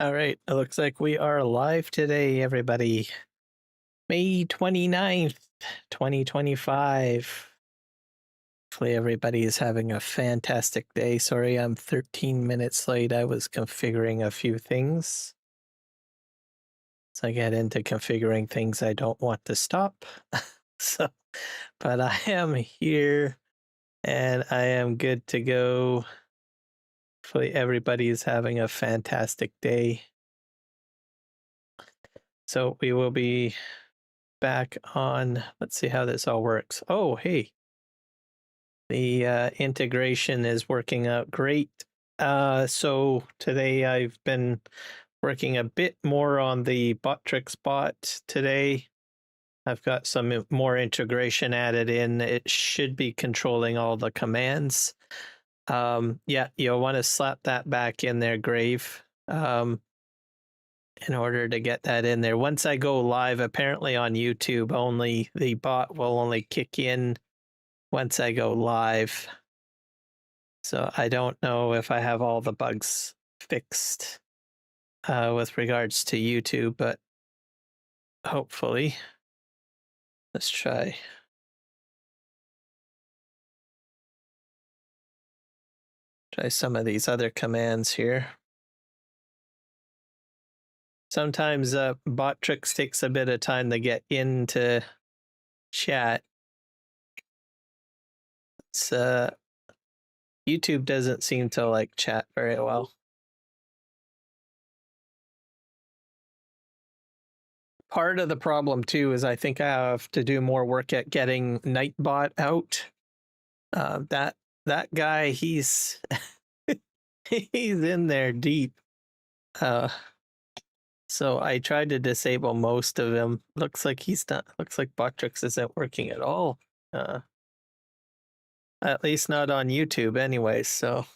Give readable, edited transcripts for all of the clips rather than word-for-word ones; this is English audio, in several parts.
All right, it looks like we are live today, everybody. May 29th, 2025. Hopefully everybody is having a fantastic day. Sorry, I'm 13 minutes late. I was configuring a few things. As I get into configuring things, I don't want to stop. But I am here and I am good to go. Hopefully everybody is having a fantastic day. So we will be back on, let's see how this all works. Oh, hey, the integration is working out great. So today I've been working a bit more on the Botrix bot today. I've got some more integration added in. It should be controlling all the commands. Yeah, you'll want to slap that back in there, Grave. In order to get that in there. Once I go live, apparently on YouTube only, the bot will only kick in once I go live. So I don't know if I have all the bugs fixed with regards to YouTube, but hopefully. Let's try. Try some of these other commands here. Sometimes Botrix takes a bit of time to get into chat. It's YouTube doesn't seem to like chat very well. Part of the problem too is I think I have to do more work at getting Nightbot out. That guy, he's he's in there deep. So I tried to disable most of him. Looks like he's not. Looks like Botrix isn't working at all. At least not on YouTube, anyway. So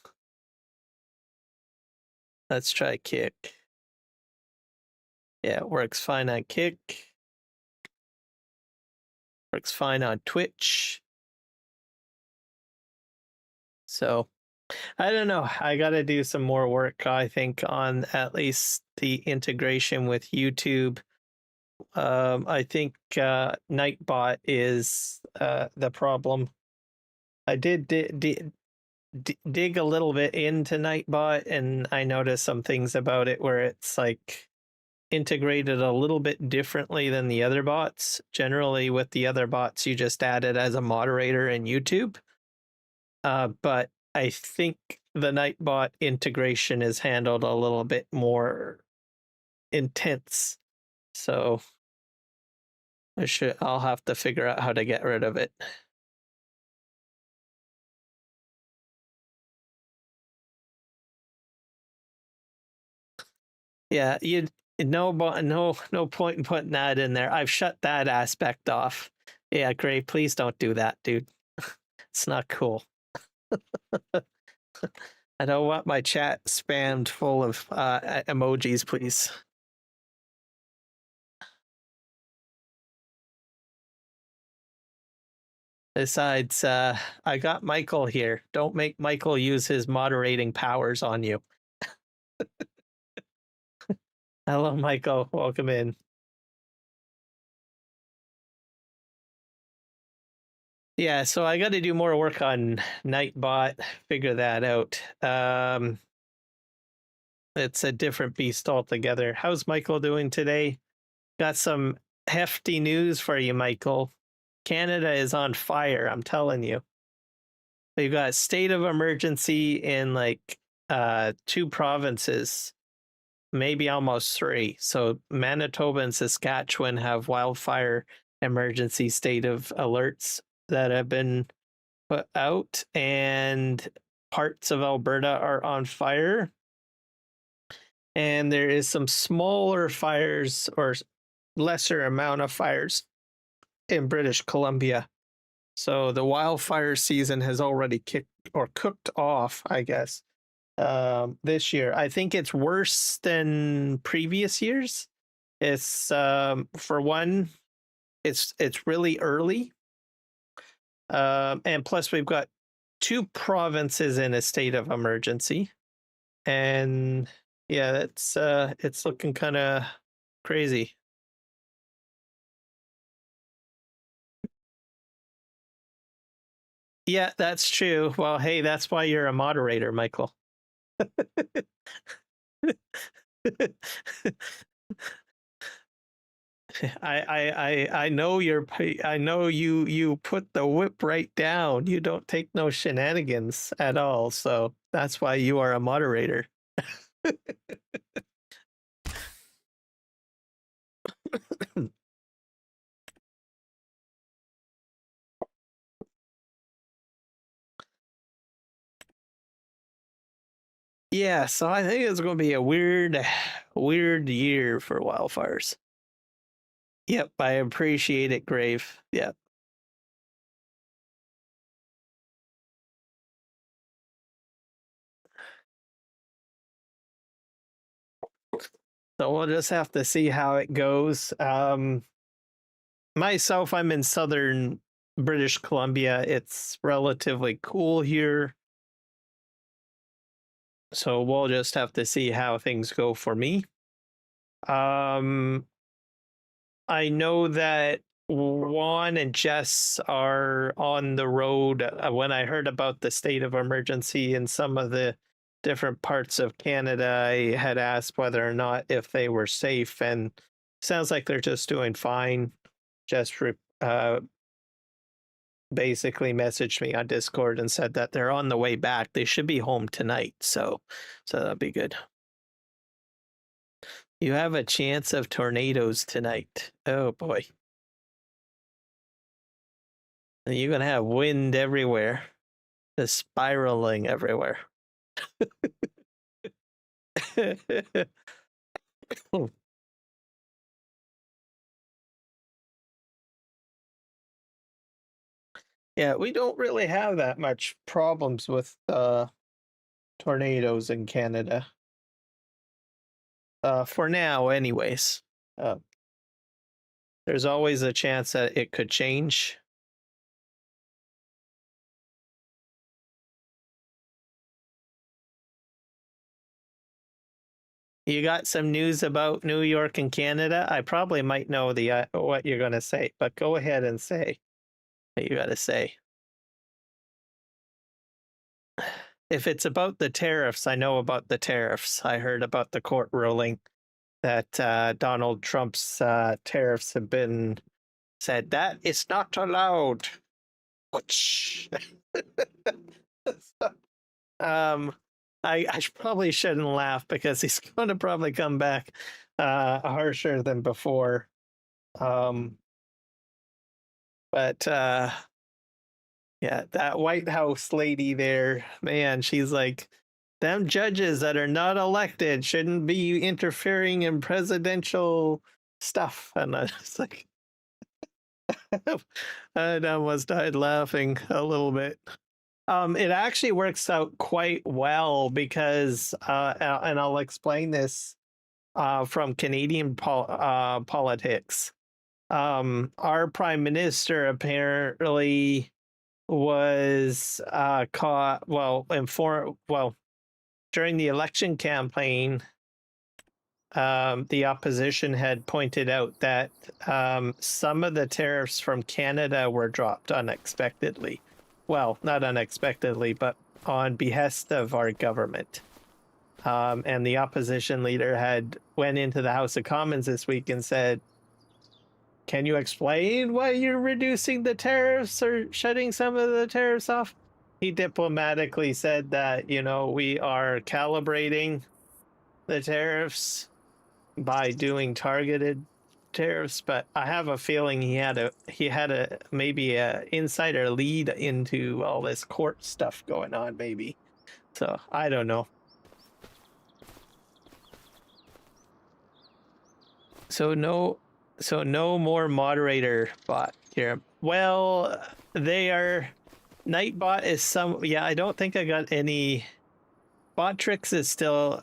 let's try Kick. Yeah, it works fine on Kick. Works fine on Twitch. So I don't know. I got to do some more work, I think, on at least the integration with YouTube. I think Nightbot is the problem. I did dig a little bit into Nightbot, and I noticed some things about it where it's like integrated a little bit differently than the other bots. Generally, with the other bots, you just add it as a moderator in YouTube. But I think the Nightbot integration is handled a little bit more intense. So I'll have to figure out how to get rid of it. Yeah, no point in putting that in there. I've shut that aspect off. Yeah, great. Please don't do that, dude. It's not cool. I don't want my chat spammed full of emojis, please. Besides, I got Michael here. Don't make Michael use his moderating powers on you. Hello, Michael. Welcome in. Yeah, so I got to do more work on Nightbot, figure that out. It's a different beast altogether. How's Michael doing today? Got some hefty news for you, Michael. Canada is on fire, I'm telling you. They've got state of emergency in like 2 provinces, maybe almost 3. So Manitoba and Saskatchewan have wildfire emergency state of alerts that have been put out, and parts of Alberta are on fire. And there is some smaller fires or lesser amount of fires in British Columbia. So the wildfire season has already cooked off, I guess, this year. I think it's worse than previous years. It's for one, it's really early, and plus we've got 2 provinces in a state of emergency, and Yeah, that's it's looking kind of crazy. Yeah, that's true. Well, hey, that's why you're a moderator, Michael. I know I know you put the whip right down. You don't take no shenanigans at all. So that's why you are a moderator. Yeah, so I think it's going to be a weird year for wildfires. Yep, I appreciate it, Grave. Yep. So we'll just have to see how it goes. Myself, I'm in southern British Columbia. It's relatively cool here. So we'll just have to see how things go for me. I know that Juan and Jess are on the road. When I heard about the state of emergency in some of the different parts of Canada, I had asked whether or not if they were safe, and sounds like they're just doing fine. Jess basically messaged me on Discord and said that they're on the way back. They should be home tonight, so that'll be good. You have a chance of tornadoes tonight. Oh boy. And you're gonna have wind everywhere. Just spiraling everywhere. Yeah, we don't really have that much problems with tornadoes in Canada. For now, anyways. Uh, there's always a chance that it could change. You got some news about New York and Canada? I probably might know the what you're gonna say, but go ahead and say what you gotta say. If it's about the tariffs, I know about the tariffs. I heard about the court ruling that Donald Trump's tariffs have been said that it's not allowed. um, I probably shouldn't laugh because he's going to probably come back harsher than before. But yeah, that White House lady there, man, she's like, them judges that are not elected shouldn't be interfering in presidential stuff. And I was like, I almost died laughing a little bit. It actually works out quite well because, and I'll explain this from Canadian politics. Our prime minister apparently was caught, during the election campaign. The opposition had pointed out that some of the tariffs from Canada were dropped unexpectedly. Well, not unexpectedly, but on behest of our government. And the opposition leader had went into the House of Commons this week and said, "Can you explain why you're reducing the tariffs or shutting some of the tariffs off?" He diplomatically said that, we are calibrating the tariffs by doing targeted tariffs, but I have a feeling he had a maybe a insider lead into all this court stuff going on, maybe. So I don't know. So no more moderator bot here. Well, they are. Nightbot is some. Yeah, I don't think I got any. Botrix is still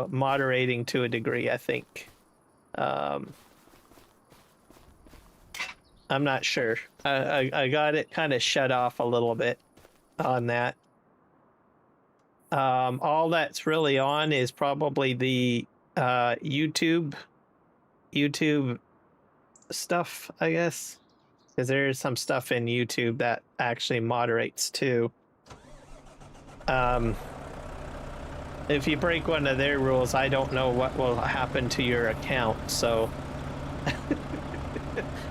moderating to a degree, I think. I'm not sure. I got it kind of shut off a little bit on that. All that's really on is probably the YouTube stuff, I guess, because there's some stuff in YouTube that actually moderates too. If you break one of their rules, I don't know what will happen to your account, so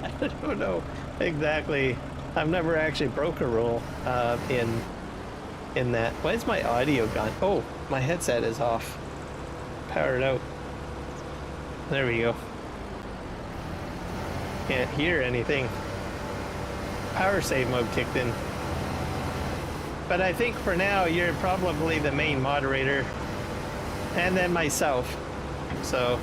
I don't know exactly. I've never actually broke a rule in that. Why is my audio gone? Oh, my headset is off. Powered out. There we go. Can't hear anything. Power save mode kicked in. But I think for now you're probably the main moderator, and then myself. So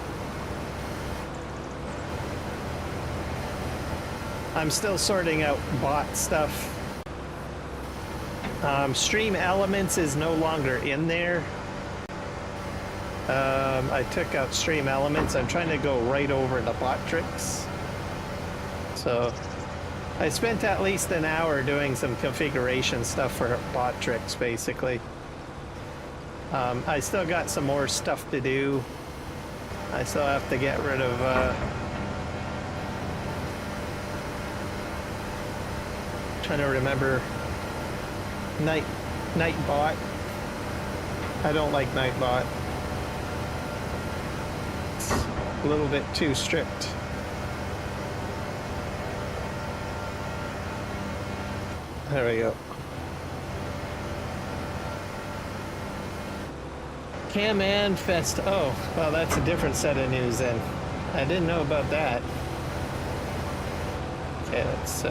I'm still sorting out bot stuff. Stream Elements is no longer in there. I took out Stream Elements. I'm trying to go right over the bot tricks. So I spent at least an hour doing some configuration stuff for bot tricks, basically. I still got some more stuff to do. I still have to get rid of trying to remember Nightbot. I don't like Nightbot. It's a little bit too strict. There we go. Cam and Fest. Oh, well, that's a different set of news then. I didn't know about that. Okay, let's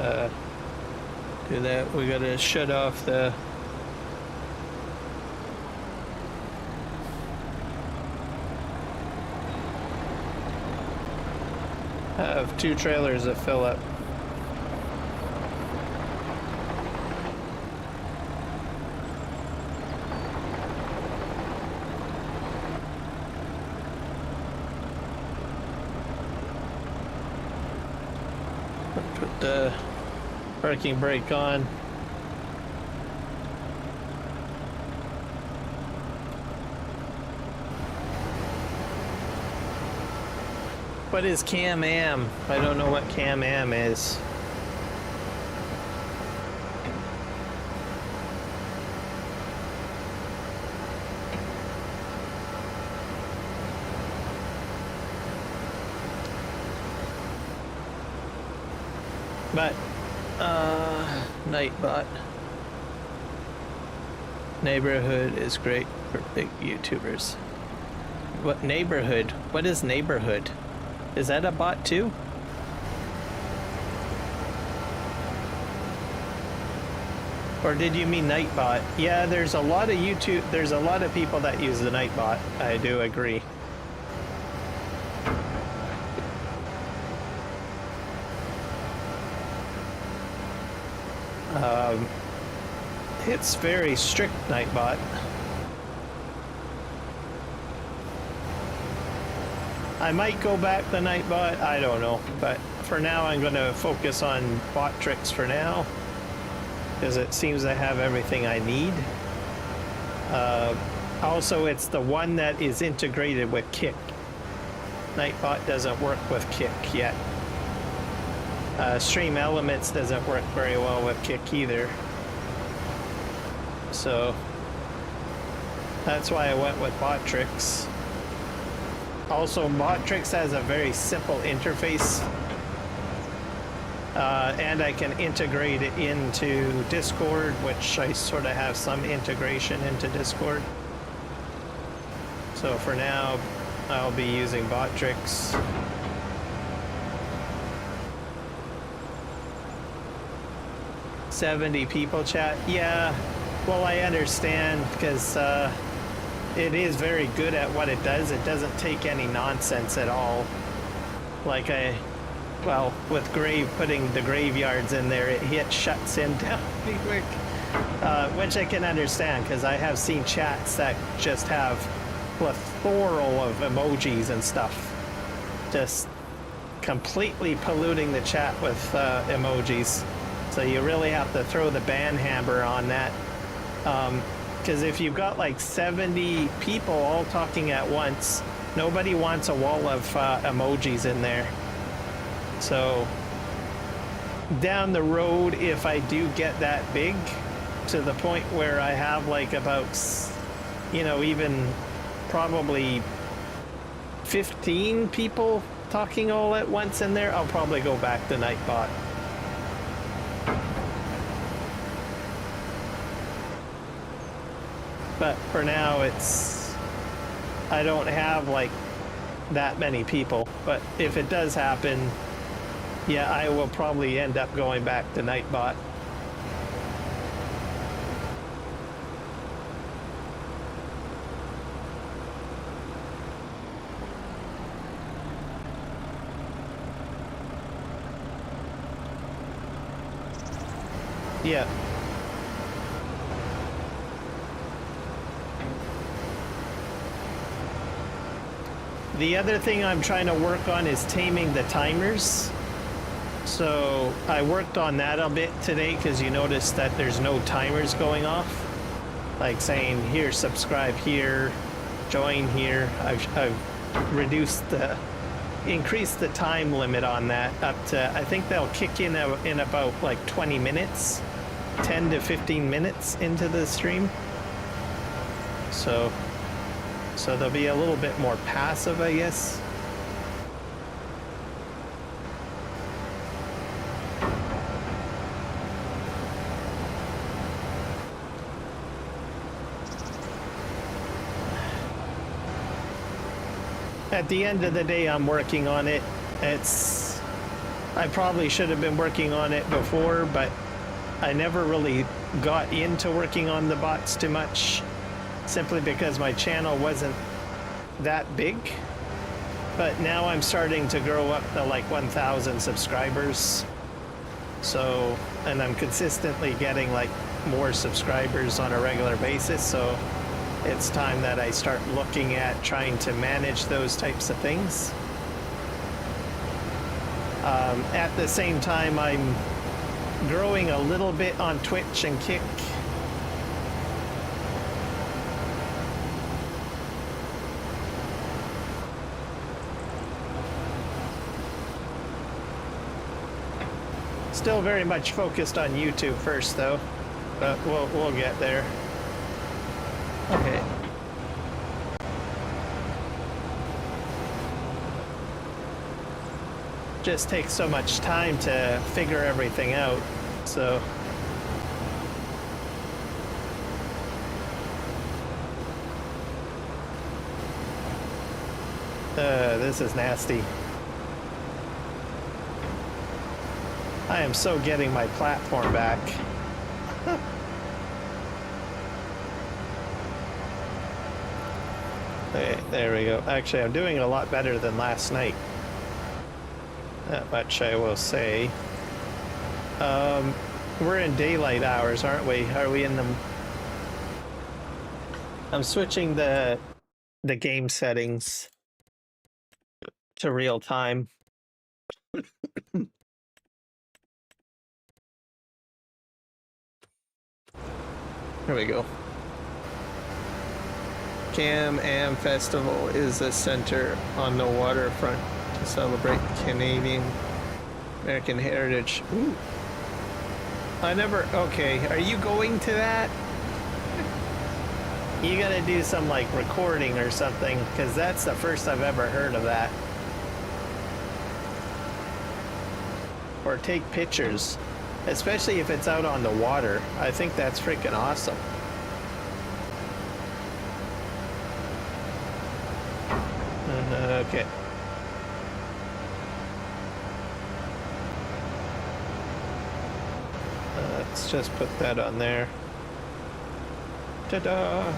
do that. We gotta shut off the. I have 2 trailers that fill up. Put the parking brake on. What is Cam-Am? I don't know what Cam-Am is. But, Nightbot. Neighborhood is great for big YouTubers. What neighborhood? What is neighborhood? Is that a bot too? Or did you mean Nightbot? Yeah, there's a lot of there's a lot of people that use the Nightbot. I do agree. It's very strict, Nightbot. I might go back to Nightbot, I don't know. But for now, I'm going to focus on bot tricks for now, because it seems to have everything I need. Also, it's the one that is integrated with Kick. Nightbot doesn't work with Kick yet. Stream Elements doesn't work very well with Kick either. So that's why I went with bot tricks. Also, bot tricks has a very simple interface, and I can integrate it into Discord, which I sort of have some integration into Discord. So for now, I'll be using bot tricks. $70 people chat. Yeah, well, I understand, because it is very good at what it does. It doesn't take any nonsense at all. Like well, with putting the graveyards in there, it shuts him down pretty quick. Which I can understand, because I have seen chats that just have plethora of emojis and stuff. Just completely polluting the chat with emojis. So you really have to throw the ban hammer on that. Because if you've got like 70 people all talking at once, nobody wants a wall of emojis in there. So down the road, if I do get that big, to the point where I have like about, you know, even probably 15 people talking all at once in there, I'll probably go back to Nightbot. But for now, I don't have like that many people. But if it does happen, yeah, I will probably end up going back to Nightbot. Yeah. The other thing I'm trying to work on is taming the timers. So I worked on that a bit today because you notice that there's no timers going off. Like saying here, subscribe here, join here. I've increased the time limit on that up to, I think they'll kick in about like 20 minutes. 10 to 15 minutes into the stream. So they'll be a little bit more passive, I guess. At the end of the day, I'm working on it. I probably should have been working on it before, but I never really got into working on the bots too much, simply because my channel wasn't that big. But now I'm starting to grow up to like 1,000 subscribers. So, and I'm consistently getting like more subscribers on a regular basis. So it's time that I start looking at trying to manage those types of things. At the same time, I'm growing a little bit on Twitch and Kick. Still very much focused on YouTube first though, but we'll get there. Okay. Just takes so much time to figure everything out, so. This is nasty. I am so getting my platform back. Okay, there we go. Actually, I'm doing a lot better than last night. That much I will say. We're in daylight hours, aren't we? Are we in them? I'm switching the game settings to real time. Here we go. Can-Am Festival is a center on the waterfront to celebrate Canadian American heritage. Ooh. Okay, are you going to that? You gotta do some like recording or something, because that's the first I've ever heard of that. Or take pictures, especially if it's out on the water. I think that's freaking awesome. Okay. Let's just put that on there. Ta-da!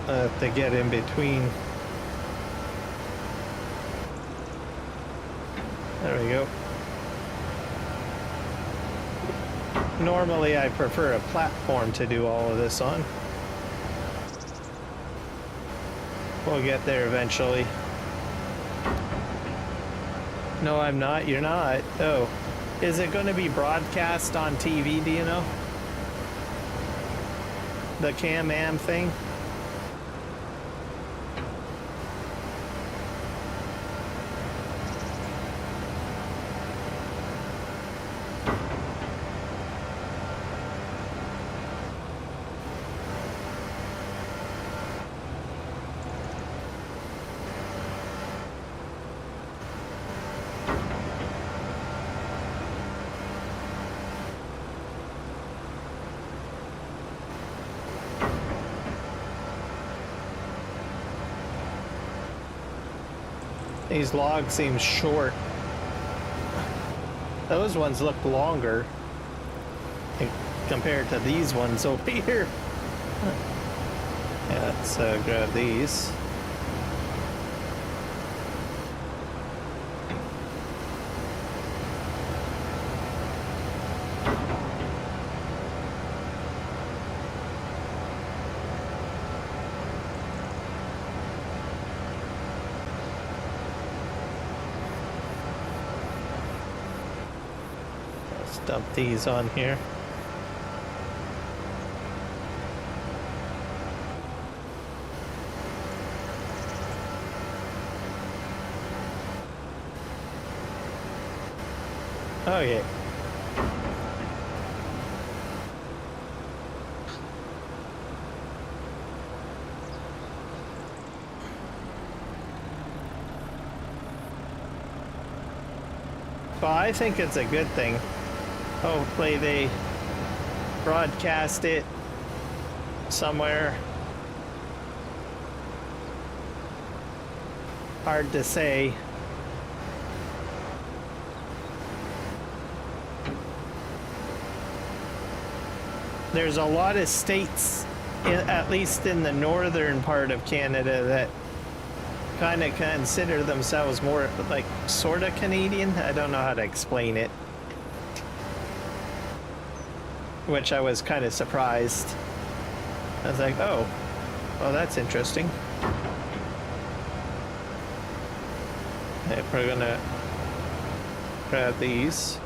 to get in between. There we go. Normally I prefer a platform to do all of this on. We'll get there eventually. No, I'm not. You're not. Oh. Is it going to be broadcast on TV, do you know? The Can-Am thing? These logs seem short. Those ones look longer compared to these ones over here. Yeah, let's grab these. Dump these on here. Oh yeah. Well, I think it's a good thing. Hopefully they broadcast it somewhere. Hard to say. There's a lot of states, at least in the northern part of Canada, that kind of consider themselves more like sort of Canadian. I don't know how to explain it. Which I was kind of surprised. I was like, oh, well, that's interesting. Okay, we're gonna grab these.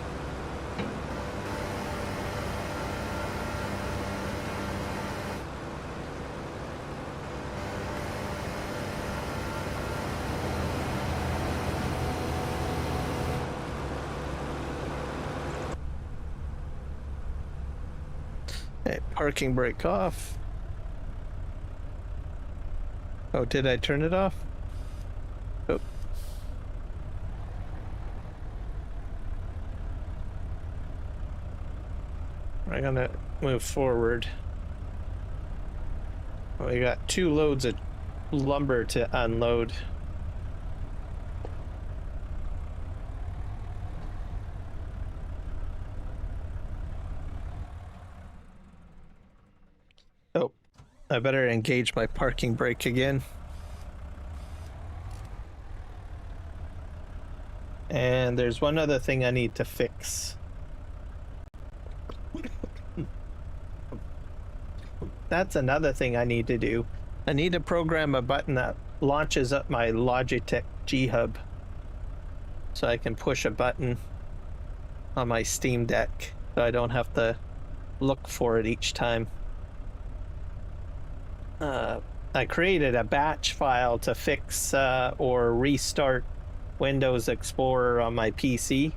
Parking brake off. Oh, did I turn it off? Oh. I'm gonna move forward. We got 2 loads of lumber to unload. Oh, I better engage my parking brake again. And there's one other thing I need to fix. That's another thing I need to do. I need to program a button that launches up my Logitech G Hub so I can push a button on my Steam Deck so I don't have to look for it each time. I created a batch file to fix or restart Windows Explorer on my PC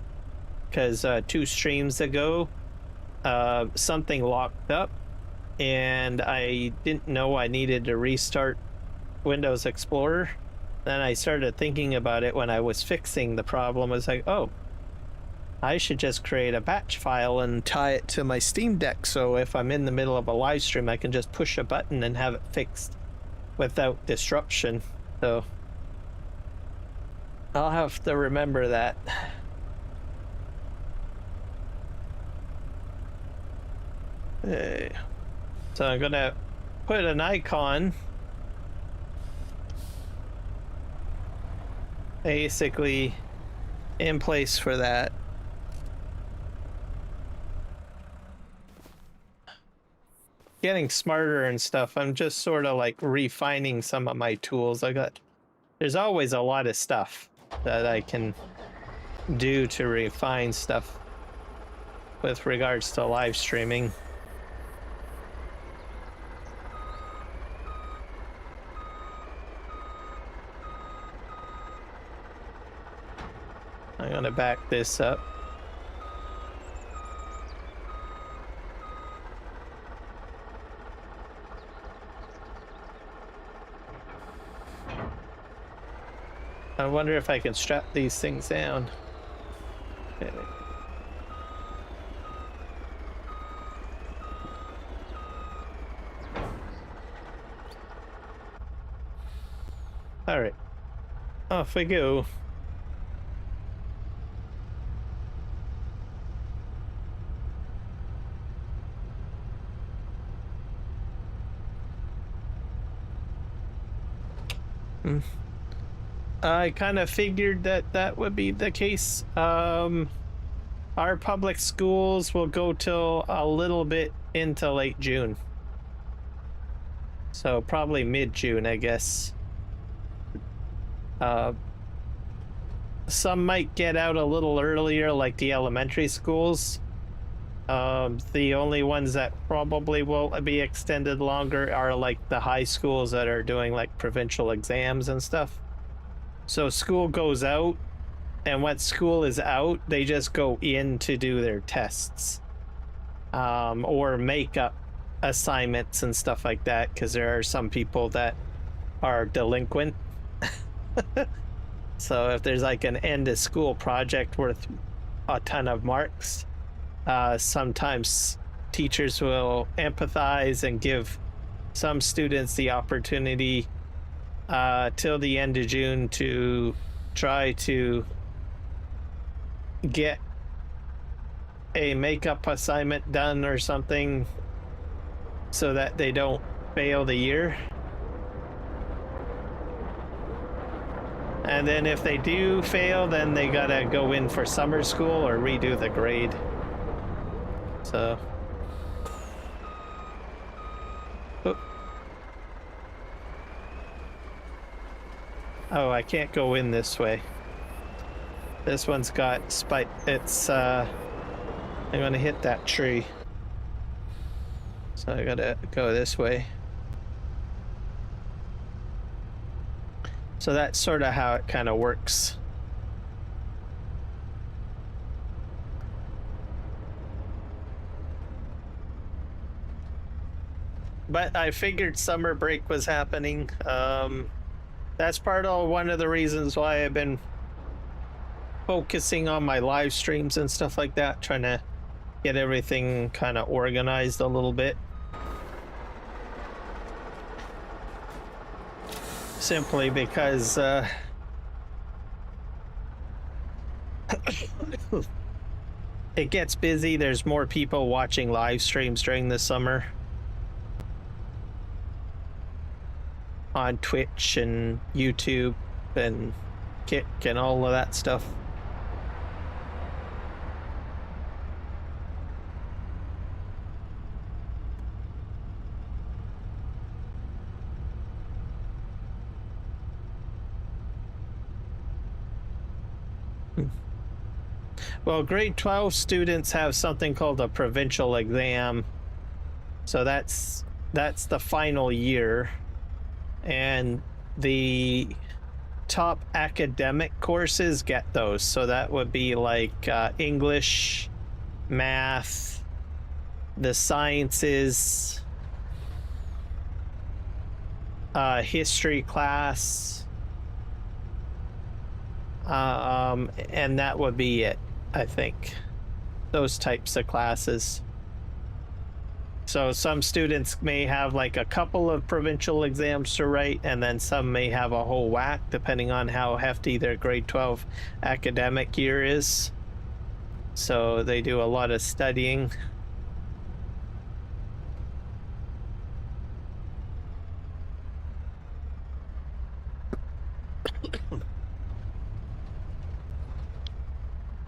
because 2 streams ago something locked up and I didn't know I needed to restart Windows Explorer. Then I started thinking about it when I was fixing the problem. I was like, oh, I should just create a batch file and tie it to my Steam Deck so if I'm in the middle of a live stream I can just push a button and have it fixed without disruption. So I'll have to remember that. So I'm gonna put an icon basically in place for that. Getting smarter and stuff. I'm just sort of like refining some of my tools. There's always a lot of stuff that I can do to refine stuff with regards to live streaming. I'm gonna back this up. I wonder if I can strap these things down. Okay. All right, off we go. I kind of figured that that would be the case. Our public schools will go till a little bit into late June. So probably mid-June, I guess. Some might get out a little earlier, like the elementary schools. The only ones that probably will be extended longer are like the high schools that are doing like provincial exams and stuff. So school goes out, and once school is out, they just go in to do their tests, or make up assignments and stuff like that, because there are some people that are delinquent. So if there's like an end of school project worth a ton of marks, sometimes teachers will empathize and give some students the opportunity till the end of June to try to get a makeup assignment done or something so that they don't fail the year. And then if they do fail, then they gotta go in for summer school or redo the grade. So. Oh, I can't go in this way. This one's got spike. It's, I'm gonna hit that tree. So I gotta go this way. So that's sort of how it kind of works. But I figured summer break was happening. That's one of the reasons why I've been focusing on my live streams and stuff like that, trying to get everything kind of organized a little bit. Simply because it gets busy. There's more people watching live streams during the summer on Twitch and YouTube and Kick and all of that stuff. Well, grade 12 students have something called a provincial exam. So that's the final year. And the top academic courses get those. So that would be like English, math, the sciences, history class, and that would be it, I think. Those types of classes. So some students may have like a couple of provincial exams to write, and then some may have a whole whack, depending on how hefty their grade 12 academic year is. So they do a lot of studying.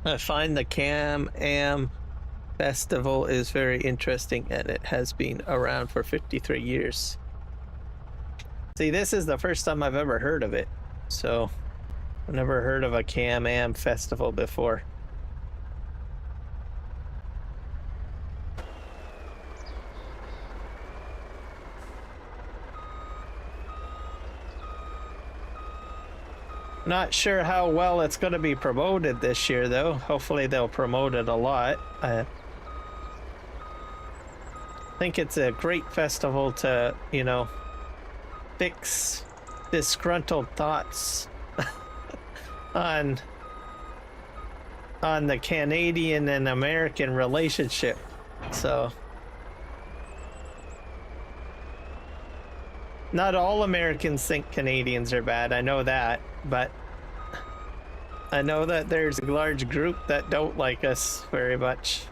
I find the Can-Am Festival is very interesting, and it has been around for 53 years. See, this is the first time I've ever heard of it, so I've never heard of a Can-Am Festival before. Not sure how well it's going to be promoted this year, though. Hopefully they'll promote it a lot. I think it's a great festival to, you know, fix disgruntled thoughts on the Canadian and American relationship. So not all Americans think Canadians are bad, I know that, but I know that there's a large group that don't like us very much.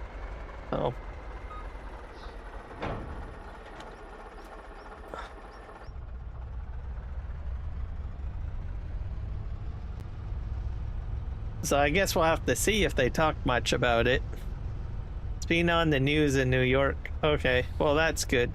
So I guess we'll have to see if they talk much about it. It's been on the news in New York. Okay, well that's good.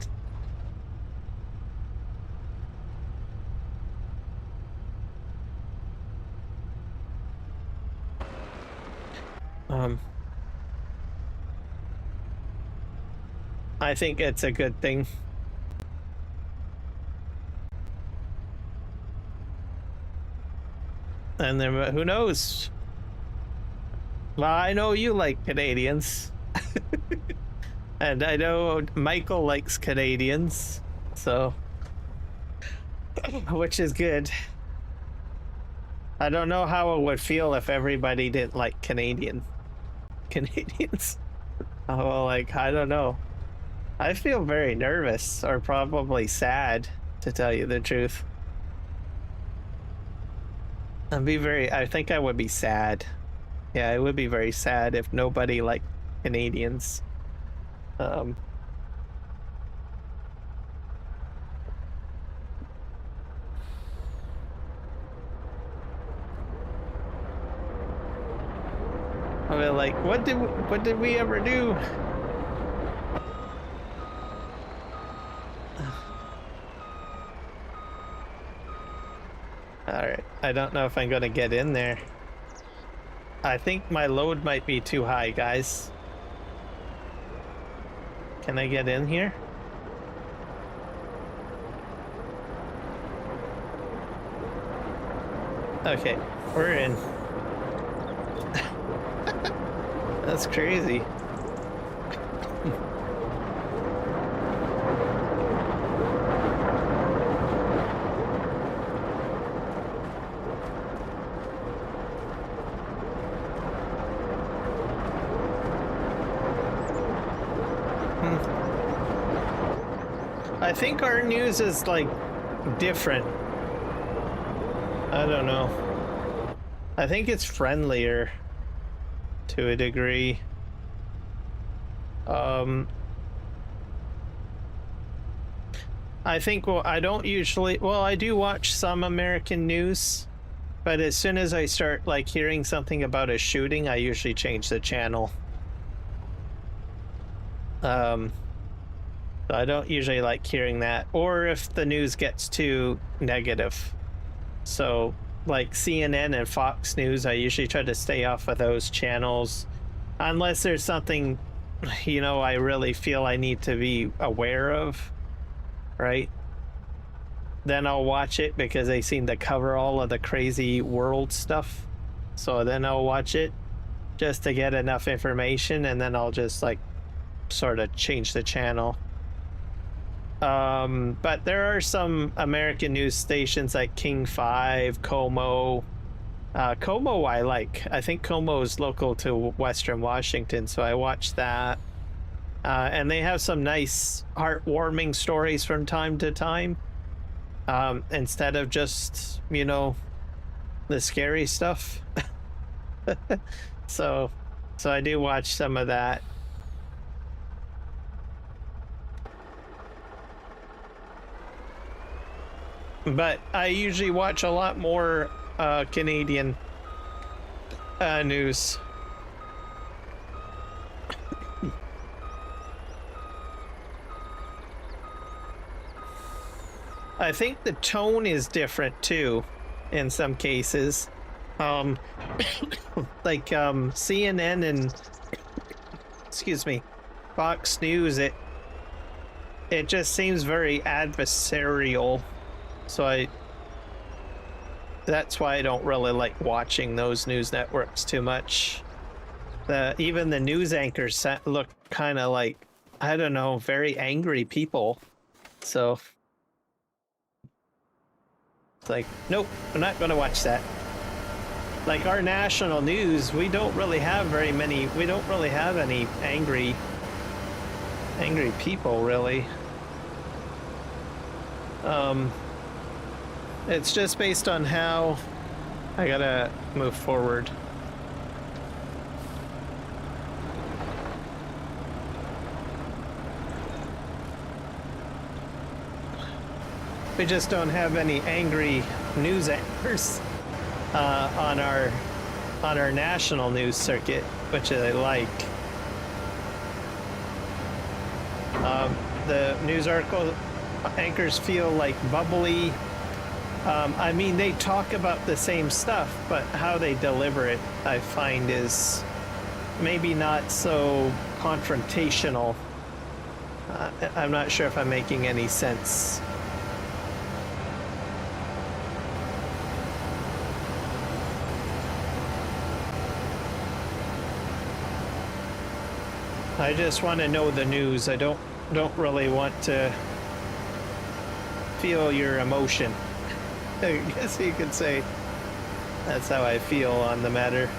I think it's a good thing. And then who knows? Well, I know you like Canadians. And I know Michael likes Canadians, so which is good. I don't know how it would feel if everybody didn't like Canadians. Oh, like, I don't know. I feel very nervous, or probably sad, to tell you the truth. I think I would be sad. Yeah, it would be very sad if nobody liked Canadians. I'll be like, what did we ever do? Alright, I don't know if I'm gonna get in there. I think my load might be too high, guys. Can I get in here? Okay, we're in. That's crazy. I think our news is like different. I don't know. I think it's friendlier to a degree. I think, well, I don't usually, well, I do watch some American news, but as soon as I start like hearing something about a shooting, I usually change the channel. I don't usually like hearing that, or if the news gets too negative. So like CNN and Fox News, I usually try to stay off of those channels unless there's something, you know, I really feel I need to be aware of, right? Then I'll watch it because they seem to cover all of the crazy world stuff. So then I'll watch it just to get enough information, and then I'll just like sort of change the channel. But there are some American news stations like King 5, Como. Como I like. I think Como is local to Western Washington, so I watch that. And they have some nice, heartwarming stories from time to time. Instead of just, you know, the scary stuff. So I do watch some of that. But I usually watch a lot more Canadian news. I think the tone is different too, in some cases. Like CNN and excuse me, Fox News. It just seems very adversarial. So that's why I don't really like watching those news networks too much. Even the news anchors look kind of like, I don't know, very angry people. So it's like, nope, I'm not going to watch that. Like our national news, we don't really have any angry people, really. It's just based on how I gotta move forward. We just don't have any angry news anchors on our national news circuit, which I like. The news article anchors feel like bubbly. I mean, they talk about the same stuff, but how they deliver it, I find, is maybe not so confrontational. I'm not sure if I'm making any sense. I just want to know the news. I don't really want to feel your emotion. I guess you could say that's how I feel on the matter.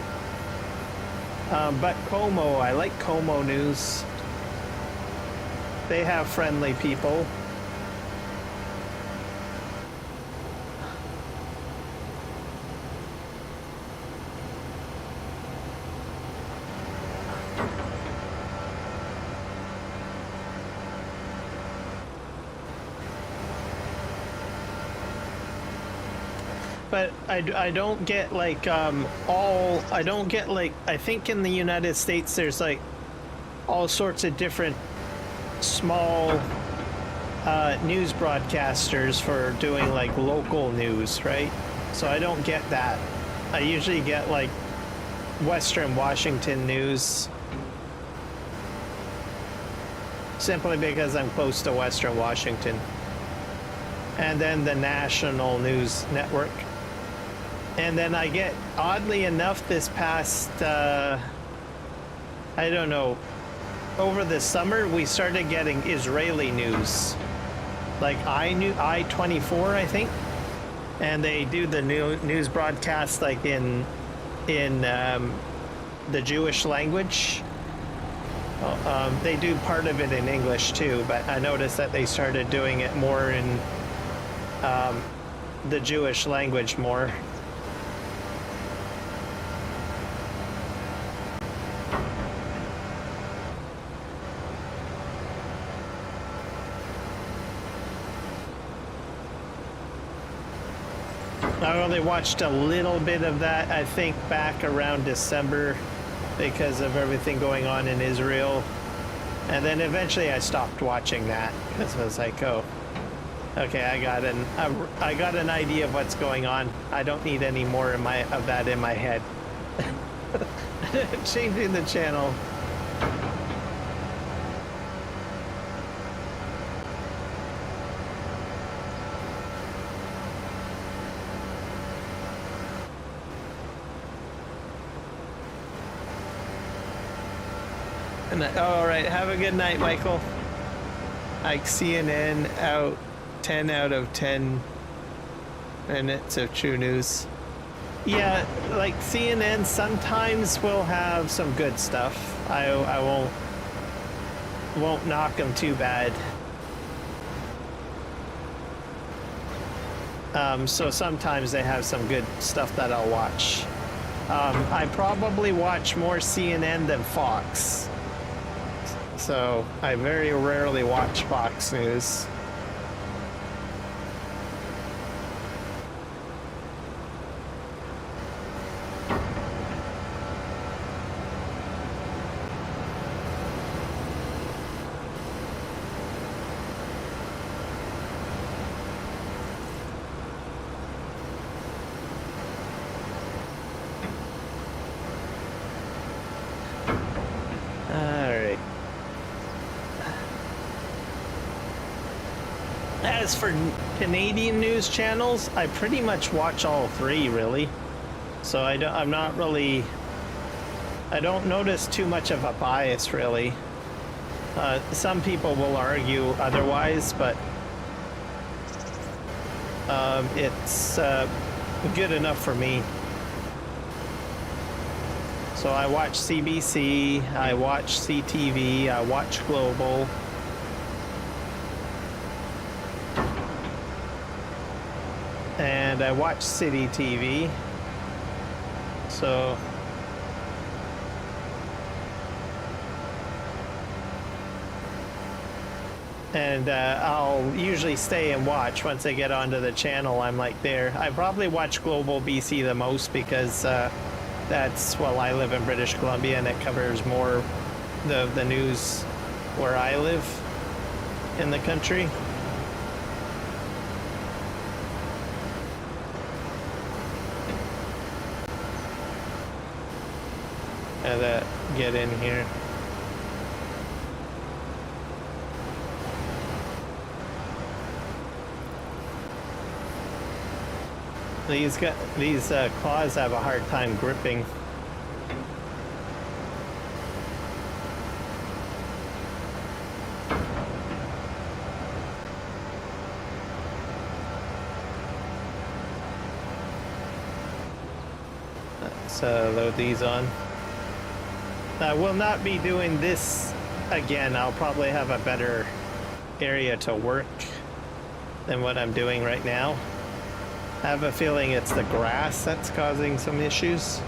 But Como, I like Como News. They have friendly people. But I don't get like I don't get like, I think in the United States there's like all sorts of different small news broadcasters for doing like local news, right? So I don't get that. I usually get like Western Washington news, simply because I'm close to Western Washington. And then the National News Network. And then I get, oddly enough, this past, I don't know, over the summer, we started getting Israeli news. Like I-24, I think. And they do the news broadcast like in the Jewish language. They do part of it in English too, but I noticed that they started doing it more in the Jewish language more. I only watched a little bit of that, I think, back around December because of everything going on in Israel. And then eventually I stopped watching that because I was like, oh, okay, I got an idea of what's going on. I don't need any more of that in my head. Changing the channel. All right, have a good night, Michael. Like CNN out 10 out of 10 minutes of true news. Yeah, like CNN sometimes will have some good stuff. I won't knock them too bad. So sometimes they have some good stuff that I'll watch. I probably watch more CNN than Fox. So I very rarely watch Fox News. As for Canadian news channels, I pretty much watch all three, really. So I'm not really... I don't notice too much of a bias, really. Some people will argue otherwise, but it's good enough for me. So I watch CBC, I watch CTV, I watch Global. And I watch City TV. So and I'll usually stay and watch once I get onto the channel. I'm like there. I probably watch Global BC the most because that's, well, I live in British Columbia and it covers more the news where I live in the country. And get in here. These claws have a hard time gripping. Let's load these on. I will not be doing this again. I'll probably have a better area to work than what I'm doing right now. I have a feeling it's the grass that's causing some issues.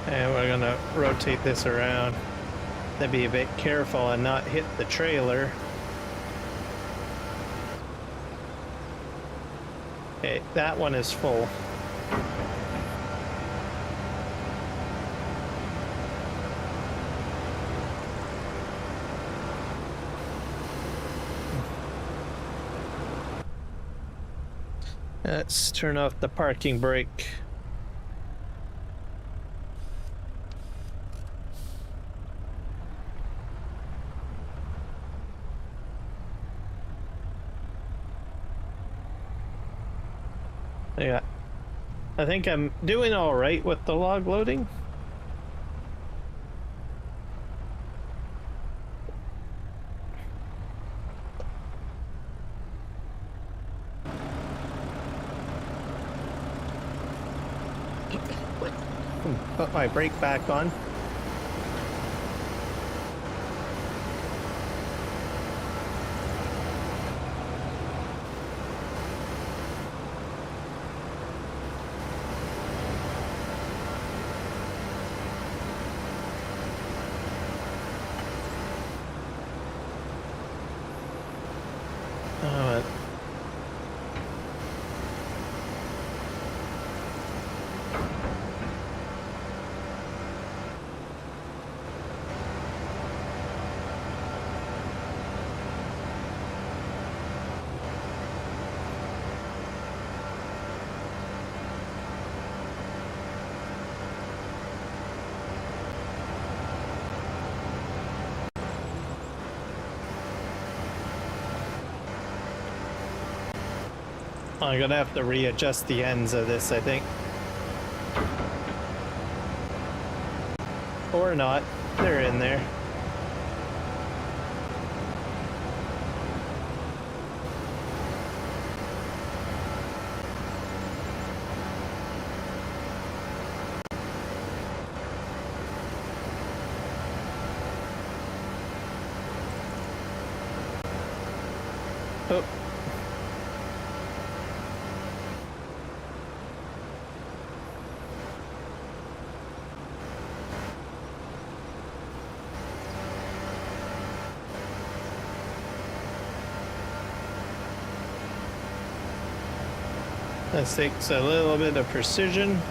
And we're gonna rotate this around. To be a bit careful and not hit the trailer. Okay, that one is full. Let's turn off the parking brake. Yeah, I think I'm doing all right with the log loading. Put my brake back on. I'm gonna have to readjust the ends of this, I think. Or not. They're in there. Oh. This takes a little bit of precision.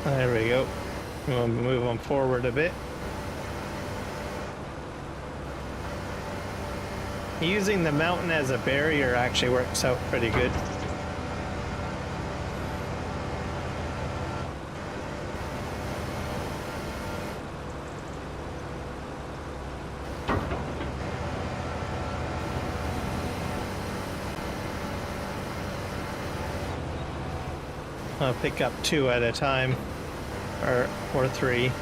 There we go. We'll move them forward a bit. Using the mountain as a barrier actually works out pretty good. I'll pick up 2 at a time, or 3.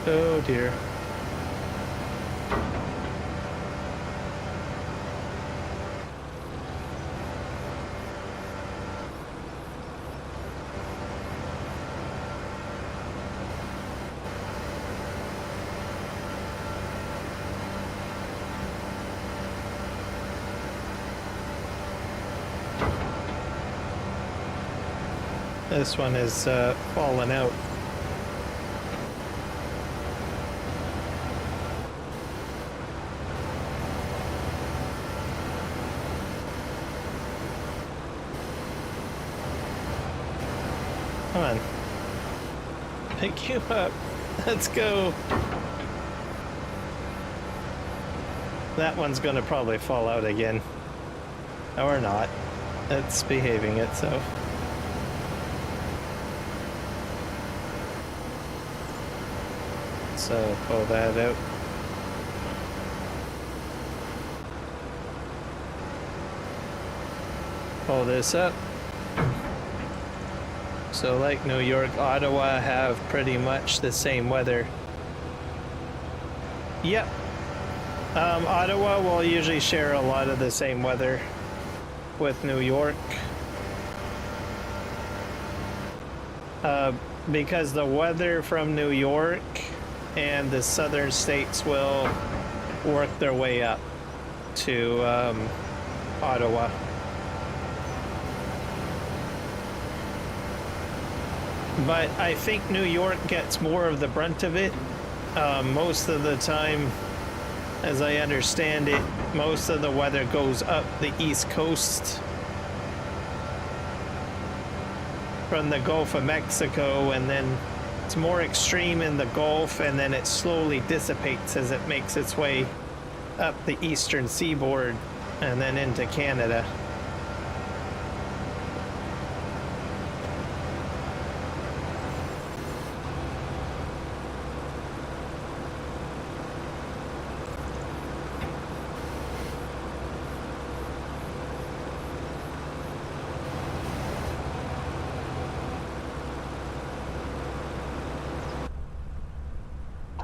Oh dear. This one is falling out. Come on. Pick you up. Let's go. That one's gonna probably fall out again. Or not. It's behaving itself. So pull that out. Pull this up. So like New York, Ottawa have pretty much the same weather. Yep. Ottawa will usually share a lot of the same weather with New York. Because the weather from New York and the southern states will work their way up to Ottawa. But I think New York gets more of the brunt of it. Most of the time, as I understand it, most of the weather goes up the East Coast from the Gulf of Mexico, and then it's more extreme in the Gulf, and then it slowly dissipates as it makes its way up the eastern seaboard and then into Canada.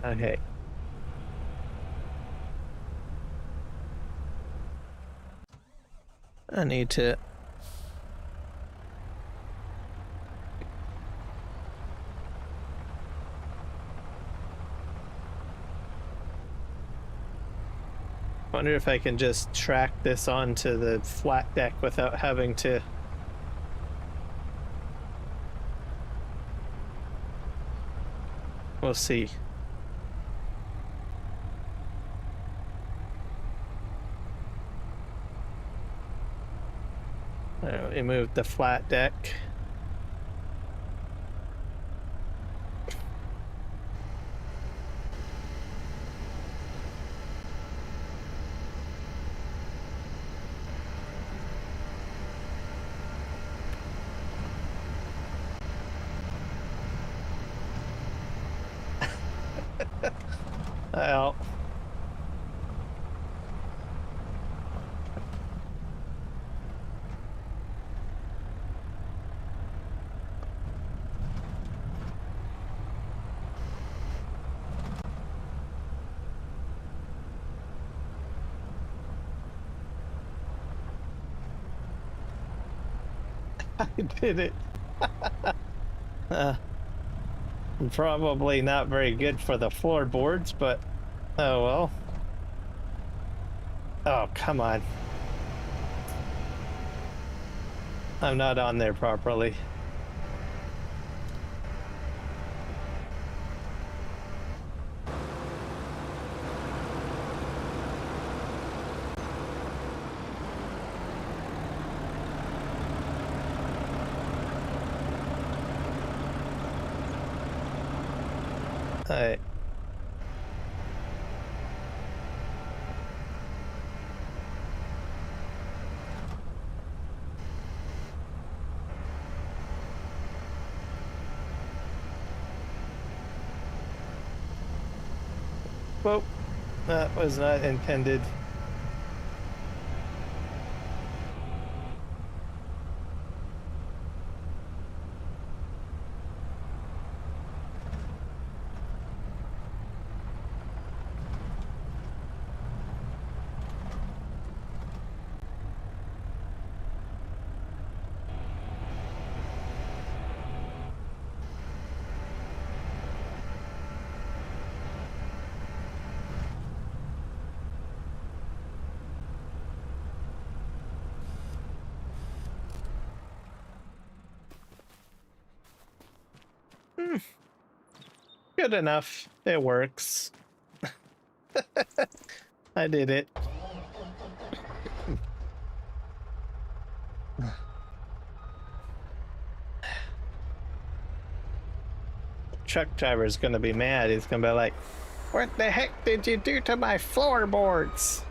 Okay. I need to... wonder if I can just track this onto the flat deck without having to... We'll see. We moved the flat deck. Well, I did it. Probably not very good for the floorboards, but oh well. Oh, come on. I'm not on there properly. Alright. Whoa, that was not intended. Good enough. It works. I did it. Truck driver's gonna be mad. He's gonna be like, "What the heck did you do to my floorboards?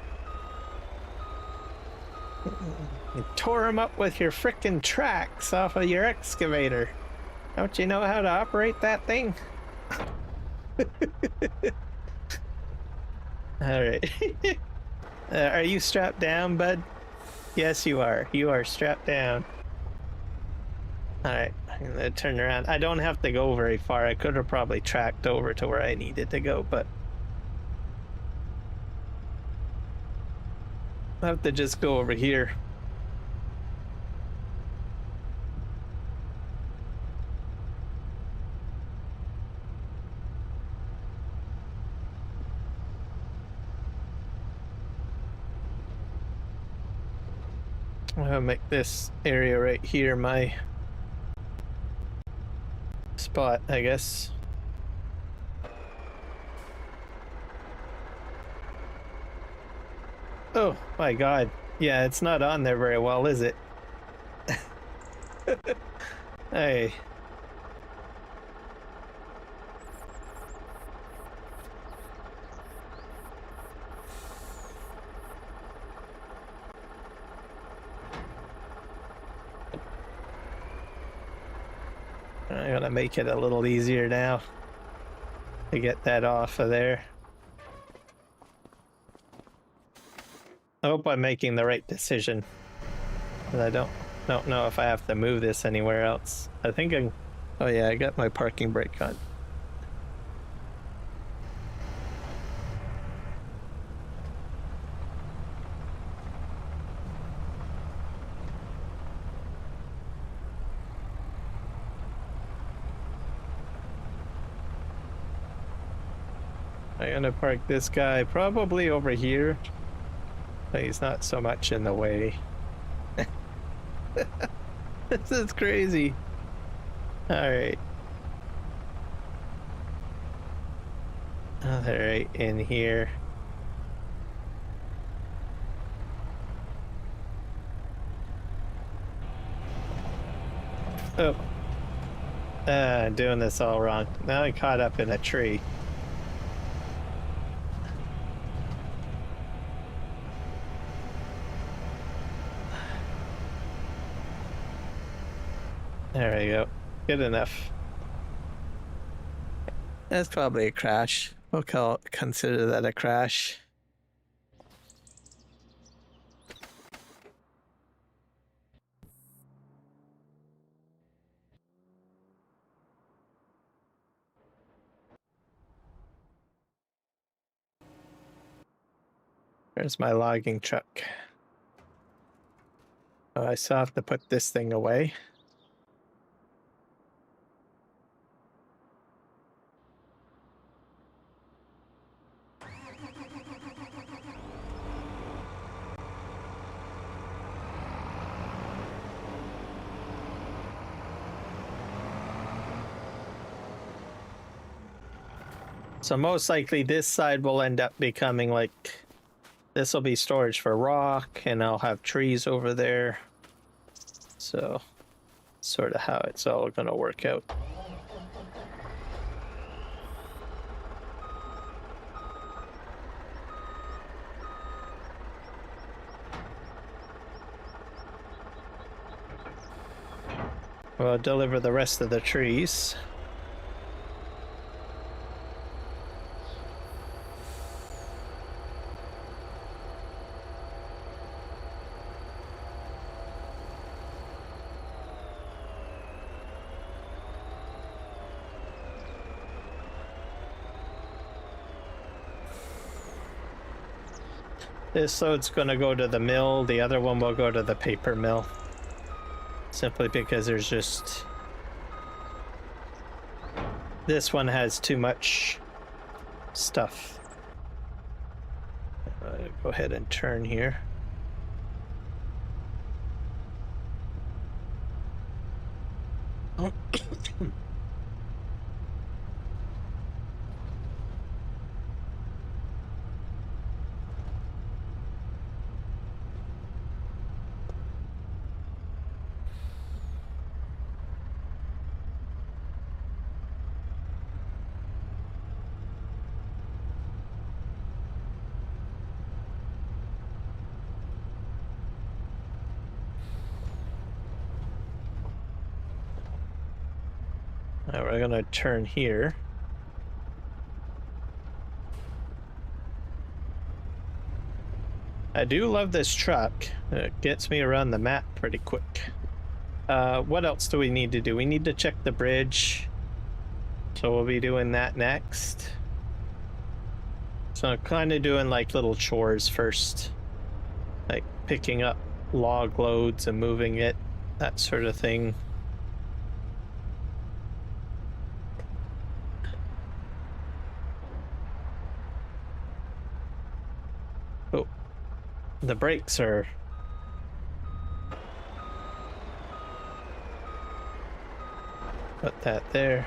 You tore them up with your frickin' tracks off of your excavator. Don't you know how to operate that thing?" Alright. Are you strapped down, bud? Yes, you are. You are strapped down. Alright, I'm gonna turn around. I don't have to go very far. I could have probably tracked over to where I needed to go, but I have to just go over here. I'm gonna make this area right here my spot, I guess. Oh my god. Yeah, it's not on there very well, is it? Hey. I'm gonna make it a little easier now to get that off of there. I hope I'm making the right decision. But I don't know if I have to move this anywhere else. I think I... Oh yeah, I got my parking brake on. I'm gonna park this guy probably over here. So he's not so much in the way. This is crazy. Alright. Alright, in here. Oh. Doing this all wrong. Now I caught up in a tree. There we go. Good enough. That's probably a crash. We'll consider that a crash. There's my logging truck. Oh, I still have to put this thing away. So most likely this side will end up becoming like, this will be storage for rock, and I'll have trees over there. So, sort of how it's all gonna work out. We'll deliver the rest of the trees. This load's going to go to the mill. The other one will go to the paper mill. Simply because there's just... This one has too much stuff. Go ahead and turn here. Now we're gonna turn here. I do love this truck. It gets me around the map pretty quick. What else do we need to do? We need to check the bridge. So we'll be doing that next. So I'm kind of doing like little chores first. Like picking up log loads and moving it, that sort of thing. Oh, the brakes are... Put that there.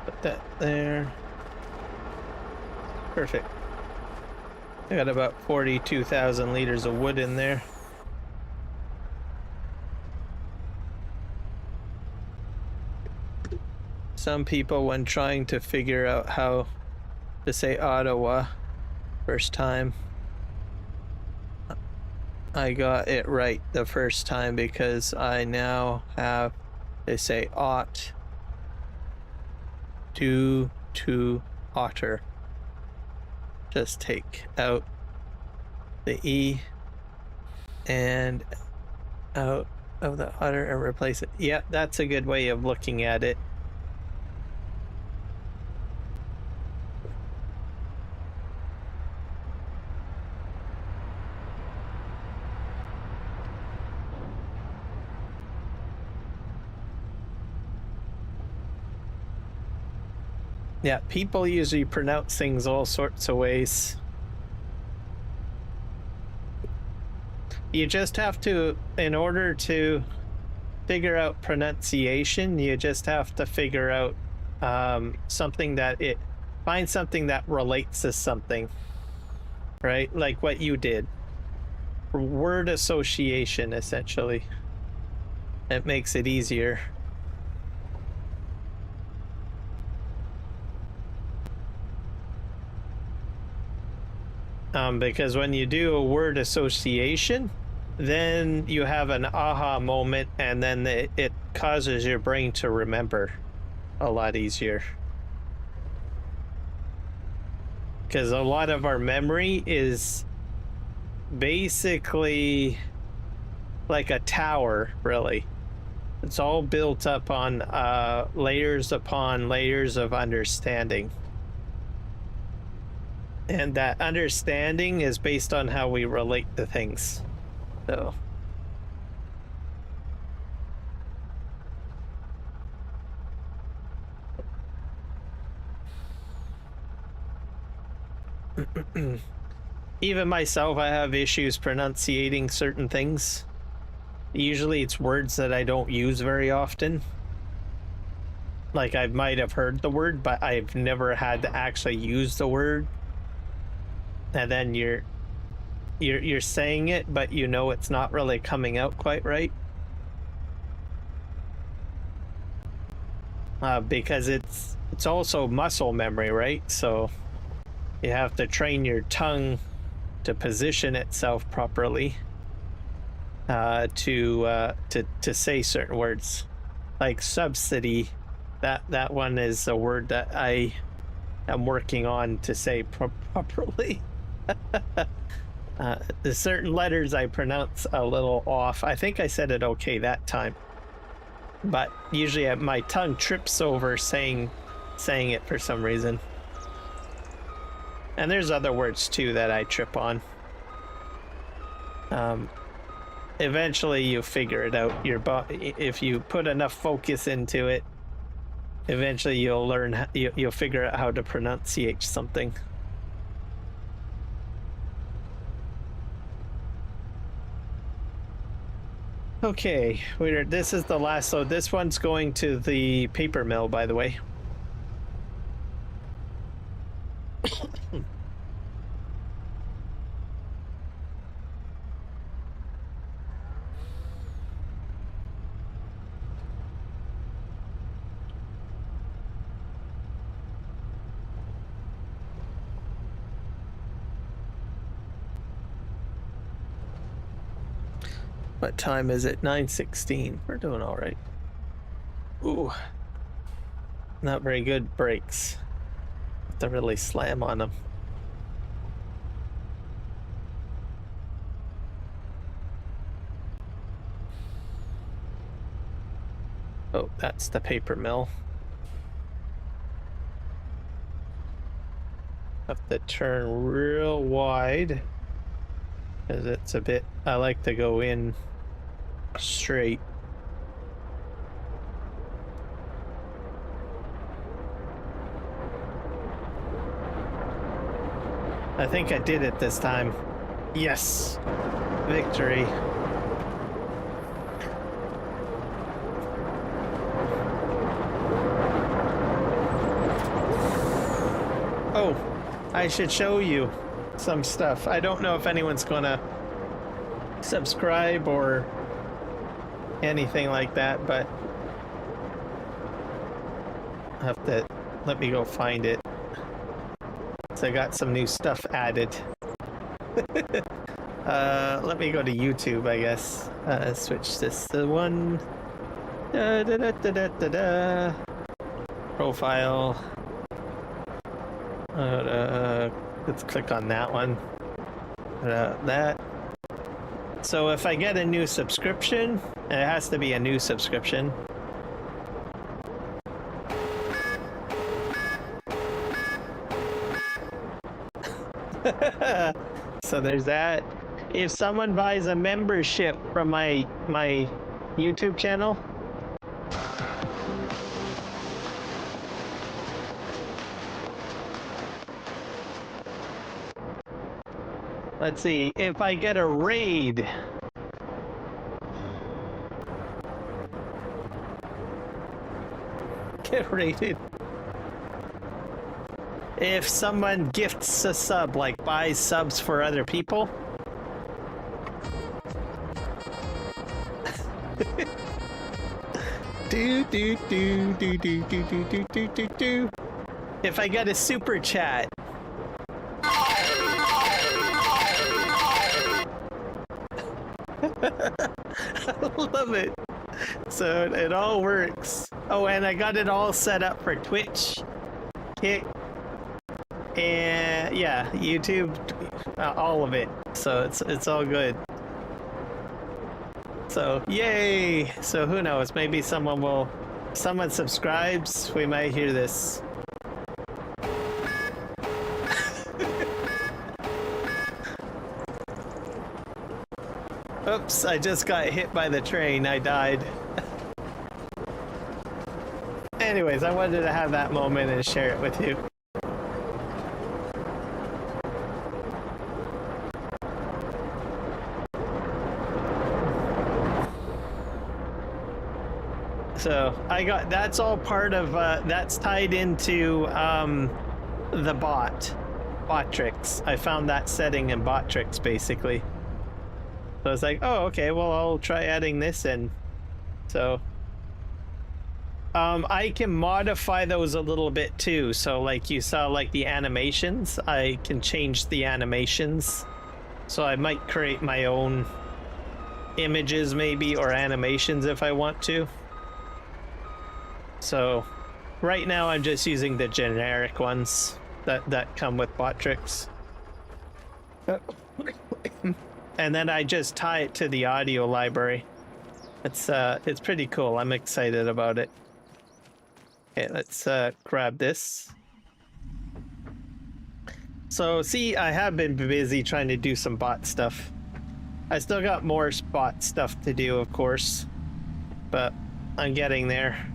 Put that there. Perfect. I got about 42,000 liters of wood in there. Some people, when trying to figure out how to say Ottawa first time, I got it right the first time because I now have to say ought to otter. Just take out the E and out of the otter and replace it. Yeah, that's a good way of looking at it. Yeah, people usually pronounce things all sorts of ways. You just have to, in order to figure out pronunciation, you just have to figure out something that find something that relates to something, right? Like what you did. Word association, essentially. It makes it easier. Because when you do a word association, then you have an aha moment, and then it causes your brain to remember a lot easier. Because a lot of our memory is basically like a tower, really. It's all built up on layers upon layers of understanding. And that understanding is based on how we relate to things. So. Even myself, I have issues pronunciating certain things. Usually it's words that I don't use very often. Like I might have heard the word, but I've never had to actually use the word. And then you're saying it, but you know it's not really coming out quite right. because it's also muscle memory, right? So you have to train your tongue to position itself properly to say certain words, like subsidy. That one is a word that I am working on to say properly. The certain letters I pronounce a little off. I think I said it okay that time, but usually my tongue trips over saying it for some reason. And there's other words too that I trip on. Eventually you figure it out. If you put enough focus into it, eventually you'll learn. You'll figure out how to pronunciate something. Okay, this is the last. So this one's going to the paper mill, by the way. What time is it? 9:16. We're doing all right. Ooh, not very good brakes. Have to really slam on them. Oh, that's the paper mill. Have to turn real wide because it's a bit. I like to go in straight. I think I did it this time. Yes, victory. Oh, I should show you some stuff. I don't know if anyone's gonna subscribe or anything like that, but I have to let me go find it. So I got some new stuff added. Let me go to YouTube, I guess. Switch this to one. Profile. Let's click on that one. That. So if I get a new subscription, it has to be a new subscription. So there's that. If someone buys a membership from my YouTube channel, let's see, if I get a raid, get raided. If someone gifts a sub, like buys subs for other people, if I get a super chat, I love it. So it all works. Oh, and I got it all set up for Twitch, Kick, and yeah, YouTube, all of it. So it's all good. So yay! So who knows? Maybe someone subscribes. We might hear this. Oops, I just got hit by the train. I died. Anyways, I wanted to have that moment and share it with you. So I got, that's all part of, that's tied into the bot tricks. I found that setting in bot tricks basically. So I was like, oh, okay, well, I'll try adding this in. So I can modify those a little bit too. So like you saw, like the animations, I can change the animations. So I might create my own images maybe, or animations if I want to. So right now I'm just using the generic ones that come with Botrix. And then I just tie it to the audio library. It's pretty cool. I'm excited about it. Okay, let's grab this. So see, I have been busy trying to do some bot stuff. I still got more bot stuff to do, of course, but I'm getting there.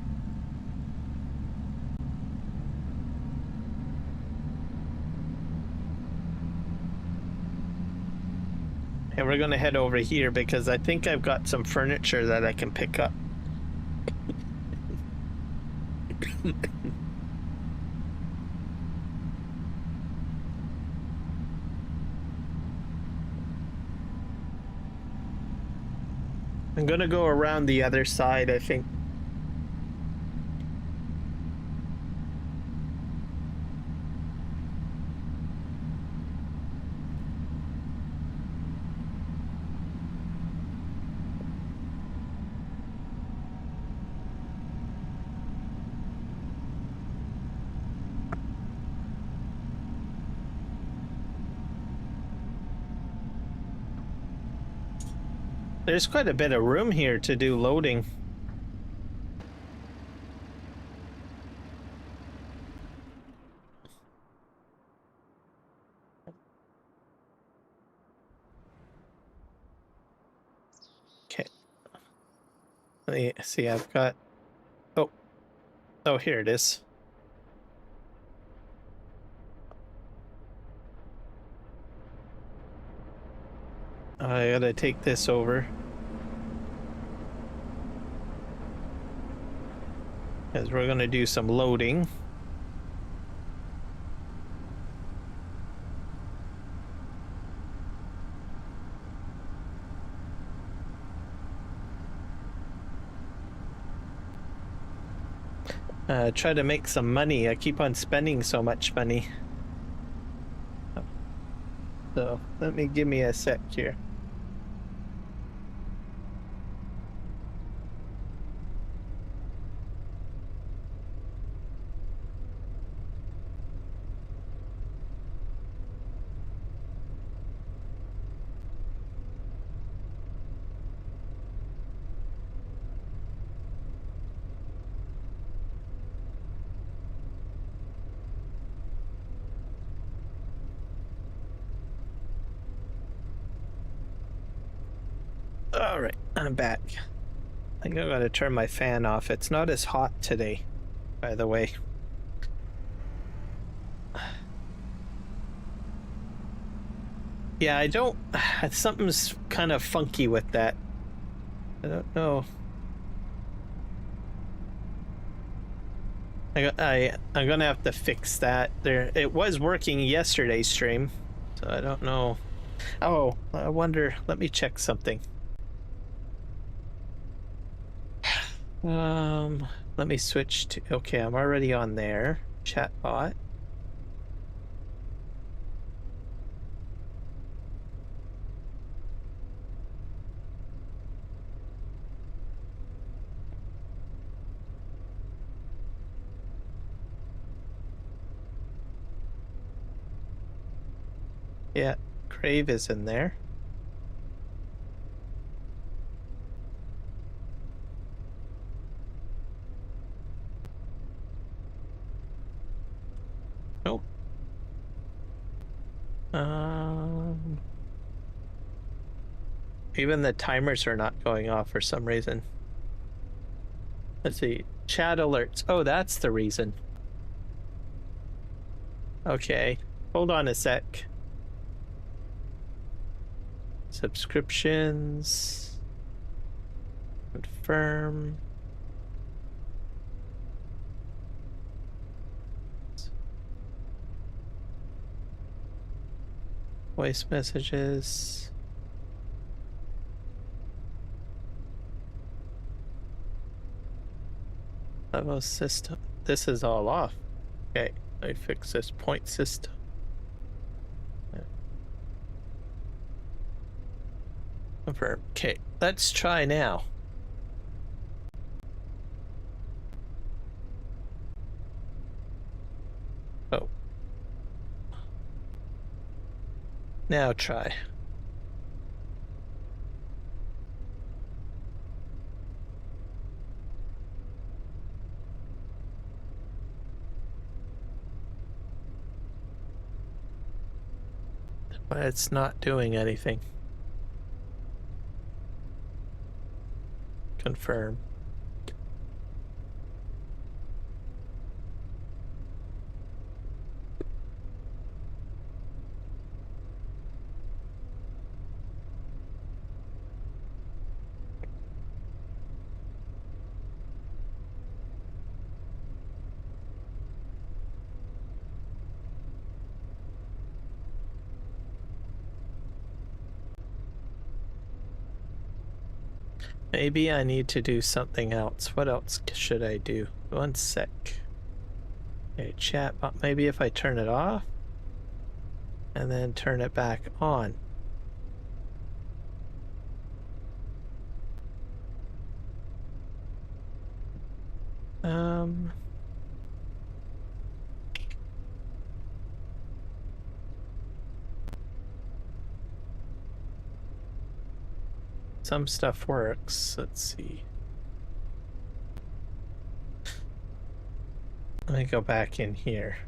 And we're gonna head over here because I think I've got some furniture that I can pick up. I'm gonna go around the other side, I think. There's quite a bit of room here to do loading. Okay. Let me see, I've got... Oh, here it is. I gotta take this over. Because we're gonna do some loading. Try to make some money. I keep on spending so much money. So give me a sec here. All right, I'm back. I think I'm gonna turn my fan off. It's not as hot today, by the way. Yeah, I don't... Something's kind of funky with that. I don't know. I'm gonna have to fix that. It was working yesterday's stream, so I don't know. Oh, I wonder... Let me check something. Let me switch to... Okay, I'm already on there. Chatbot. Yeah, Crave is in there. Nope. Even the timers are not going off for some reason. Let's see. Chat alerts. Oh, that's the reason. Okay. Hold on a sec. Subscriptions. Confirm. Voice messages. Level system. This is all off. Okay, I fix this point system. Confirm. Okay, let's try now. Oh. Now try. But it's not doing anything. Confirm. Maybe I need to do something else. What else should I do? 1 sec. Okay, chat, maybe if I turn it off and then turn it back on. Some stuff works. Let's see. Let me go back in here.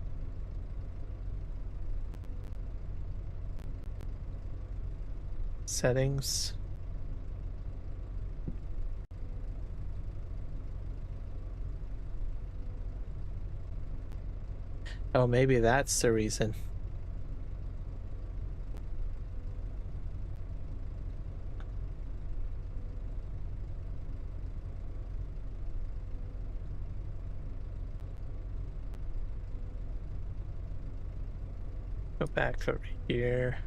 Settings. Oh, maybe that's the reason. Go back over here.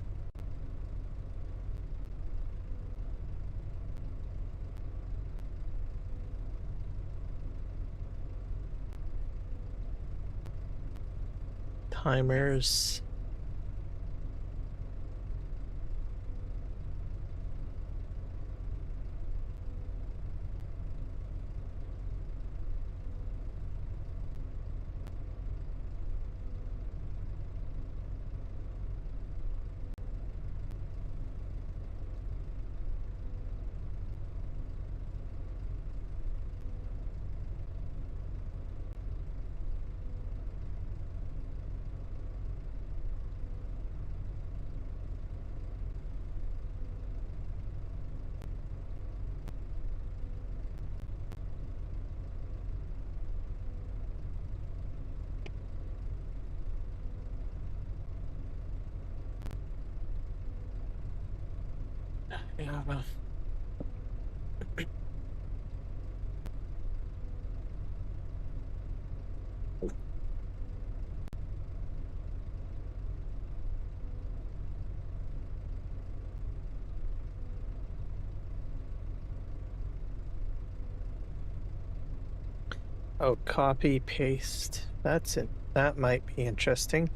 Timers. Yeah, well. Oh, copy, paste. That's it. That might be interesting.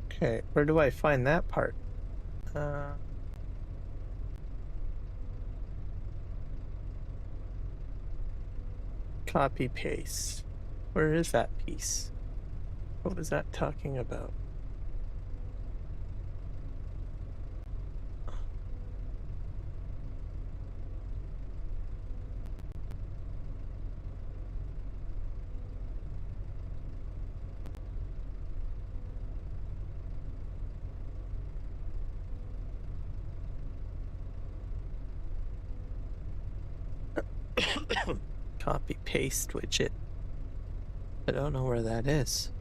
Okay, where do I find that part? Copy, paste. Where is that piece? What was that talking about? Copy paste widget. I don't know where that is.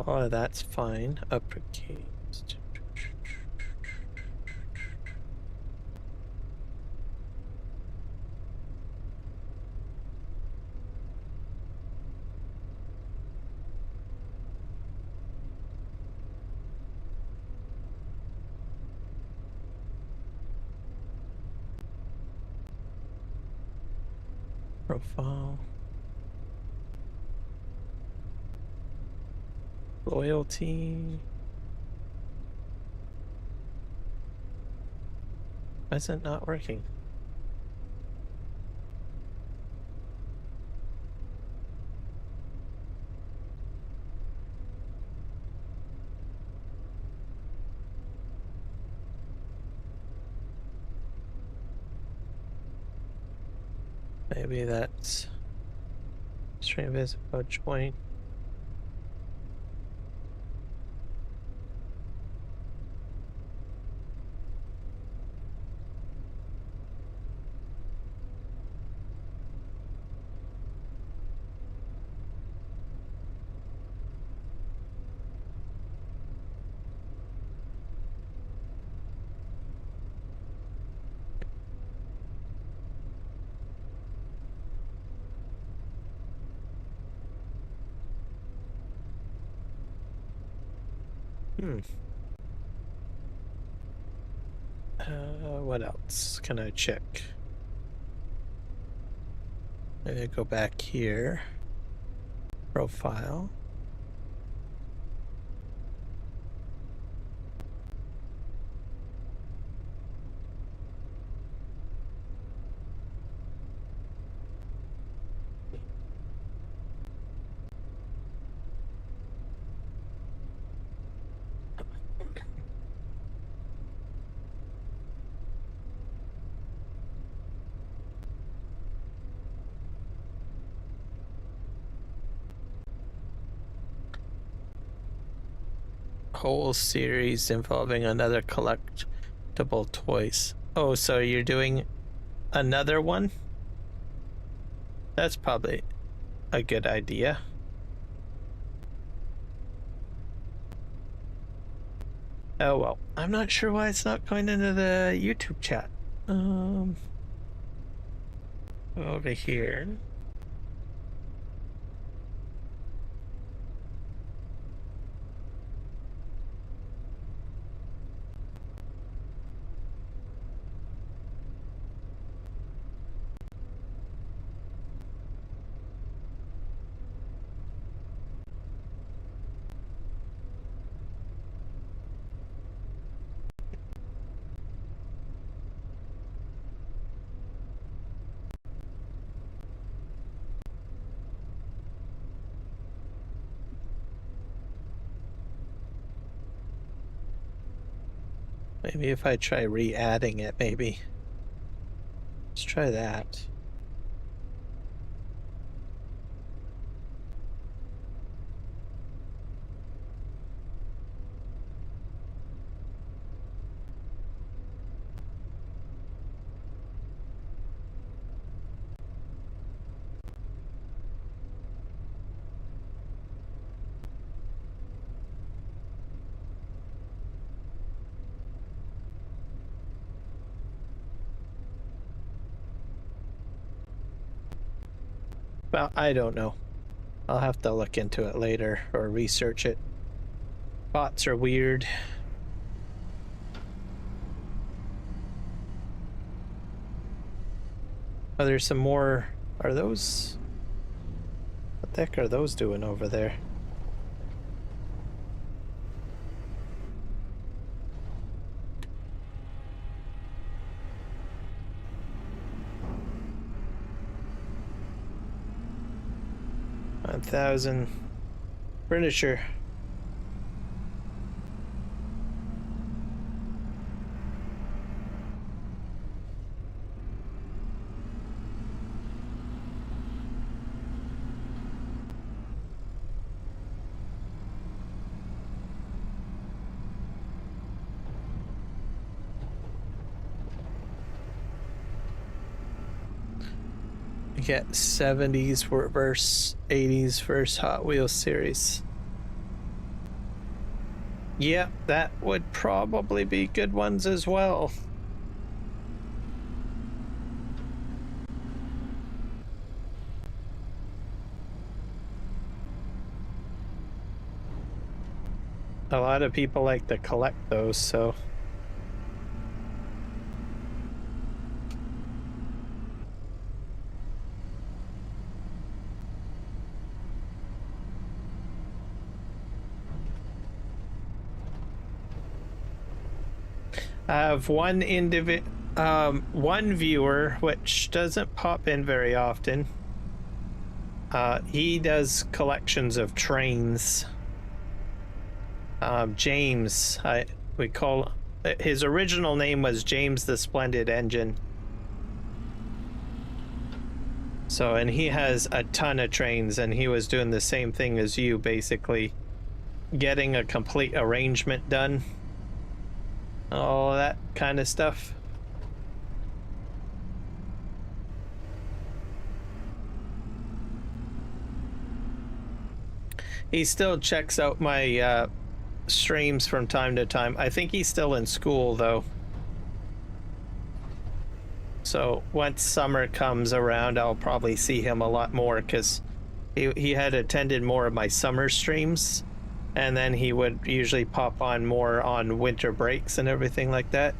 All of that's fine. Uppercase. Profile. Loyalty. Why is it not working? Maybe that's stream visible join. What else can I check? Maybe I go back here. Profile. Whole series involving another collectible toys. Oh, so you're doing another one? That's probably a good idea. Oh well, I'm not sure why it's not going into the YouTube chat. Over here. Maybe if I try re-adding it, maybe. Let's try that. Well, I don't know. I'll have to look into it later or research it. Bots are weird. Oh, there's some more. Are those? What the heck are those doing over there? $1,000 furniture. Get 70s versus 80s versus Hot Wheels series. Yeah, that would probably be good ones as well. A lot of people like to collect those, so. I have one one viewer, which doesn't pop in very often. He does collections of trains. James, we call his original name was James the Splendid Engine. So, and he has a ton of trains, and he was doing the same thing as you, basically getting a complete arrangement done, all that kind of stuff. He still checks out my streams from time to time. I think he's still in school though. So once summer comes around, I'll probably see him a lot more, because he had attended more of my summer streams, and then he would usually pop on more on winter breaks and everything like that.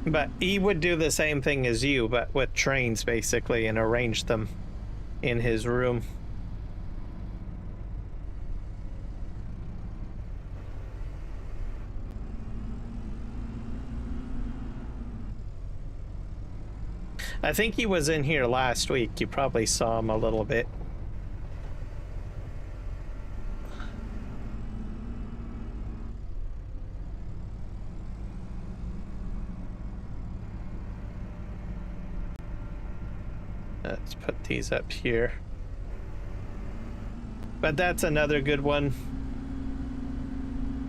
But he would do the same thing as you, but with trains basically, and arrange them in his room. I think he was in here last week. You probably saw him a little bit. Let's put these up here. But that's another good one.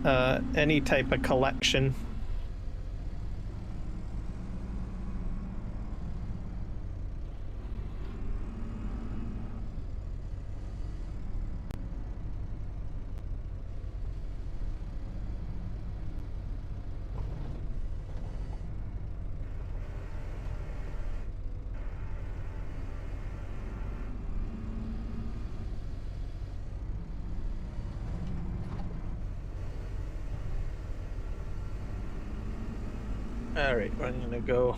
Any type of collection. All right, we're gonna go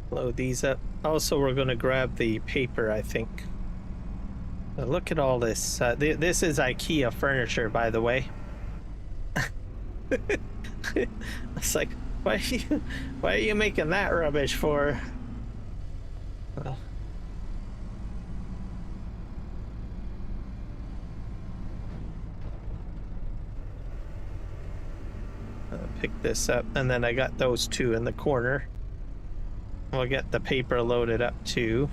load these up. Also, we're gonna grab the paper, I think. Look at all this. This is IKEA furniture, by the way. It's like, why are you making that rubbish for? Well, pick this up, and then I got those two in the corner. We'll get the paper loaded up too.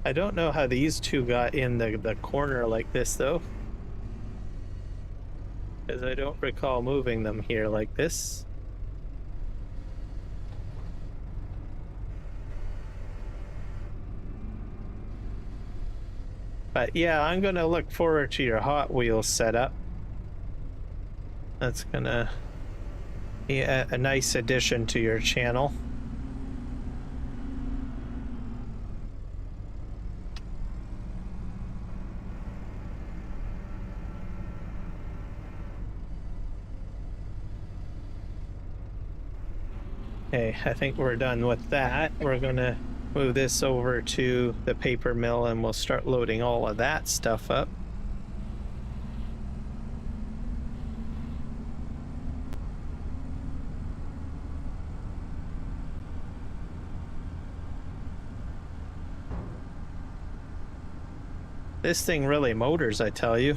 I don't know how these two got in the corner like this though, because I don't recall moving them here like this. But yeah, I'm gonna look forward to your Hot Wheels setup. That's gonna be a nice addition to your channel. Okay, I think we're done with that. We're gonna move this over to the paper mill, and we'll start loading all of that stuff up. This thing really motors, I tell you.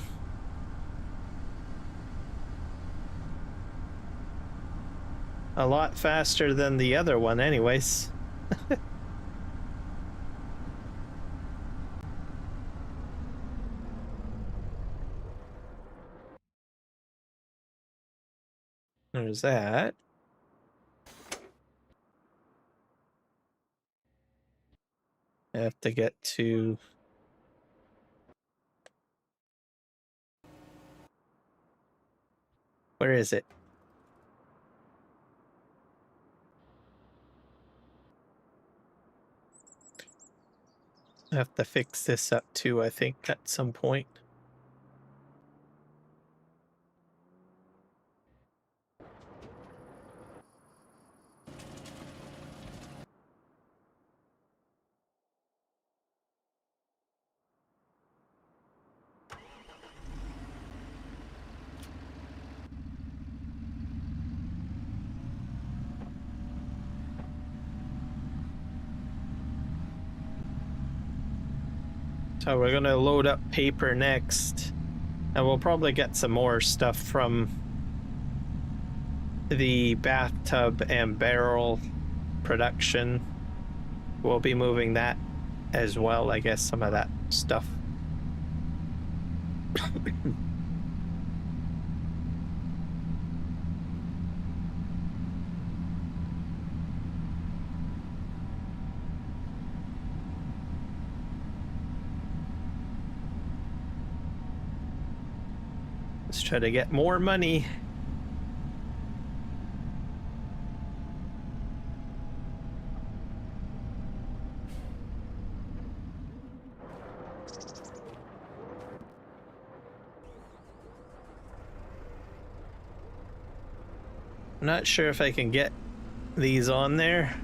A lot faster than the other one anyways. There's that. I have to get to... Where is it? I have to fix this up too, I think, at some point. So we're gonna load up paper next, and we'll probably get some more stuff from the bathtub and barrel production. We'll be moving that as well, I guess, some of that stuff. Let's try to get more money. I'm not sure if I can get these on there.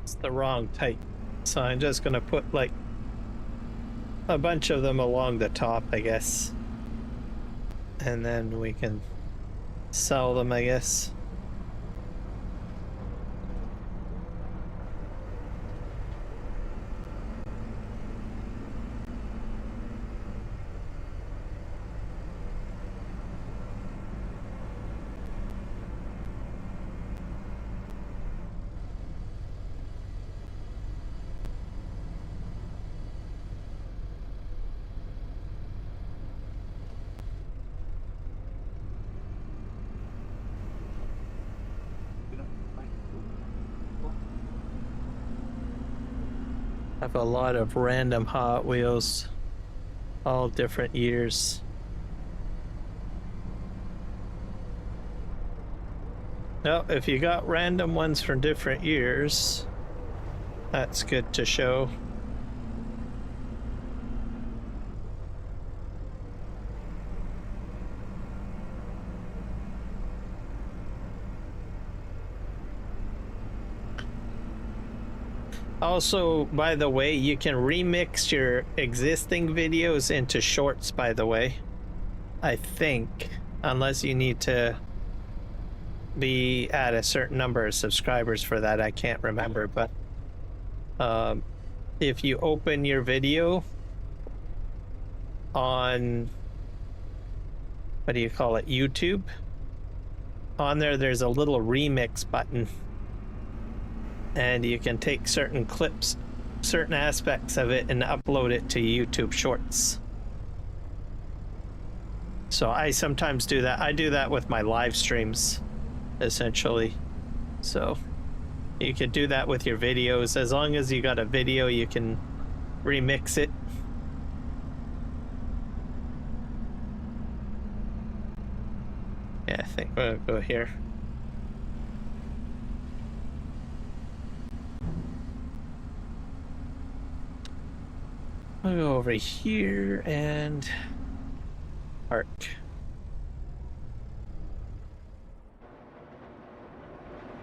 It's the wrong type. So I'm just gonna put like a bunch of them along the top, I guess. And then we can sell them, I guess. I have a lot of random Hot Wheels, all different years. Now, if you got random ones from different years, that's good to show. Also, by the way, you can remix your existing videos into shorts, by the way. I think, unless you need to be at a certain number of subscribers for that, I can't remember, but if you open your video on, what do you call it, YouTube, on there's a little remix button, and you can take certain clips, certain aspects of it, and upload it to YouTube Shorts. So I sometimes do that. I do that with my live streams, essentially. So you could do that with your videos. As long as you got a video, you can remix it. Yeah, I think we'll go here. I'll go over here and park.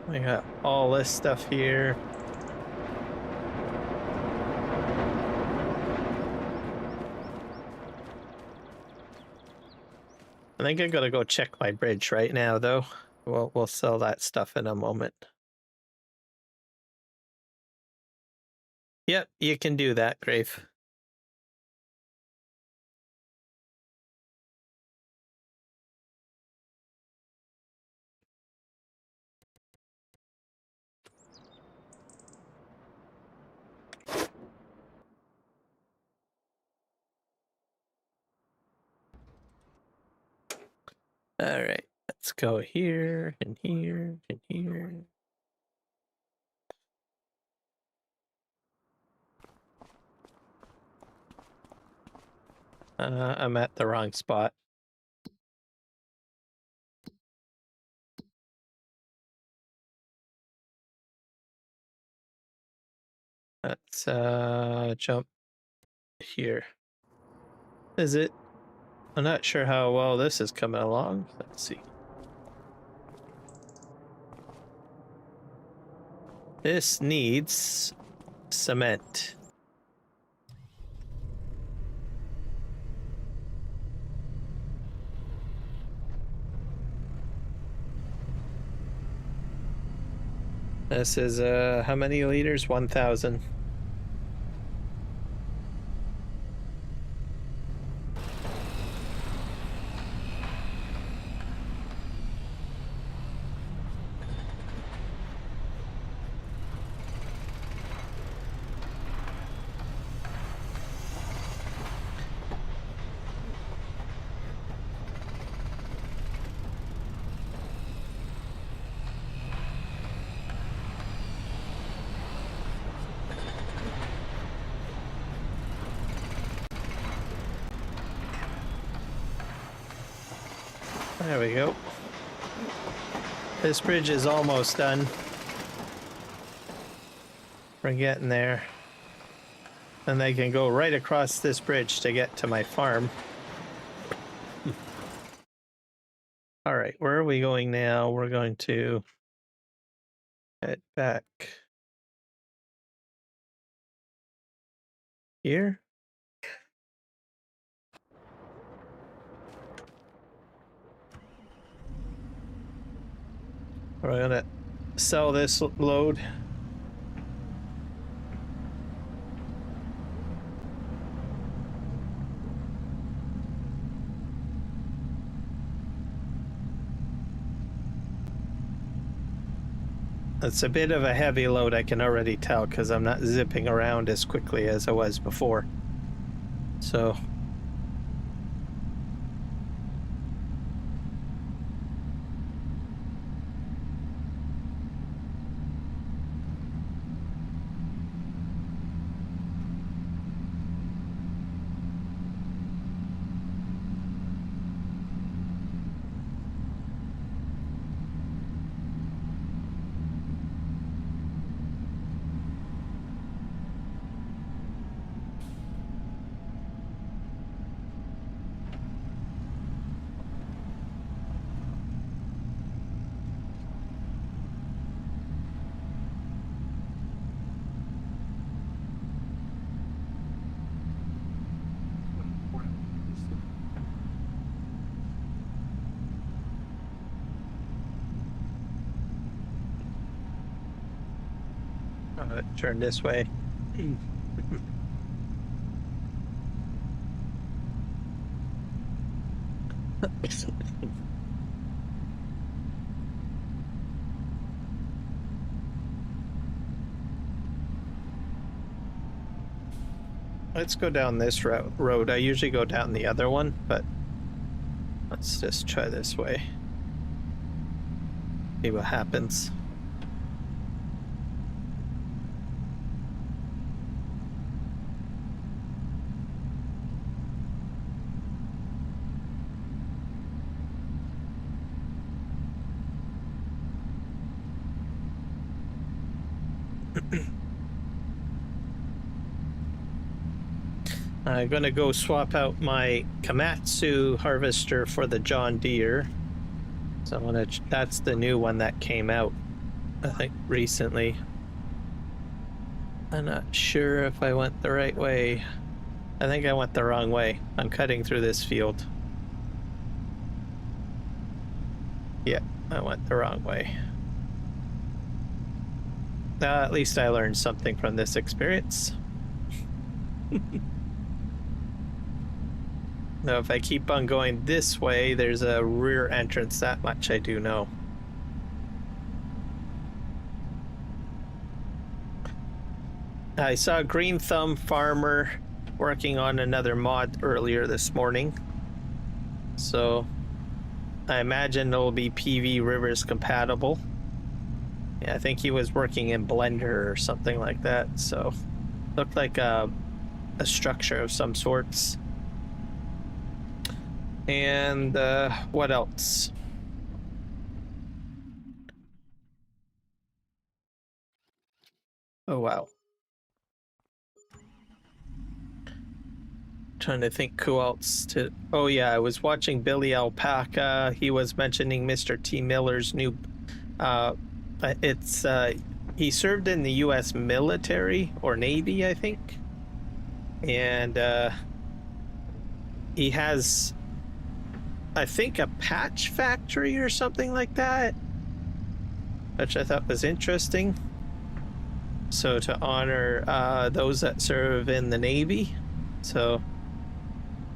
We got all this stuff here. I think I gotta go check my bridge right now, though. We'll sell that stuff in a moment. Yep, you can do that, Grave. All right, let's go here and here and here. I'm at the wrong spot. Let's jump here. Is it? I'm not sure how well this is coming along. Let's see. This needs cement. This is how many liters? 1,000. There we go. This bridge is almost done. We're getting there. And they can go right across this bridge to get to my farm. All right, where are we going now? We're going to head back here. We're gonna sell this load. It's a bit of a heavy load, I can already tell, because I'm not zipping around as quickly as I was before. So turn this way. Let's go down this road. I usually go down the other one, but let's just try this way. See what happens. I'm gonna go swap out my Komatsu harvester for the John Deere. So that's the new one that came out, I think, recently. I'm not sure if I went the right way. I think I went the wrong way. I'm cutting through this field. Yeah, I went the wrong way. At least I learned something from this experience. Now, if I keep on going this way, there's a rear entrance. That much I do know. I saw Green Thumb Farmer working on another mod earlier this morning. So I imagine it'll be PVRivers compatible. Yeah, I think he was working in Blender or something like that. So looked like a structure of some sorts. And what else? Oh, wow. Trying to think who else to. Oh, yeah, I was watching Billy Alpaca. He was mentioning Mr. T. Miller's new. It's he served in the U.S. military or Navy, I think, and he has, I think, a patch factory or something like that, which I thought was interesting. So to honor those that serve in the Navy. So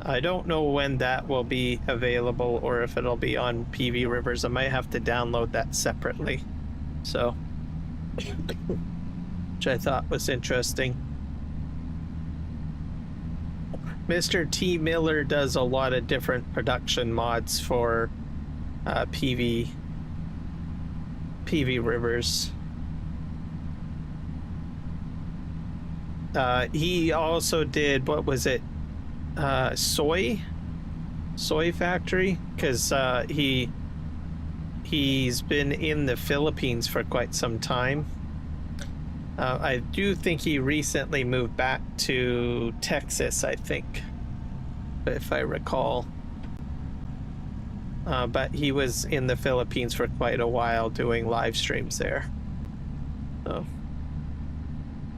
I don't know when that will be available or if it'll be on PVRivers. I might have to download that separately. So, which I thought was interesting. Mr. T. Miller does a lot of different production mods for PVRivers. He also did, what was it? Soy factory, because he's been in the Philippines for quite some time. I do think he recently moved back to Texas, I think, if I recall. But he was in the Philippines for quite a while doing live streams there. So,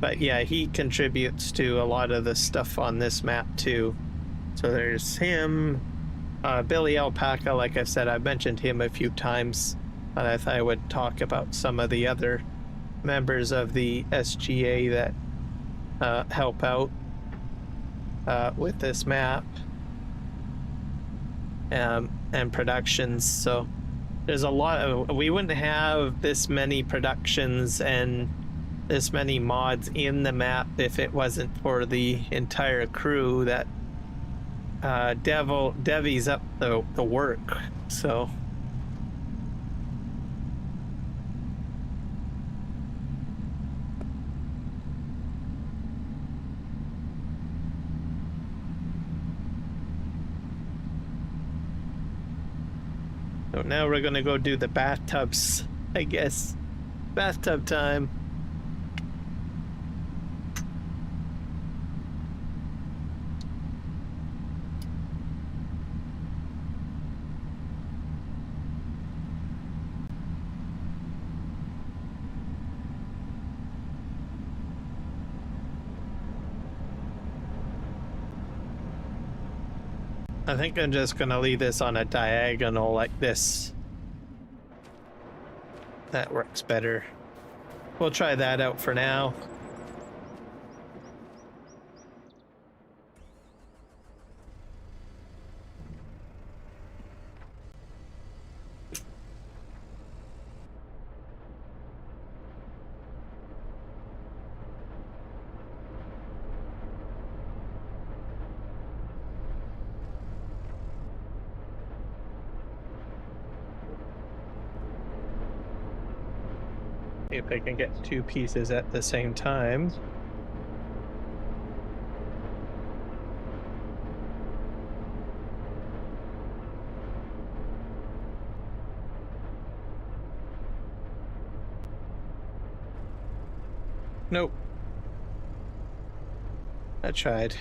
but yeah, he contributes to a lot of the stuff on this map too. So there's him, Billy Alpaca. Like I said, I've mentioned him a few times, but I thought I would talk about some of the other members of the SGA that help out with this map and productions. So there's a lot of, we wouldn't have this many productions and this many mods in the map if it wasn't for the entire crew that Devies up the work. So now we're gonna go do the bathtubs, I guess. Bathtub time. I think I'm just gonna leave this on a diagonal like this. That works better. We'll try that out for now. See if I can get two pieces at the same time. Nope. I tried.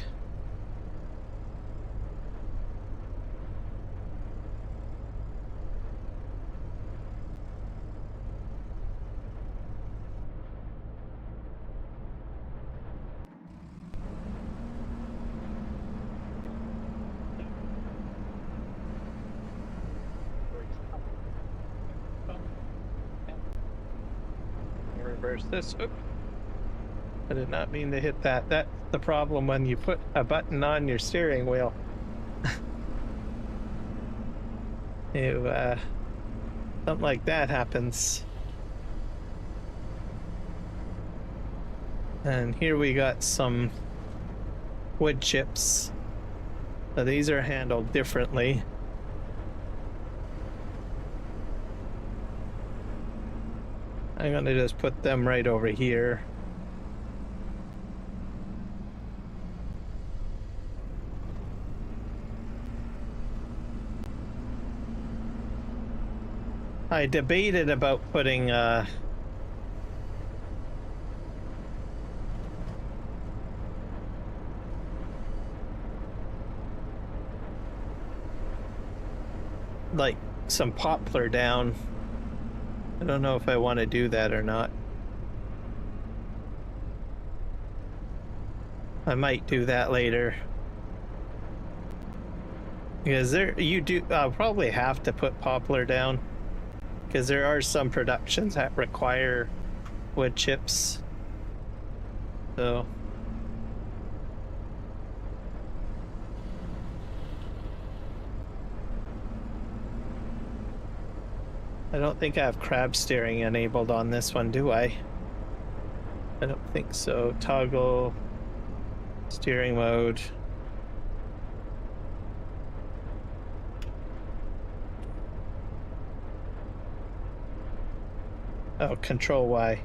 reverse this. Oop. I did not mean to hit that. That's the problem when you put a button on your steering wheel. Something like that happens. And here we got some wood chips. So these are handled differently. I'm gonna just put them right over here. I debated about putting like some poplar down. I don't know if I want to do that or not. I might do that later. Because I'll probably have to put poplar down. Because there are some productions that require wood chips. So. I don't think I have crab steering enabled on this one, do I? I don't think so. Toggle steering mode. Oh, Control Y.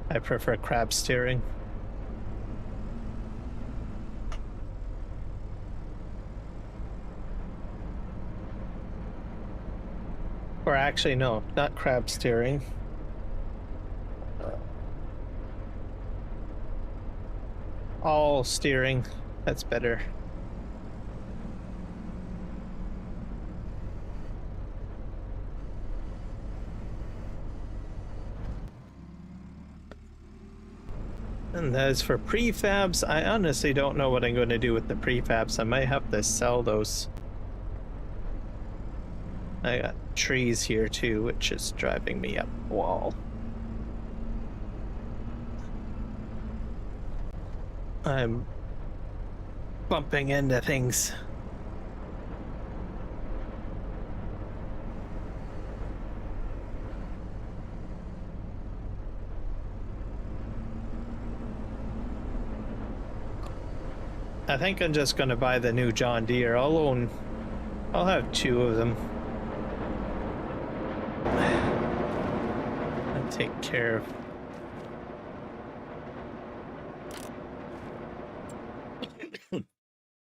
I prefer crab steering. Or actually, no, not crab steering. All steering. That's better. And as for prefabs, I honestly don't know what I'm going to do with the prefabs. I might have to sell those. I got trees here too, which is driving me up the wall. I'm bumping into things. I think I'm just gonna buy the new John Deere. I'll have 2 of them. I'll take care of.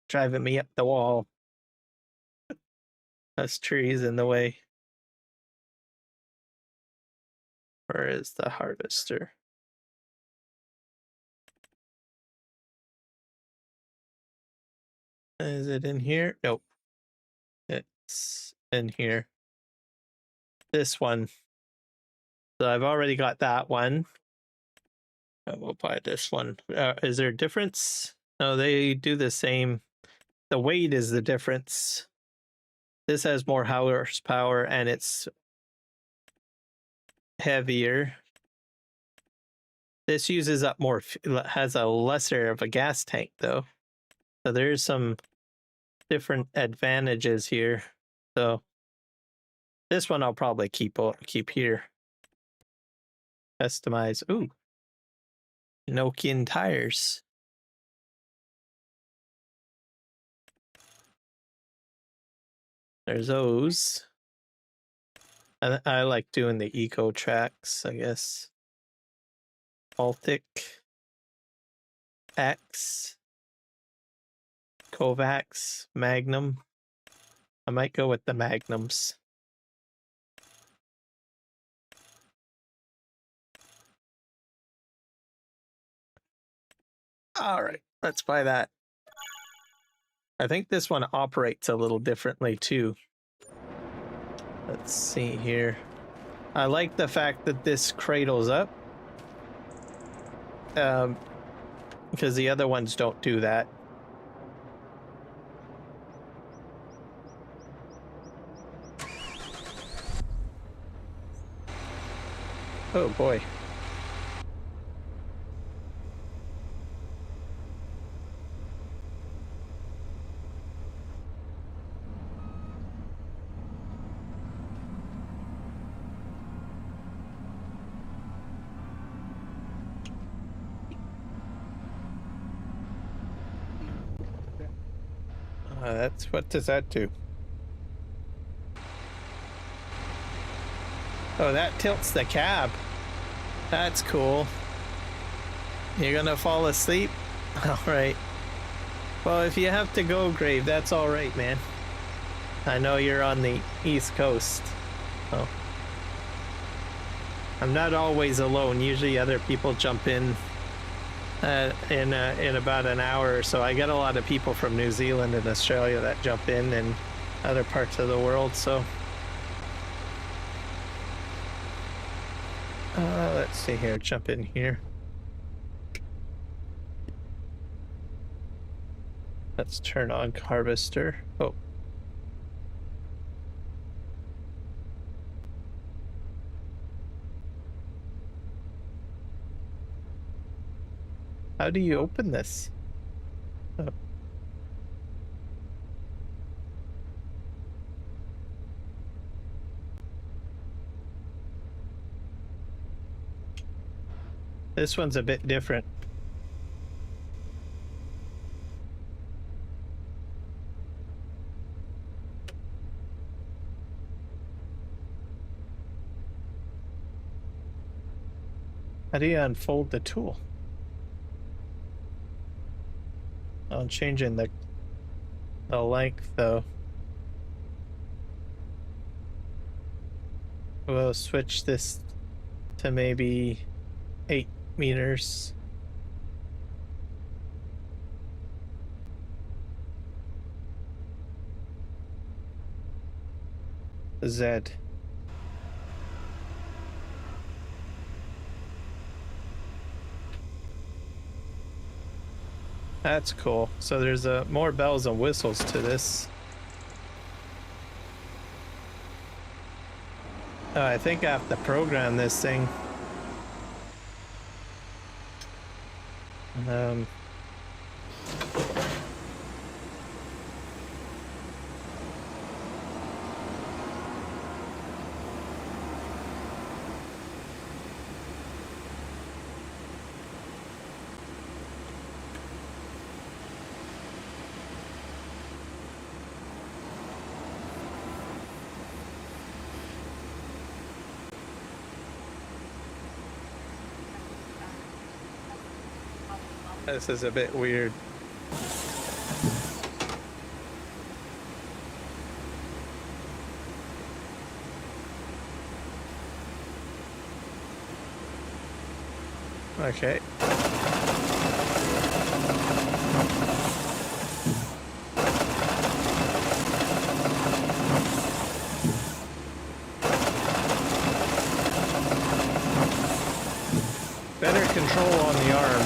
Driving me up the wall. That's trees in the way. Where is the harvester? Is it in here? Nope. It's in here. This one. So I've already got that one. I will buy this one. Is there a difference? No, they do the same. The weight is the difference. This has more horsepower and it's heavier. This uses up more, has a lesser of a gas tank though. So there's some different advantages here. So this one I'll probably keep here. Customize. Ooh. Nokian tires. There's those. I like doing the eco tracks, I guess. Baltic. X. Kovacs. Magnum. I might go with the Magnums. All right, let's buy that. I think this one operates a little differently too. Let's see here. I like the fact that this cradles up. Because the other ones don't do that. Oh boy. What does that do? Oh, that tilts the cab. That's cool. You're gonna fall asleep? Alright. Well, if you have to go, Grave, that's alright, man. I know you're on the East Coast. Oh. I'm not always alone. Usually other people jump in about an hour or so. I get a lot of people from New Zealand and Australia that jump in and other parts of the world, so. Let's see here, jump in here. Let's turn on harvester. Oh. How do you open this? Oh. This one's a bit different. How do you unfold the tool? I'm changing the length though. We'll switch this to maybe 8 meters. Z. That's cool. So there's more bells and whistles to this. Oh, I think I have to program this thing. This is a bit weird. Okay. Better control on the arm.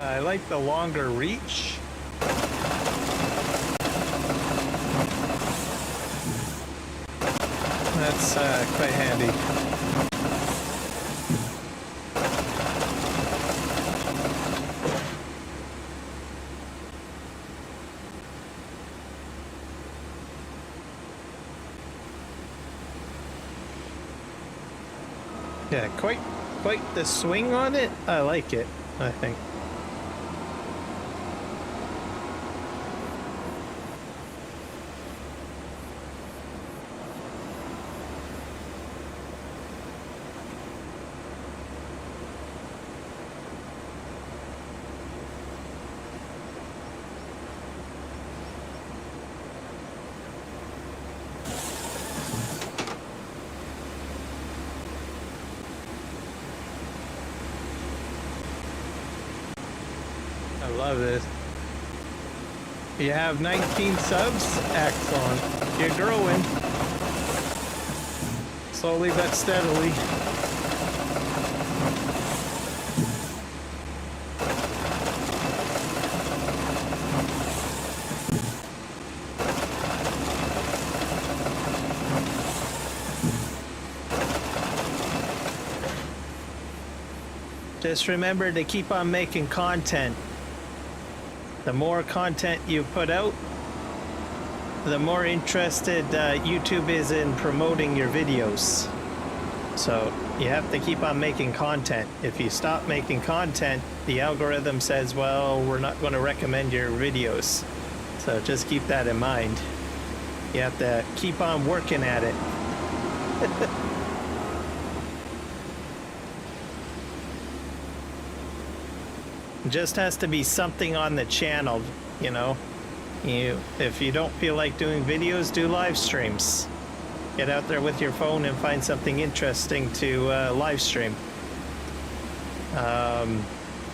I like the longer reach. That's quite handy. Yeah, quite the swing on it. I like it, I think. love this. You have 19 subs? Excellent. You're growing. Slowly but steadily. Just remember to keep on making content. The more content you put out, the more interested YouTube is in promoting your videos. So you have to keep on making content. If you stop making content, the algorithm says, well, we're not going to recommend your videos. So just keep that in mind. You have to keep on working at it. Just has to be something on the channel, you know. If you don't feel like doing videos, do live streams. Get out there with your phone and find something interesting to live stream.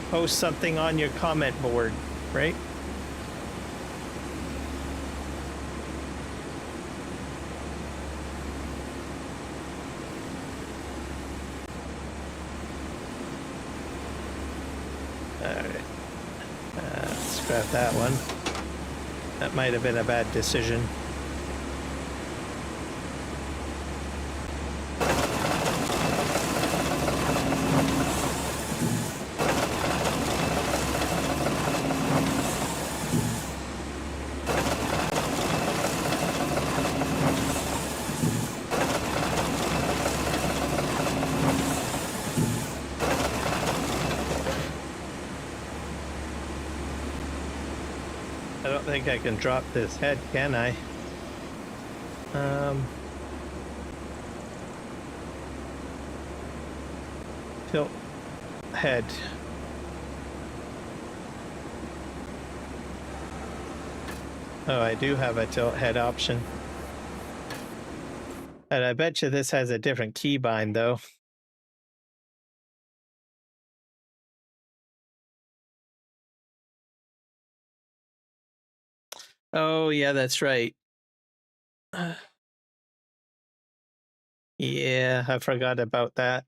Post something on your comment board, right? Alright. Let's grab that one. That might have been a bad decision. I don't think I can drop this head, can I? Tilt head. Oh, I do have a tilt head option. And I bet you this has a different keybind, though. Oh, yeah, that's right. Yeah, I forgot about that.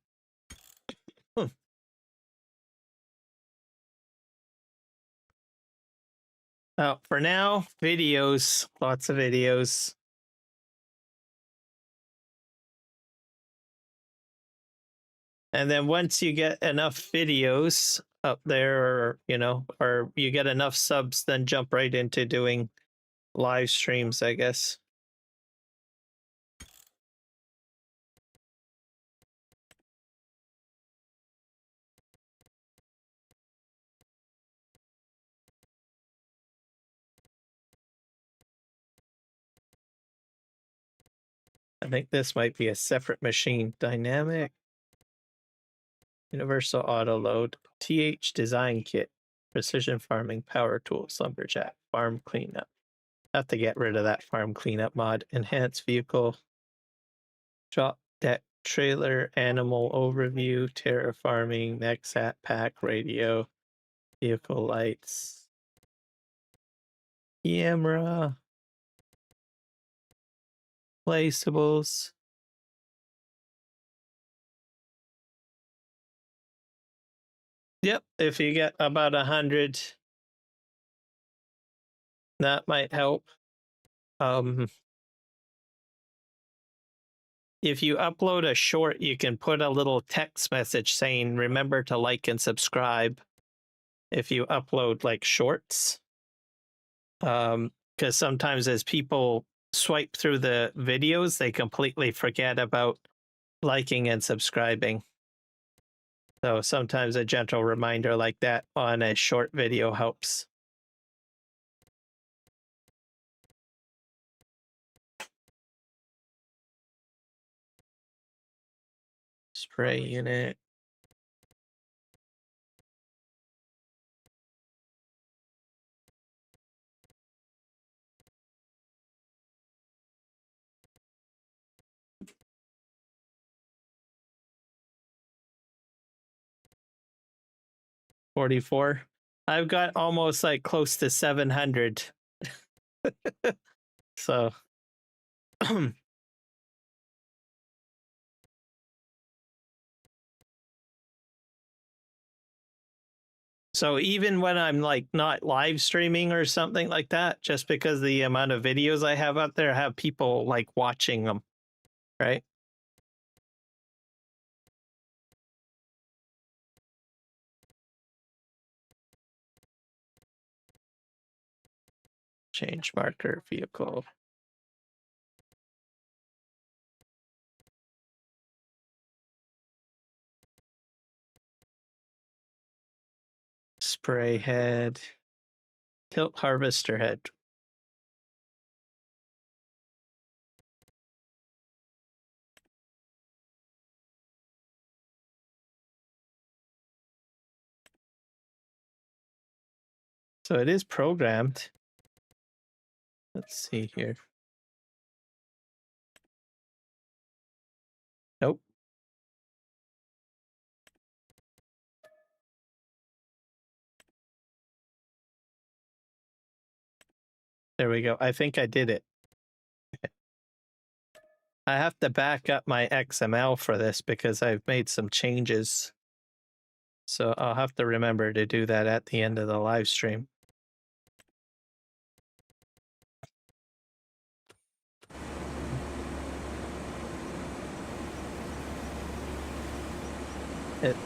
Oh, for now, videos. Lots of videos. And then once you get enough videos up there, or, you know, or you get enough subs, then jump right into doing live streams, I guess. I think this might be a separate machine. Dynamic Universal Auto Load, TH Design Kit, Precision Farming, Power Tools, Lumberjack, Farm Cleanup. I have to get rid of that Farm Cleanup mod. Enhanced Vehicle, Drop Deck Trailer, Animal Overview, Terraforming, Nexat Pack, Radio, Vehicle Lights, camera, placeables. Yep, if you get about 100, that might help. If you upload a short, you can put a little text message saying, remember to like and subscribe if you upload like shorts. Because sometimes as people swipe through the videos, they completely forget about liking and subscribing. So sometimes a gentle reminder like that on a short video helps. Spray unit. $44. I've got almost like close to 700. So so even when I'm like not live streaming or something like that, just because the amount of videos I have out there, I have people like watching them, right? Change marker vehicle. Spray head. Tilt harvester head. So it is programmed. Let's see here. Nope. There we go. I think I did it. I have to back up my XML for this because I've made some changes. So I'll have to remember to do that at the end of the live stream.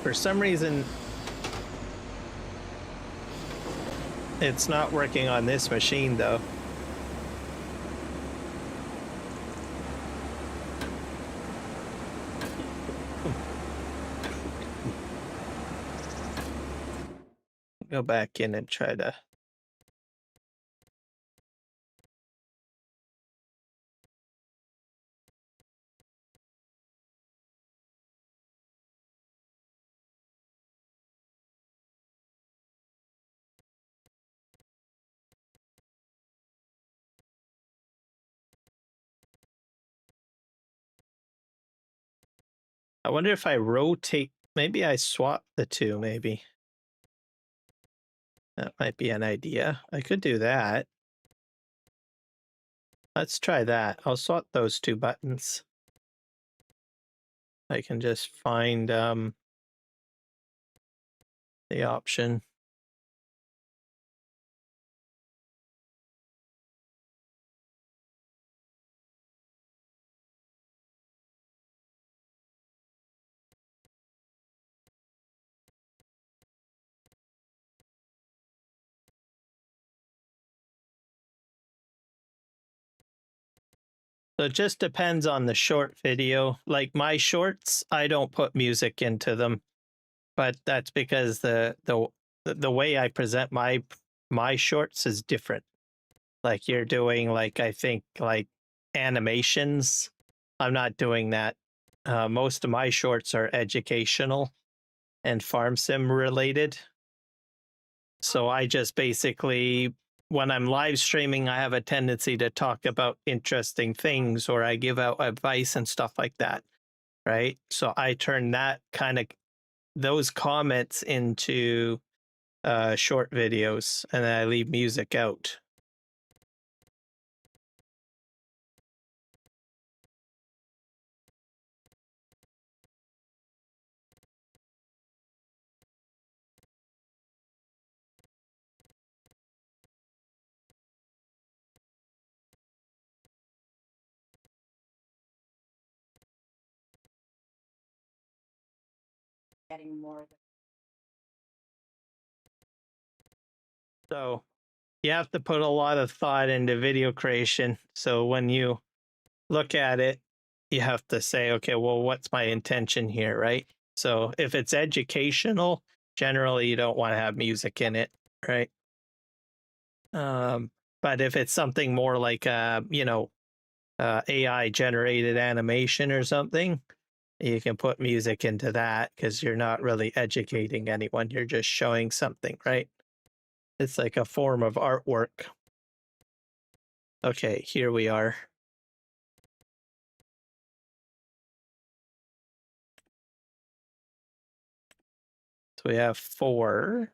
For some reason, it's not working on this machine though. Go back in and try to. I wonder if I rotate, maybe I swap the two, maybe. That might be an idea. I could do that. Let's try that. I'll swap those two buttons. I can just find the option. So it just depends on the short video. Like my shorts, I don't put music into them, but that's because the way I present my shorts is different. Like you're doing like I think like animations. I'm not doing that. Most of my shorts are educational and farm sim related. So I just basically, when I'm live streaming, I have a tendency to talk about interesting things or I give out advice and stuff like that. Right. So I turn that kind of those comments into short videos and then I leave music out. Getting more. So you have to put a lot of thought into video creation. So when you look at it, you have to say, okay, well, what's my intention here, right? So if it's educational, generally you don't want to have music in it, right? But if it's something more like AI generated animation or something, you can put music into that because you're not really educating anyone. You're just showing something, right? It's like a form of artwork. Okay, here we are. So we have 4.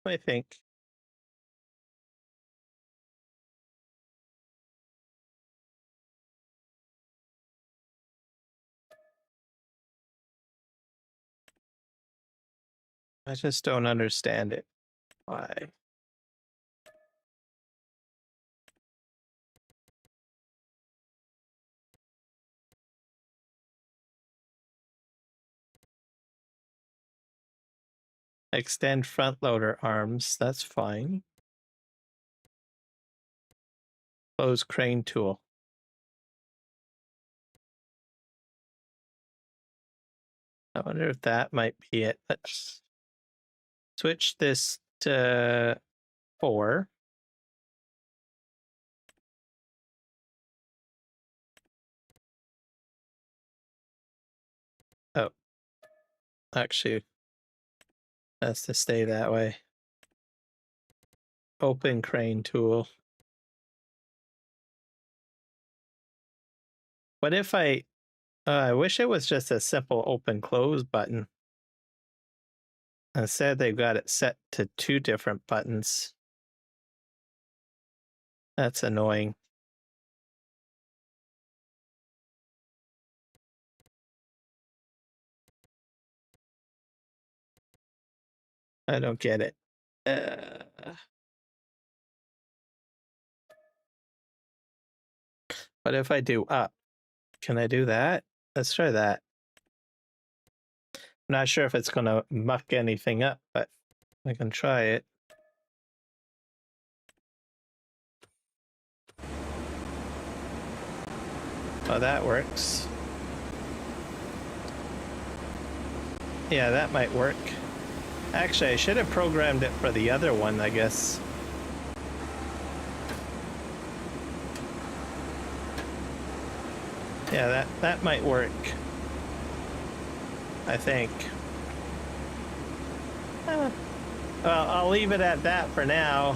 I think. I just don't understand it. Why? Extend front loader arms, that's fine. Close crane tool. I wonder if that might be it. Let's switch this to 4. Oh, actually, has to stay that way. Open crane tool. What if I wish it was just a simple open close button. Instead, they've got it set to 2 different buttons. That's annoying. I don't get it. What if I do up? Can I do that? Let's try that. I'm not sure if it's going to muck anything up, but I can try it. Oh, that works. Yeah, that might work. Actually, I should have programmed it for the other one, I guess. Yeah, that might work. I think. Well, I'll leave it at that for now.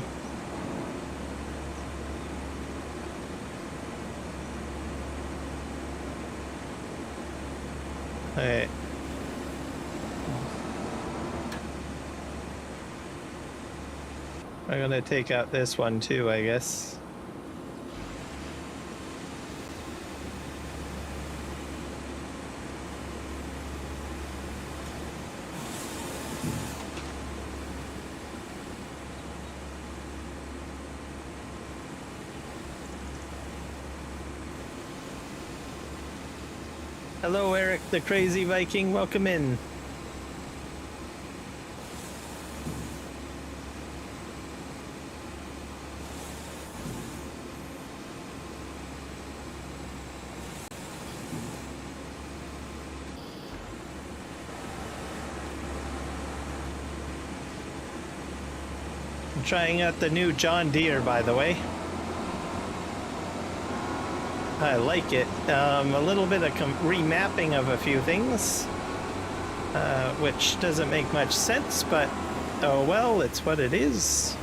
Okay. I'm gonna take out this one too, I guess. Hello, Eric the Crazy Viking. Welcome in. I'm trying out the new John Deere, by the way. I like it. A little bit of remapping of a few things, which doesn't make much sense, but oh well, it's what it is.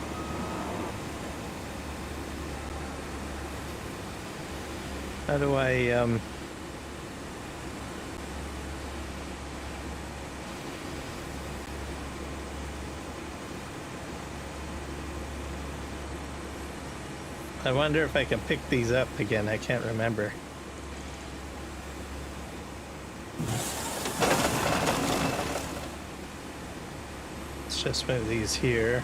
How do I I wonder if I can pick these up again. I can't remember. Let's just move these here.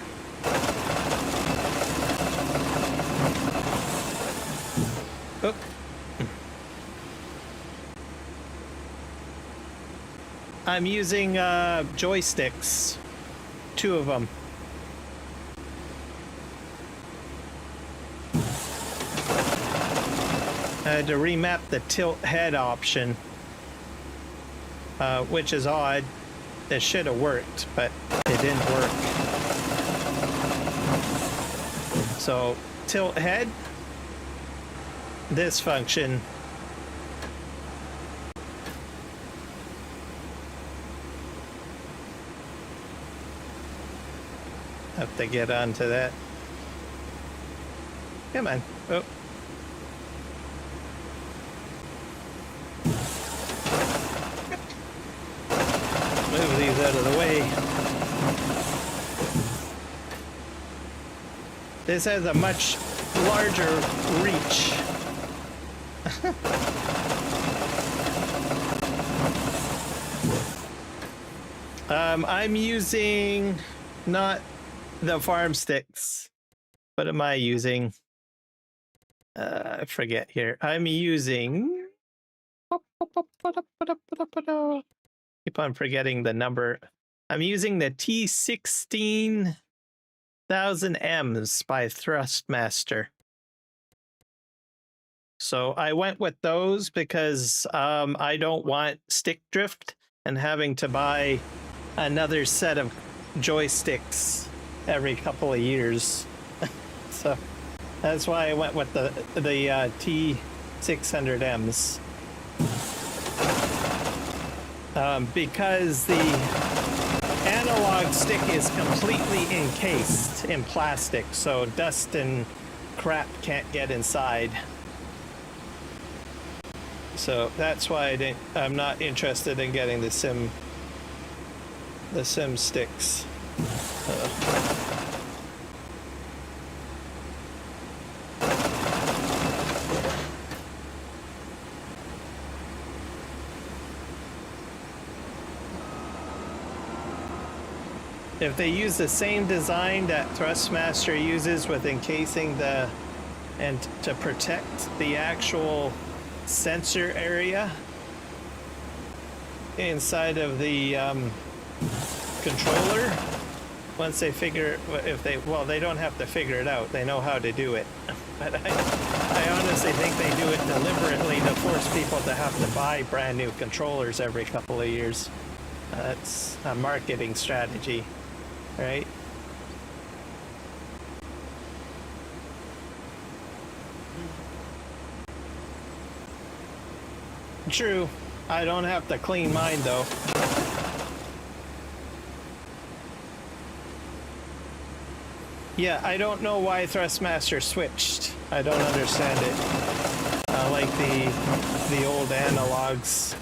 Oh. I'm using joysticks. 2 of them. I had to remap the tilt head option, which is odd. It should have worked, but it didn't work. So, tilt head, this function. Have to get onto that. Come on. Oh. Move these This has a much larger reach. I'm using not the farm sticks. What am I using? I forget here. I'm using. Keep on forgetting the number. I'm using the T16,000Ms by Thrustmaster. So I went with those because I don't want stick drift and having to buy another set of joysticks every couple of years. So that's why I went with the T600Ms. Because the analog stick is completely encased in plastic, so dust and crap can't get inside. So that's why I'm not interested in getting the sim sticks. If they use the same design that Thrustmaster uses with encasing and to protect the actual sensor area inside of the controller, once they figure, they don't have to figure it out, they know how to do it. But I honestly think they do it deliberately to force people to have to buy brand new controllers every couple of years. That's a marketing strategy, right? True. I don't have to clean mine though. Yeah, I don't know why Thrustmaster switched. I don't understand it. Like the old analogs.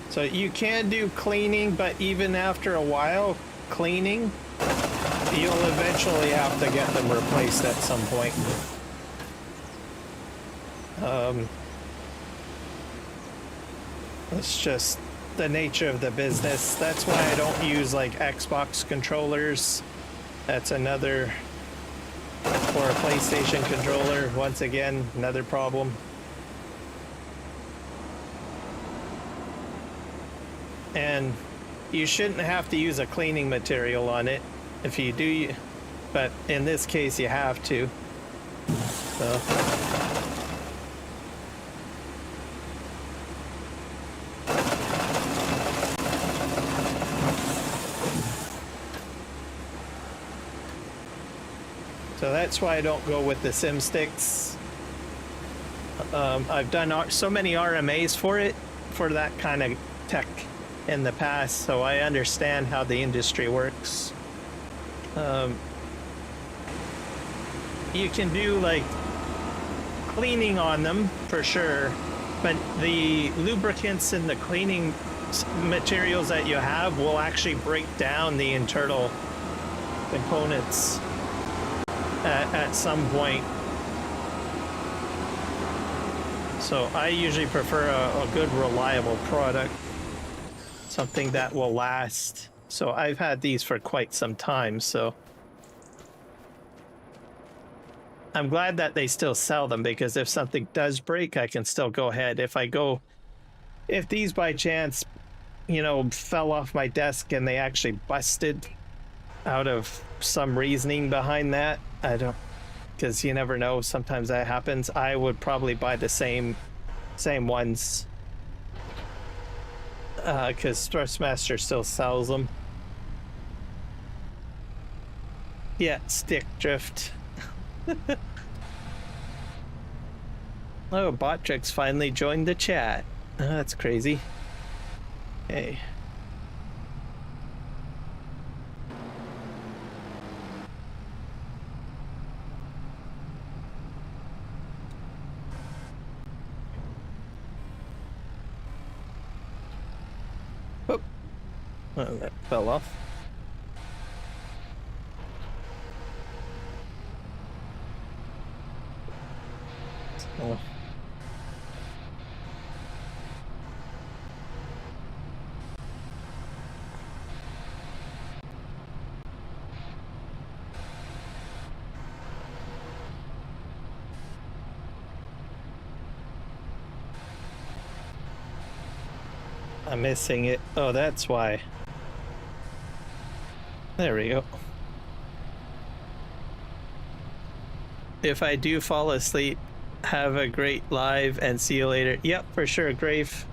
So you can do cleaning, but even after a while cleaning, you'll eventually have to get them replaced at some point. It's just the nature of the business. That's why I don't use like Xbox controllers. That's another, or a PlayStation controller. Once again, another problem. And you shouldn't have to use a cleaning material on it. If you do, but in this case you have to. So that's why I don't go with the sim sticks. I've done so many RMAs for that kind of tech in the past, so I understand how the industry works. You can do like cleaning on them for sure, but the lubricants and the cleaning materials that you have will actually break down the internal components at some point. So I usually prefer a good reliable product, something that will last. So I've had these for quite some time, so I'm glad that they still sell them, because if something does break, I can still go ahead. If these by chance, fell off my desk and they actually busted out of some reasoning behind that, because you never know, sometimes that happens, I would probably buy the same ones. Because Thrustmaster still sells them. Yeah, stick drift. Oh, Botrix finally joined the chat. Oh, that's crazy. Hey. Oh, that fell off. Oh. I'm missing it. Oh, that's why. There we go. If I do fall asleep, have a great live and see you later. Yep, for sure, Grave.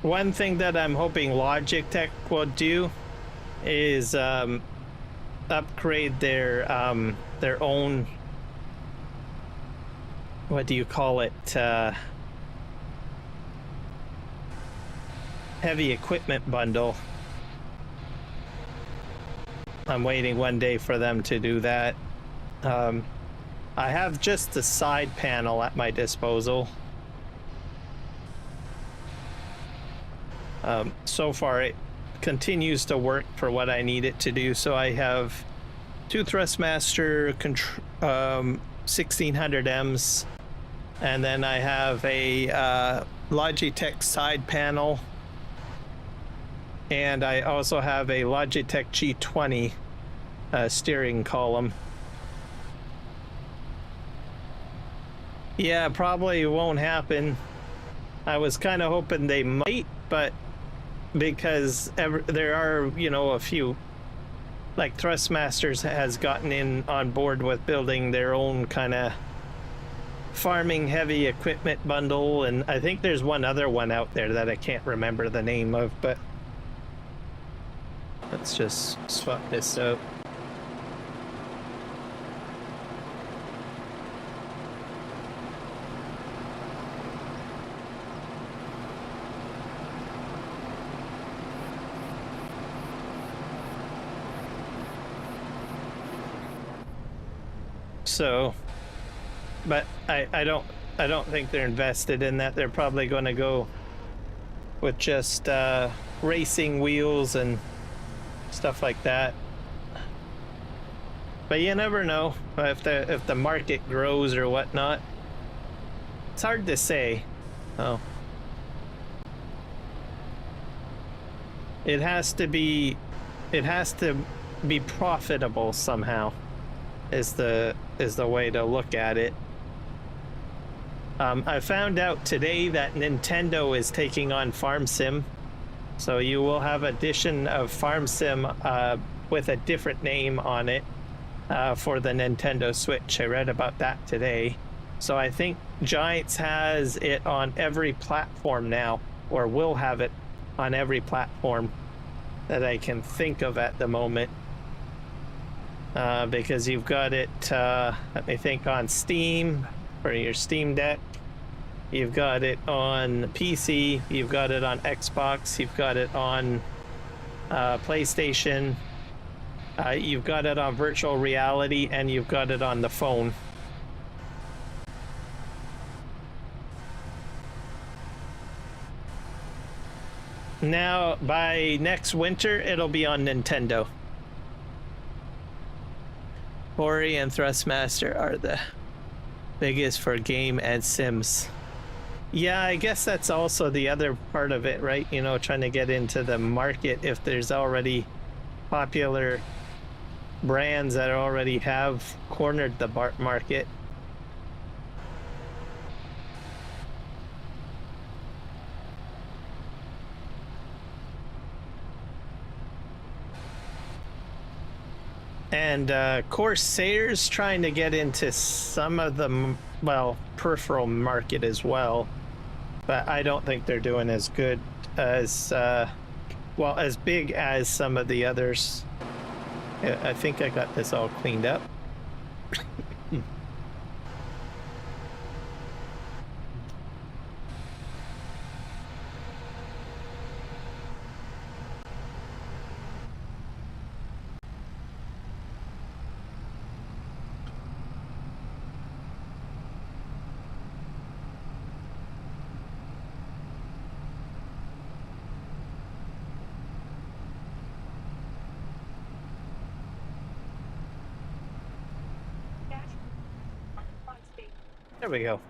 One thing that I'm hoping Logitech will do is upgrade their own, what do you call it, heavy equipment bundle. I'm waiting one day for them to do that. I have just the side panel at my disposal. So far it continues to work for what I need it to do. So I have two Thrustmaster 1600Ms, and then I have a Logitech side panel, and I also have a Logitech G20 steering column. Yeah, probably won't happen. I was kind of hoping they might, but because there are, you know, a few, like Thrustmasters has gotten in on board with building their own kind of farming heavy equipment bundle, and I think there's one other one out there that I can't remember the name of, but let's just swap this out. So, but I don't think they're invested in that. They're probably going to go with just racing wheels and stuff like that. But you never know if the market grows or whatnot. It's hard to say. Oh, it has to be profitable somehow. Is the way to look at it. I found out today that Nintendo is taking on Farm Sim, so you will have edition of Farm Sim with a different name on it for the Nintendo Switch. I read about that today. So I think Giants has it on every platform now, or will have it on every platform that I can think of at the moment. Because you've got it, let me think, on Steam for your Steam Deck. You've got it on PC. You've got it on Xbox. You've got it on PlayStation. You've got it on virtual reality, and you've got it on the phone. Now, by next winter, it'll be on Nintendo. Ori and Thrustmaster are the biggest for game and Sims. Yeah, I guess that's also the other part of it, right? You know, trying to get into the market if there's already popular brands that already have cornered the market. And Corsair's trying to get into some of the, well, peripheral market as well, but I don't think they're doing as good as, well, as big as some of the others. I think I got this all cleaned up. There we go.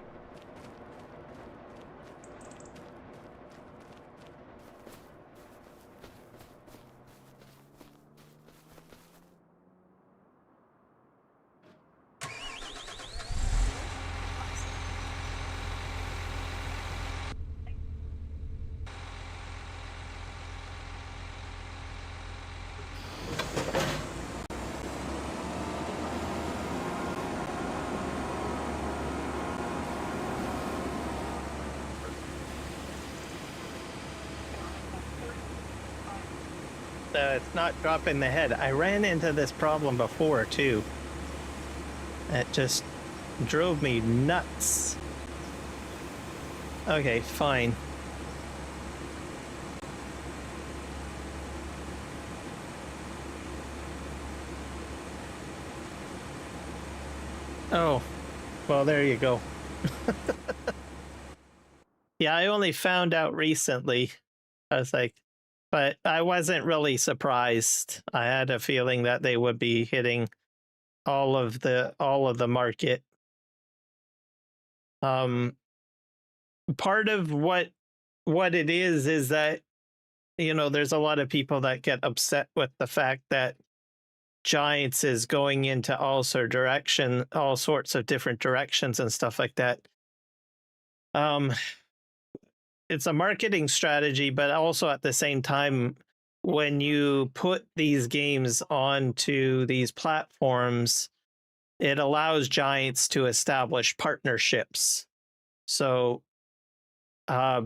It's not dropping the head. I ran into this problem before too. It just drove me nuts. Okay, fine. Oh, well, there you go. Yeah, I only found out recently. I was like, but I wasn't really surprised. I had a feeling that they would be hitting all of the market. Part of what it is that, you know, there's a lot of people that get upset with the fact that Giants is going into all sorts of different directions and stuff like that. It's a marketing strategy, but also at the same time, when you put these games onto these platforms, it allows Giants to establish partnerships. So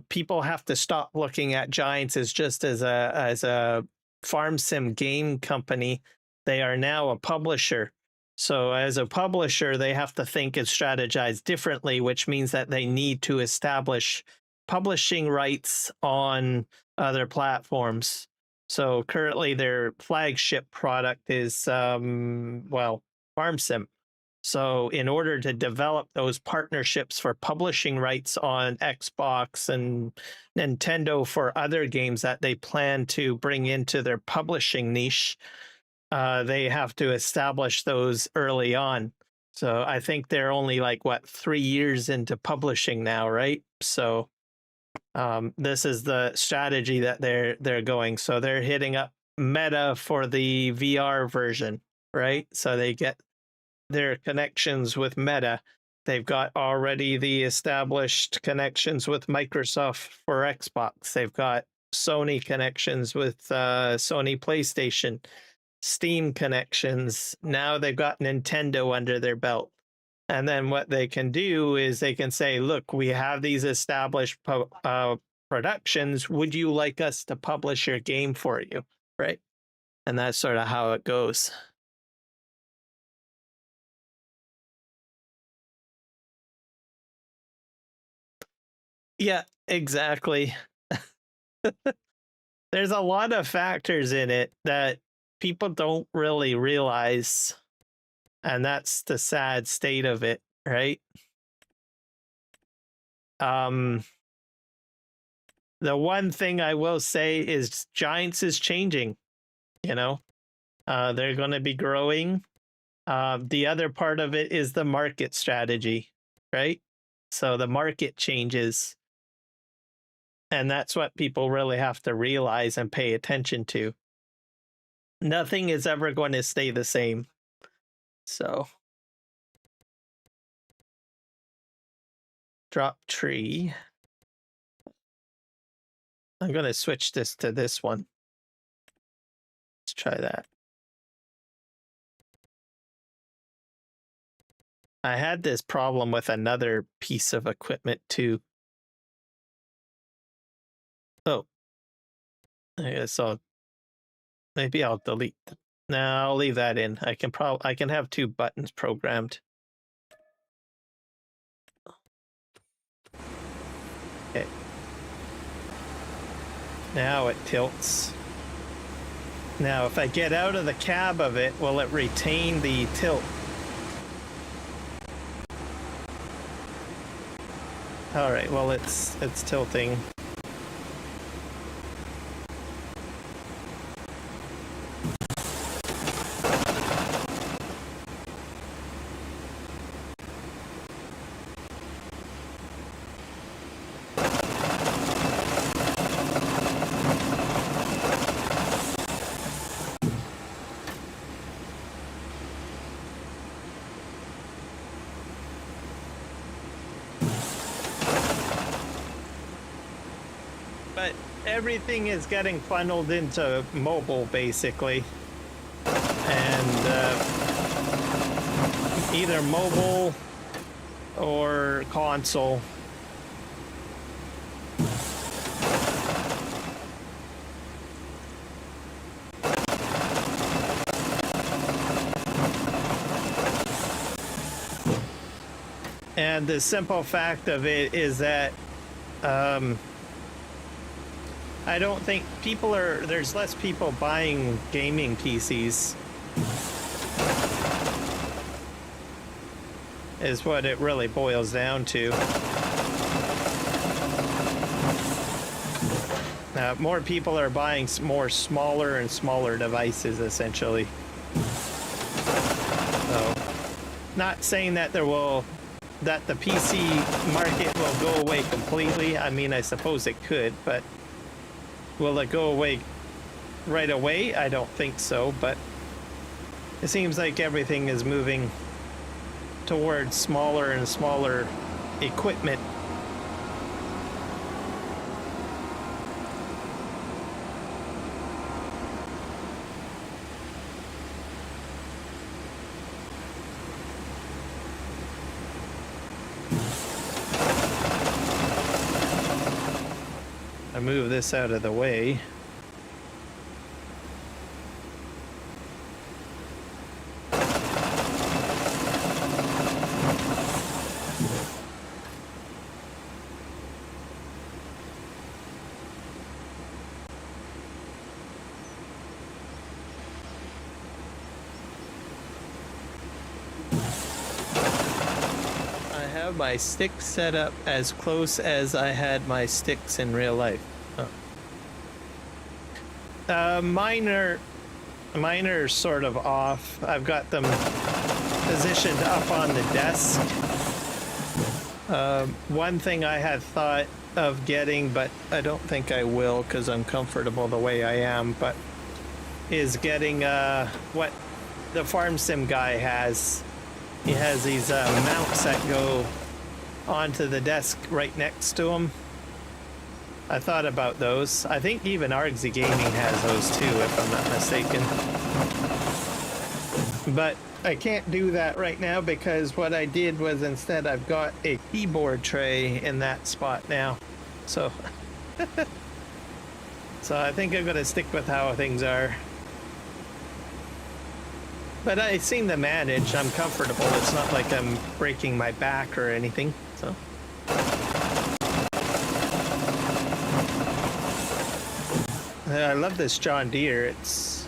people have to stop looking at Giants as just as a farm sim game company. They are now a publisher. So as a publisher, they have to think and strategize differently, which means that they need to establish publishing rights on other platforms. So currently their flagship product is, well, Farm Sim. So in order to develop those partnerships for publishing rights on Xbox and Nintendo for other games that they plan to bring into their publishing niche, they have to establish those early on. So I think they're only like, what, 3 years into publishing now, right? So this is the strategy that they're going. So they're hitting up Meta for the VR version, right? So they get their connections with Meta. They've got already the established connections with Microsoft for Xbox. They've got Sony connections with Sony PlayStation, Steam connections. Now they've got Nintendo under their belt. And then what they can do is they can say, look, we have these established productions. Would you like us to publish your game for you? Right. And that's sort of how it goes. Yeah, exactly. There's a lot of factors in it that people don't really realize. And that's the sad state of it, right? The one thing I will say is Giants is changing, you know. They're going to be growing. The other part of it is the market strategy, right? So the market changes. And that's what people really have to realize and pay attention to. Nothing is ever going to stay the same. So drop tree. I'm going to switch this to this one. Let's try that. I had this problem with another piece of equipment too. Oh, I guess maybe I'll delete. No, I'll leave that in. I can have 2 buttons programmed. Okay. Now it tilts. Now, if I get out of the cab of it, will it retain the tilt? All right, well, it's tilting. But everything is getting funneled into mobile, basically. And either mobile or console. And the simple fact of it is that I don't think there's less people buying gaming PCs. Is what it really boils down to. More people are buying more smaller and smaller devices, essentially. So, not saying that that the PC market will go away completely. I mean, I suppose it could, but will it go away right away? I don't think so, but it seems like everything is moving towards smaller and smaller equipment. I move this out of the way. My stick set up as close as I had my sticks in real life. Mine are sort of off. I've got them positioned up on the desk. One thing I had thought of getting, but I don't think I will because I'm comfortable the way I am, but is getting what the farm sim guy has. He has these mounts that go onto the desk right next to him. I thought about those. I think even Argsy Gaming has those too, if I'm not mistaken. But I can't do that right now because what I did was instead I've got a keyboard tray in that spot now. So, so I think I'm gonna stick with how things are. But I seem to manage. I'm comfortable. It's not like I'm breaking my back or anything. So. I love this John Deere. It's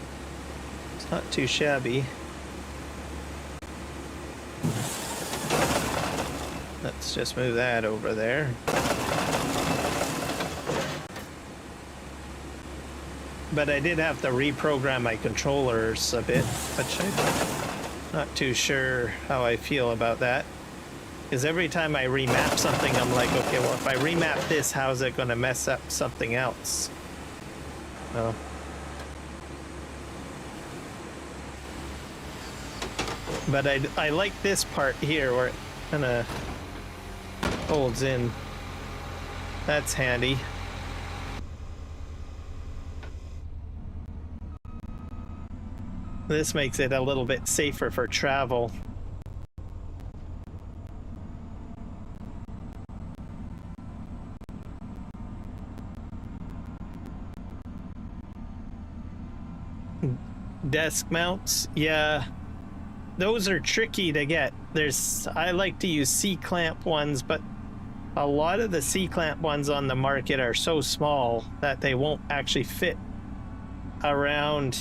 not too shabby. Let's just move that over there. But I did have to reprogram my controllers a bit, which I'm not too sure how I feel about that. Because every time I remap something, I'm like, okay, well, if I remap this, how's it going to mess up something else? Oh. But I like this part here where it kind of holds in. That's handy. This makes it a little bit safer for travel. Desk mounts, yeah, those are tricky to get. I like to use C-clamp ones, but a lot of the C-clamp ones on the market are so small that they won't actually fit around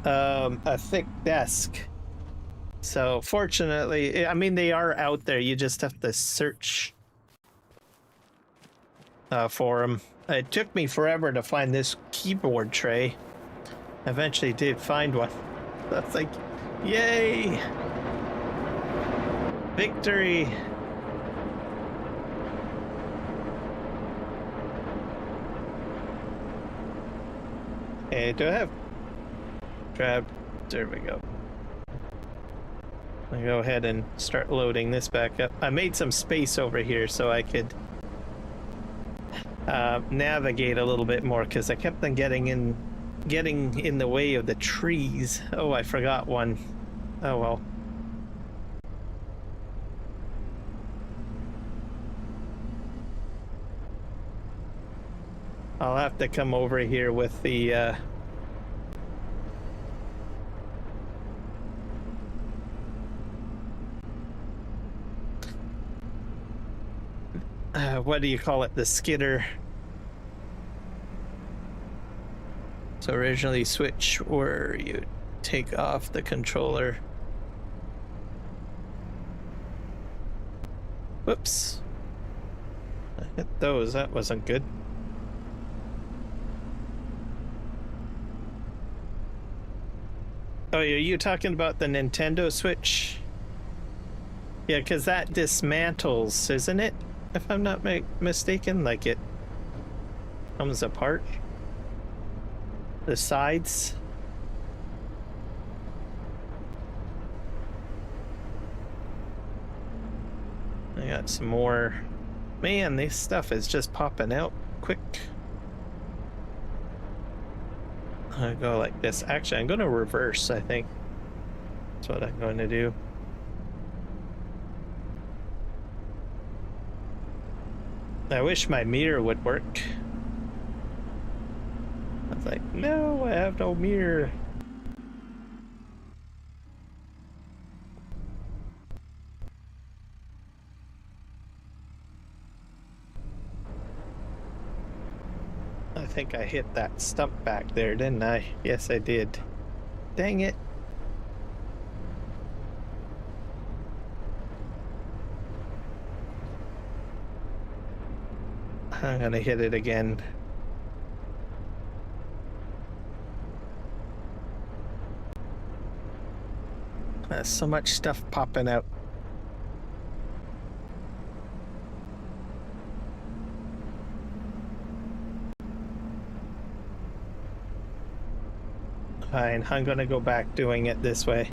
a thick desk. So fortunately, I mean, they are out there. You just have to search for them. It took me forever to find this keyboard tray. Eventually did find one. That's like, yay! Victory! Hey, do I have grab? There we go. I'll go ahead and start loading this back up. I made some space over here so I could navigate a little bit more because I kept on getting in the way of the trees. Oh, I forgot one. Oh well. I'll have to come over here with the what do you call it? The skidder. So originally switch where you take off the controller. Whoops. I hit those. That wasn't good. Oh, are you talking about the Nintendo Switch? Yeah, because that dismantles, isn't it? If I'm not mistaken, like it comes apart. The sides. I got some more. Man, this stuff is just popping out quick. I'll go like this. Actually, I'm going to reverse, I think. That's what I'm going to do. I wish my mirror would work. I was like, no, I have no mirror. I think I hit that stump back there, didn't I? Yes, I did. Dang it. I'm gonna hit it again. There's so much stuff popping out. Fine, I'm gonna go back doing it this way.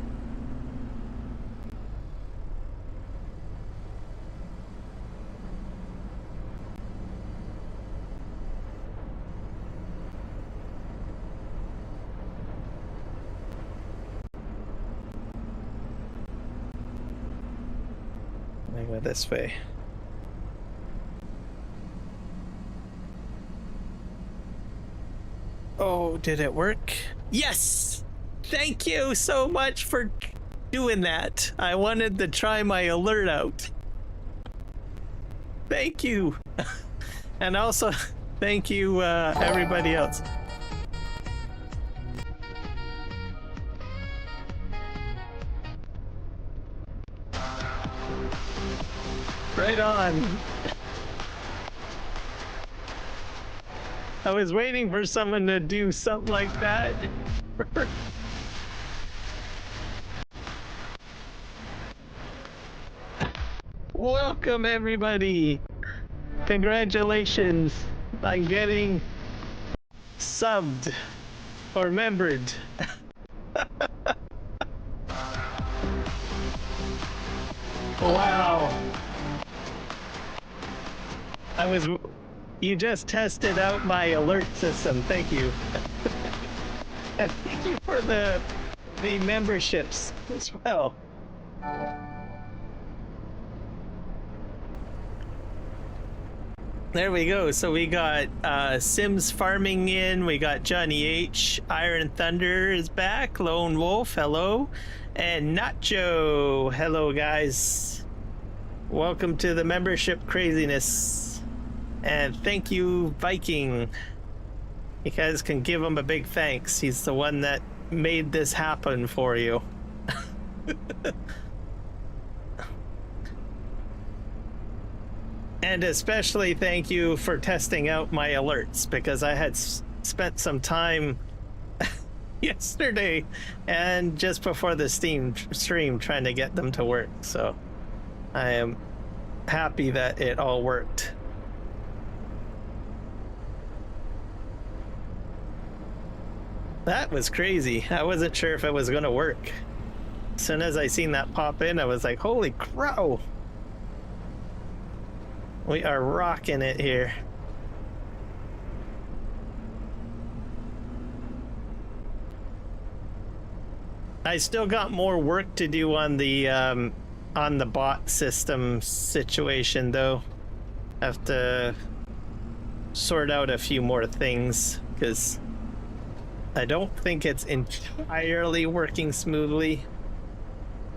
I go this way. Oh, did it work? Yes! Thank you so much for doing that. I wanted to try my alert out. Thank you. And also, thank you, everybody else. Right on. I was waiting for someone to do something like that. Welcome, everybody. Congratulations on getting subbed or membered. Wow. You just tested out my alert system. Thank you. And thank you for the memberships as well. There we go. So we got Sims Farming in. We got Johnny H. Iron Thunder is back. Lone Wolf, hello. And Nacho, hello guys. Welcome to the membership craziness. And thank you, Viking. You guys can give him a big thanks. He's the one that made this happen for you. And especially thank you for testing out my alerts, because I had spent some time yesterday and just before the stream trying to get them to work. So I am happy that it all worked. That was crazy. I wasn't sure if it was gonna work. As soon as I seen that pop in, I was like, holy crow. We are rocking it here. I still got more work to do on the bot system situation, though. Have to sort out a few more things because I don't think it's entirely working smoothly.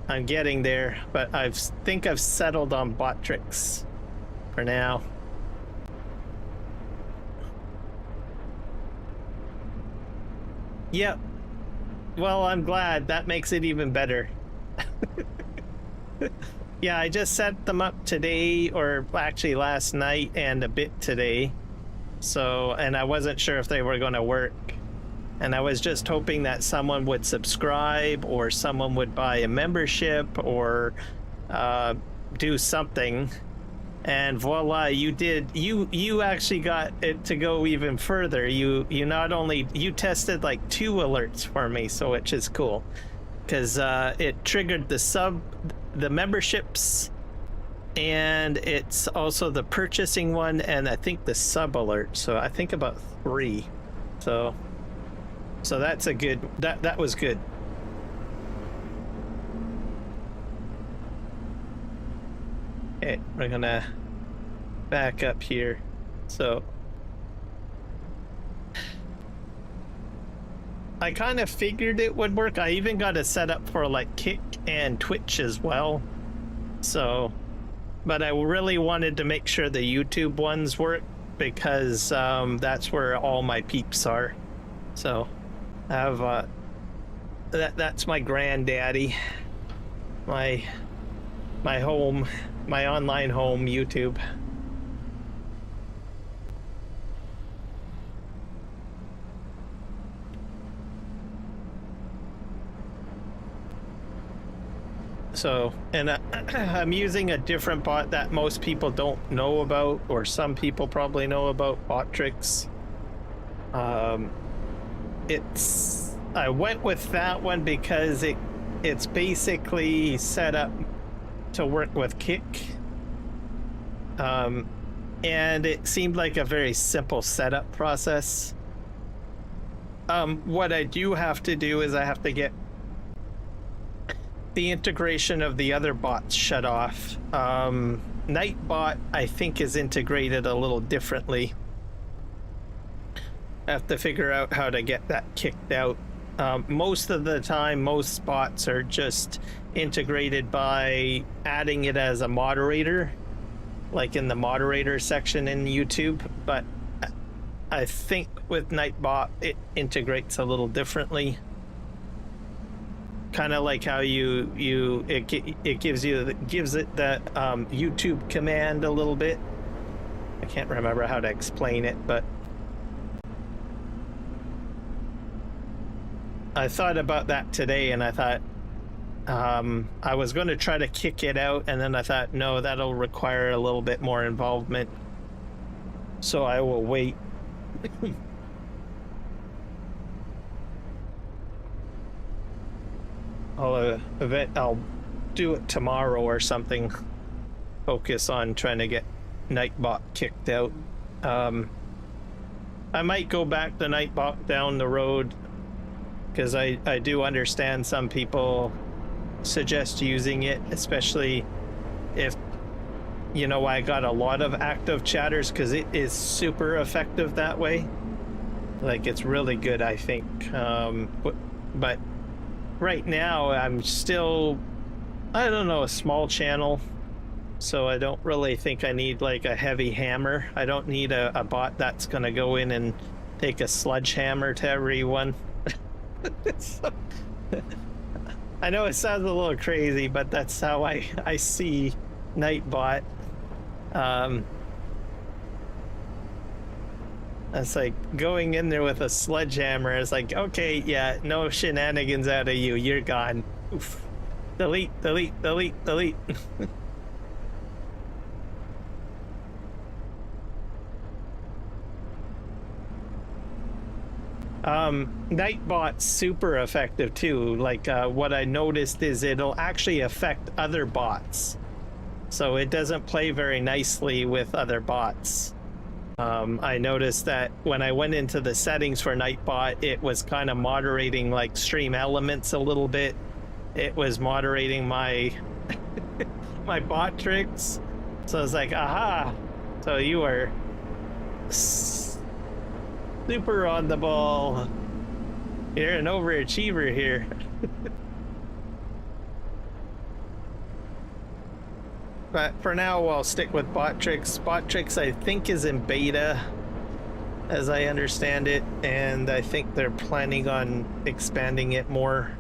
I'm getting there, but I think I've settled on bot tricks for now. Yep. Well, I'm glad. That makes it even better. Yeah, I just set them up today, or actually last night and a bit today. So, and I wasn't sure if they were going to work. And I was just hoping that someone would subscribe or someone would buy a membership or do something. And voila, you did. You actually got it to go even further. You not only, you tested like 2 alerts for me, so which is cool. Because it triggered the memberships, and it's also the purchasing one, and I think the sub alert. So I think about 3. So that's a good, that was good. Okay, we're gonna back up here. So I kind of figured it would work. I even got it set up for like Kick and Twitch as well. So, but I really wanted to make sure the YouTube ones work because that's where all my peeps are. So I have that's my granddaddy, my home, my online home, YouTube. So, and I'm using a different bot that most people don't know about, or some people probably know about, Bot Tricks. I went with that one because it's basically set up to work with Kick. And it seemed like a very simple setup process. What I do have to do is I have to get the integration of the other bots shut off. Nightbot, I think, is integrated a little differently. I have to figure out how to get that kicked out. Most of the time, most bots are just integrated by adding it as a moderator, like in the moderator section in YouTube, but I think with Nightbot, it integrates a little differently. Kind of like how it gives it that YouTube command a little bit. I can't remember how to explain it, but I thought about that today, and I thought I was going to try to kick it out, and then I thought, no, that'll require a little bit more involvement, so I will wait. I'll do it tomorrow or something. Focus on trying to get Nightbot kicked out. I might go back to Nightbot down the road, because I do understand some people suggest using it, especially if, you know, I got a lot of active chatters, because it is super effective that way. Like, it's really good, I think. But right now I'm still, I don't know, a small channel, so I don't really think I need like a heavy hammer. I don't need a bot that's gonna go in and take a sledgehammer to everyone. So, I know it sounds a little crazy, but that's how I see Nightbot. It's like going in there with a sledgehammer. It's like, okay, yeah, no shenanigans out of you. You're gone. Oof. Delete, delete, delete, delete. Nightbot's super effective too. Like what I noticed is it'll actually affect other bots. So it doesn't play very nicely with other bots. I noticed that when I went into the settings for Nightbot, it was kind of moderating like stream elements a little bit. It was moderating my my bot tricks. So I was like, aha. So you were super on the ball. You're an overachiever here. But for now, I'll stick with bot tricks. Bot tricks, I think, is in beta, as I understand it, and I think they're planning on expanding it more.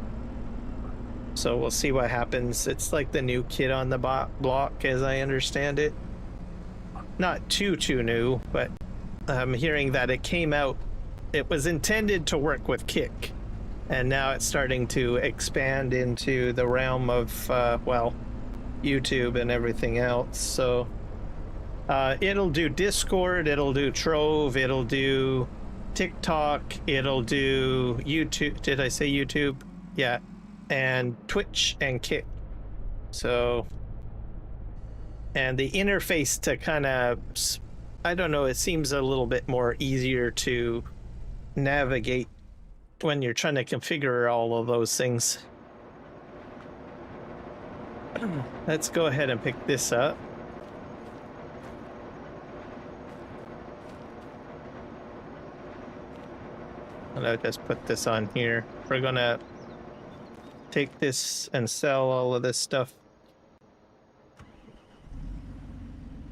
So we'll see what happens. It's like the new kid on the bot block, as I understand it. Not too new, but I'm hearing that it came out. It was intended to work with Kick, and now it's starting to expand into the realm of, well, YouTube and everything else. So it'll do Discord, it'll do Trove, it'll do TikTok, it'll do YouTube. Did I say YouTube? Yeah. And Twitch and Kick. So, and the interface to kind of, I don't know, it seems a little bit more easier to navigate when you're trying to configure all of those things. Let's go ahead and pick this up. And I'll just put this on here. We're gonna take this and sell all of this stuff.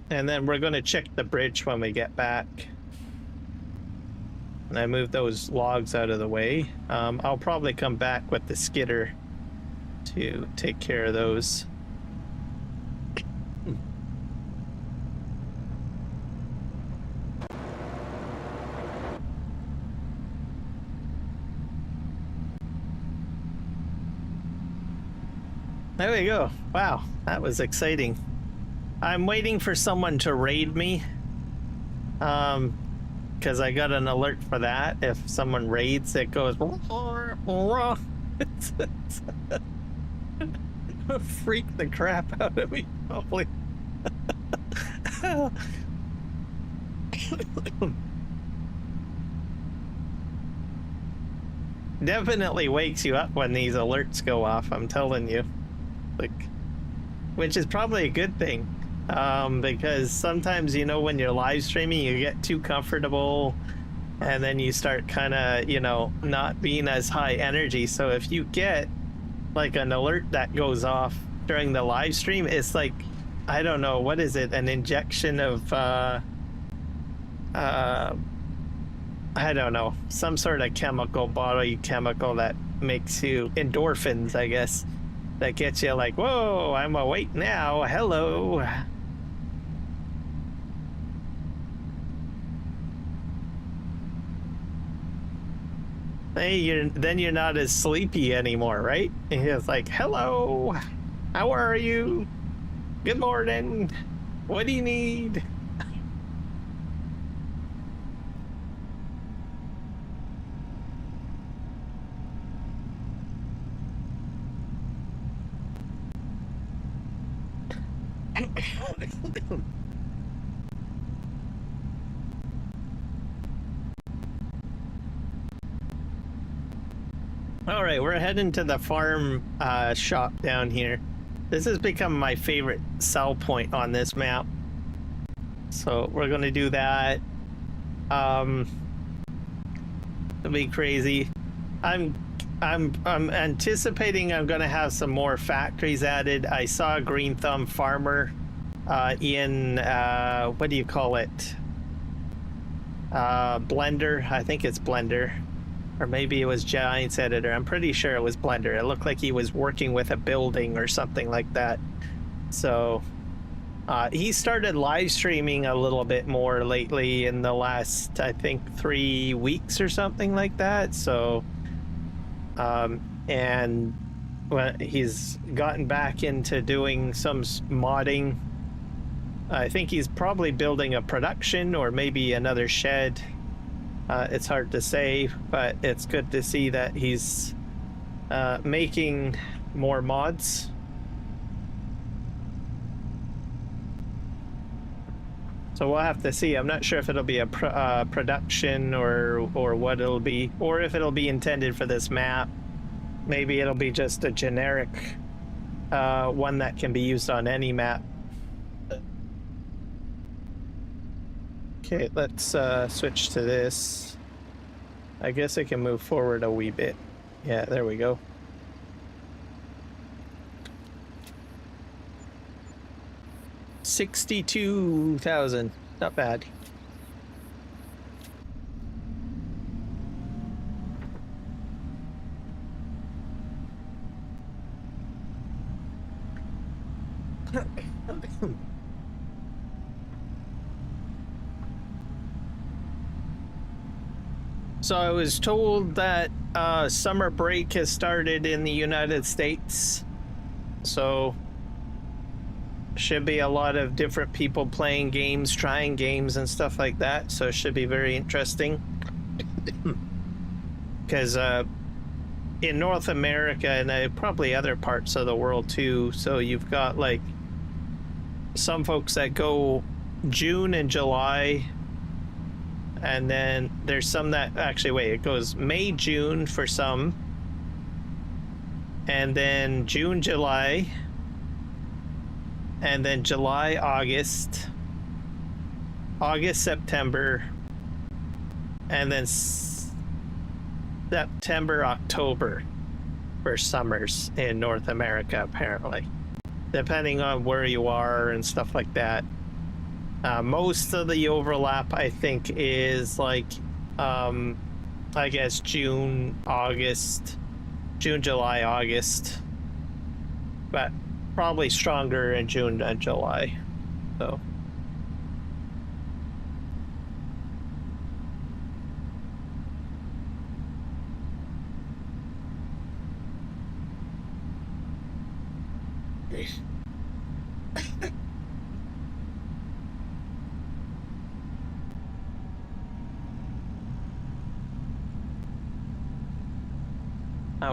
And then we're gonna check the bridge when we get back. And I move those logs out of the way. I'll probably come back with the skidder to take care of those. There we go. Wow, that was exciting. I'm waiting for someone to raid me. Because I got an alert for that. If someone raids, it goes freak the crap out of me, probably. Definitely wakes you up when these alerts go off, I'm telling you. Like, which is probably a good thing, because sometimes, you know, when you're live streaming, you get too comfortable and then you start kind of, you know, not being as high energy. So if you get like an alert that goes off during the live stream, it's like, I don't know, what is it, an injection of I don't know, some sort of chemical, body chemical that makes you endorphins, I guess, that gets you like, whoa, I'm awake now, hello. Hey, then you're not as sleepy anymore, right? And it's like, hello, how are you? Good morning. What do you need? All right, we're heading to the farm shop down here. This has become my favorite sell point on this map. So we're gonna do that. It'll be crazy. I'm anticipating I'm gonna have some more factories added. I saw Green Thumb Farmer in what do you call it? Blender. I think it's Blender. Or maybe it was Giants Editor. I'm pretty sure it was Blender. It looked like he was working with a building or something like that. So he started live streaming a little bit more lately in the last, I think, 3 weeks or something like that. So, and when he's gotten back into doing some modding. I think he's probably building a production or maybe another shed. It's hard to say, but it's good to see that he's making more mods. So we'll have to see. I'm not sure if it'll be a production or what it'll be, or if it'll be intended for this map. Maybe it'll be just a generic one that can be used on any map. Okay, let's switch to this. I guess it can move forward a wee bit. Yeah, there we go. $62,000, not bad. So I was told that summer break has started in the United States. So should be a lot of different people playing games, trying games and stuff like that. So it should be very interesting. Because in North America and probably other parts of the world too, so you've got like some folks that go June and July, and then there's some that actually, wait, it goes May, June for some, and then June, July, and then July, August, September, and then September, October for summers in North America, apparently, depending on where you are and stuff like that. Most of the overlap, I think, is like, I guess June, July, August, but probably stronger in June and July. So.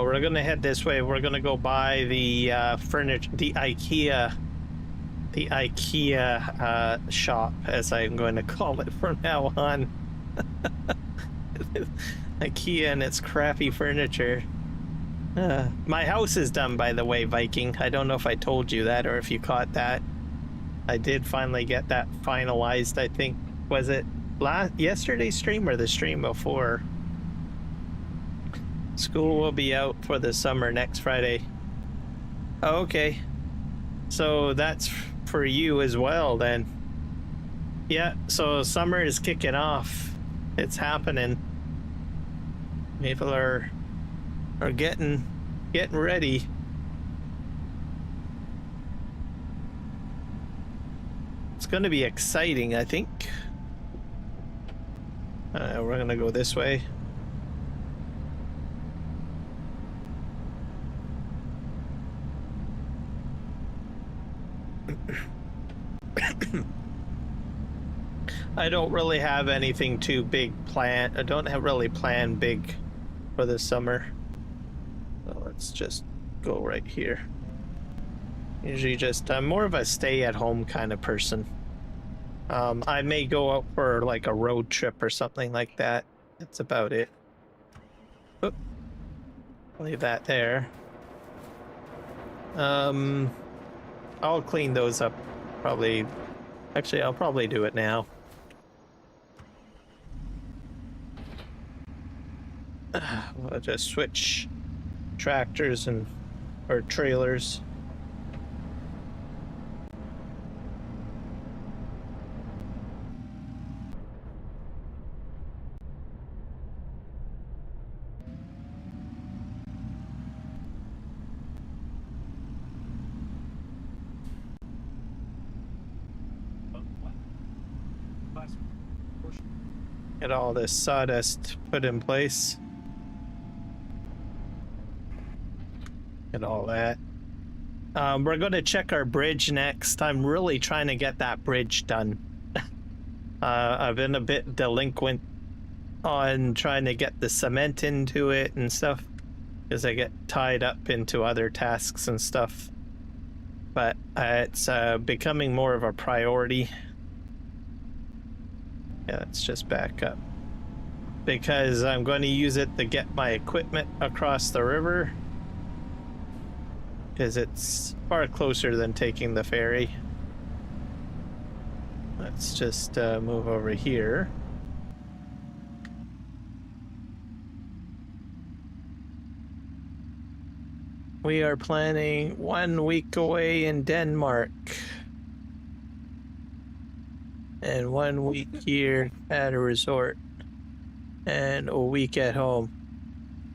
We're gonna head this way. We're gonna go by the furniture, the IKEA shop, as I'm going to call it from now on. IKEA and its crappy furniture. My house is done, by the way, Viking. I don't know if I told you that or if you caught that. I did finally get that finalized, I think. Was it yesterday's stream or the stream before? School will be out for the summer next Friday. Oh, okay. So that's for you as well then. Yeah, so summer is kicking off. It's happening. People are getting ready. It's going to be exciting, I think. We're going to go this way. I don't really have anything too big planned. I don't really plan big for this summer. So let's just go right here. Usually just, I'm more of a stay-at-home kind of person. I may go out for like a road trip or something like that. That's about it. Oop. Leave that there. I'll clean those up probably. Actually, I'll probably do it now. I'll just switch tractors or trailers. Get all this sawdust put in place. Get all that. We're going to check our bridge next. I'm really trying to get that bridge done. I've been a bit delinquent on trying to get the cement into it and stuff, because I get tied up into other tasks and stuff. But it's becoming more of a priority. Yeah, let's just back up. Because I'm going to use it to get my equipment across the river. Because it's far closer than taking the ferry. Let's just move over here. We are planning 1 week away in Denmark. And 1 week here at a resort. And a week at home.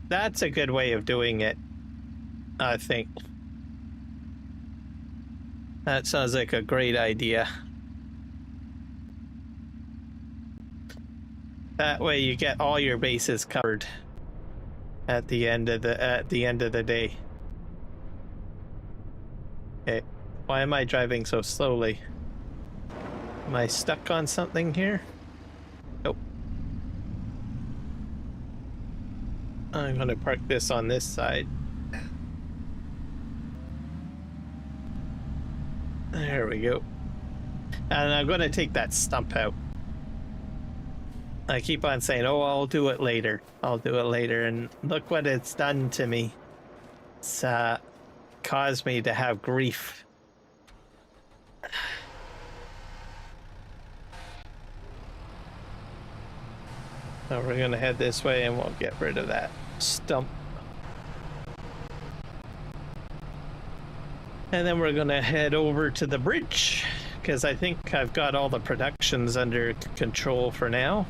That's a good way of doing it, I think. That sounds like a great idea. That way you get all your bases covered at the end of the day. Okay, why am I driving so slowly? Am I stuck on something here? Nope. I'm gonna park this on this side. There we go. And I'm gonna take that stump out. I keep on saying, oh, I'll do it later. I'll do it later. And look what it's done to me. It's caused me to have grief. So we're going to head this way and we'll get rid of that stump. And then we're going to head over to the bridge because I think I've got all the productions under control for now.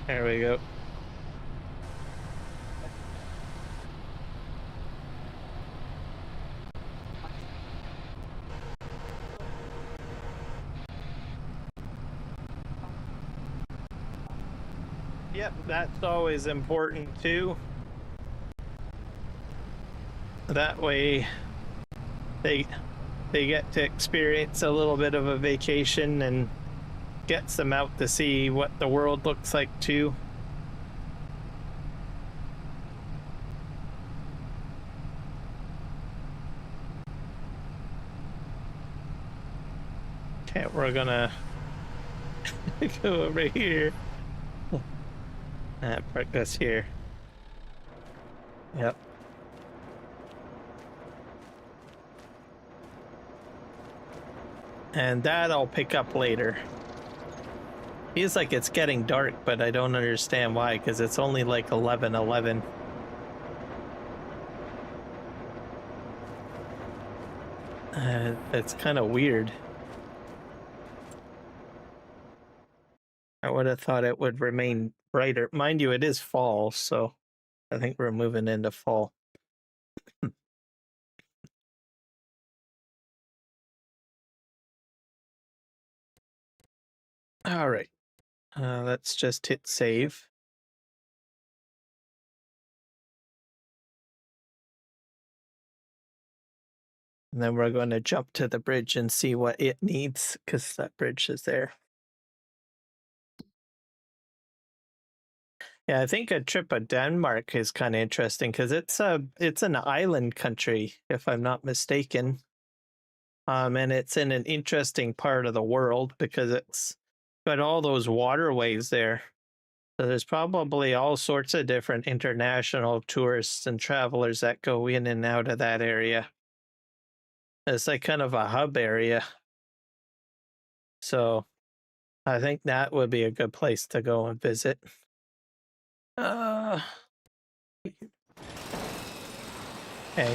There we go. Yep, that's always important too. That way they get to experience a little bit of a vacation and gets them out to see what the world looks like too. Okay, we're gonna go over here. Park this here. Yep. And that I'll pick up later. Feels like it's getting dark, but I don't understand why, because it's only like 11:11. It's kind of weird. I would have thought it would remain brighter. Mind you, it is fall, so I think we're moving into fall. All right. Let's just hit save. And then we're going to jump to the bridge and see what it needs, because that bridge is there. Yeah, I think a trip of Denmark is kind of interesting because it's an island country, if I'm not mistaken. And it's in an interesting part of the world because it's got all those waterways there. So there's probably all sorts of different international tourists and travelers that go in and out of that area. It's like kind of a hub area. So I think that would be a good place to go and visit. Okay,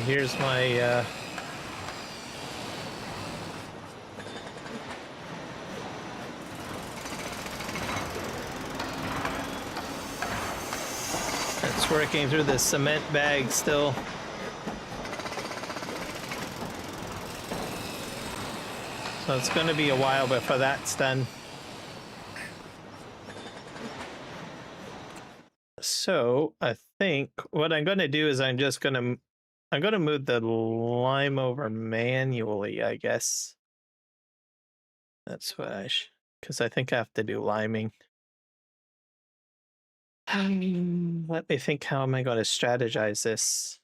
here's my it's working through the cement bag still. So it's going to be a while before that's done. So I think what I'm going to do is I'm going to move the lime over manually, I guess. That's what because I think I have to do liming. Let me think, how am I going to strategize this?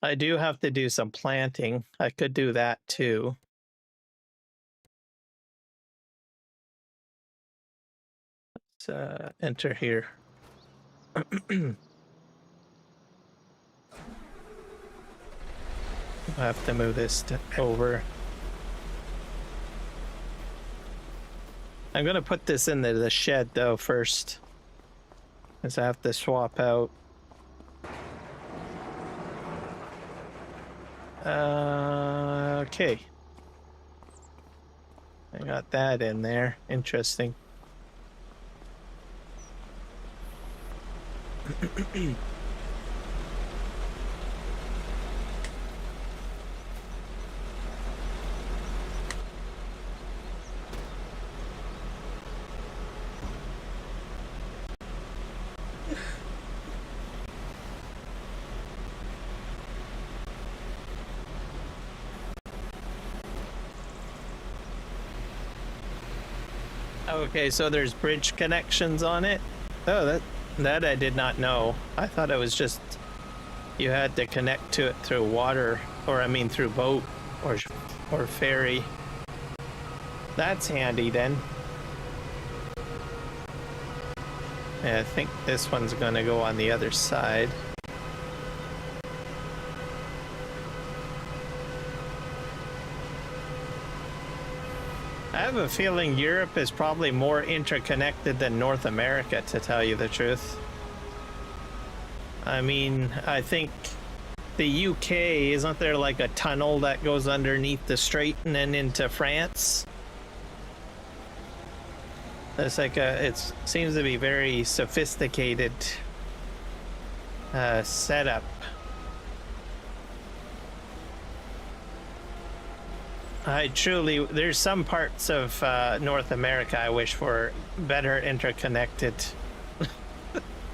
I do have to do some planting. I could do that too. Let's enter here. I have to move this over. I'm going to put this into the shed though first, because I have to swap out. Okay. I got that in there. Interesting. Okay, so there's bridge connections on it. Oh, that I did not know. I thought it was just you had to connect to it through water, or I mean through boat or ferry. That's handy then. Yeah, I think this one's gonna go on the other side. I have a feeling Europe is probably more interconnected than North America, to tell you the truth. I mean, I think the UK, isn't there like a tunnel that goes underneath the strait and then into France? It's like it seems to be very sophisticated setup. There's some parts of North America I wish were better interconnected.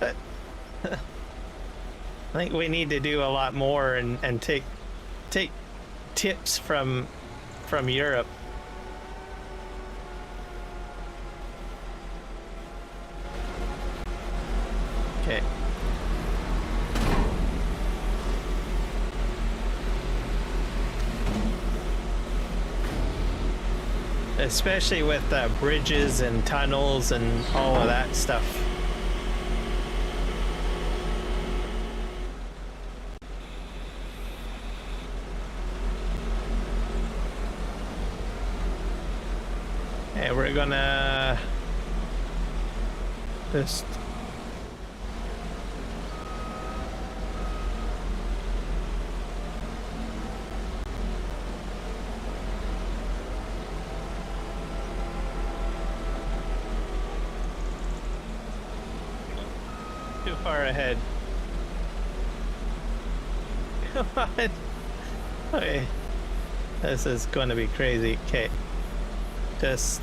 I think we need to do a lot more and take tips from Europe. Okay. Especially with bridges and tunnels and all of that stuff. Okay, we're gonna just too far ahead. Come on. Okay. This is gonna be crazy. Okay. Just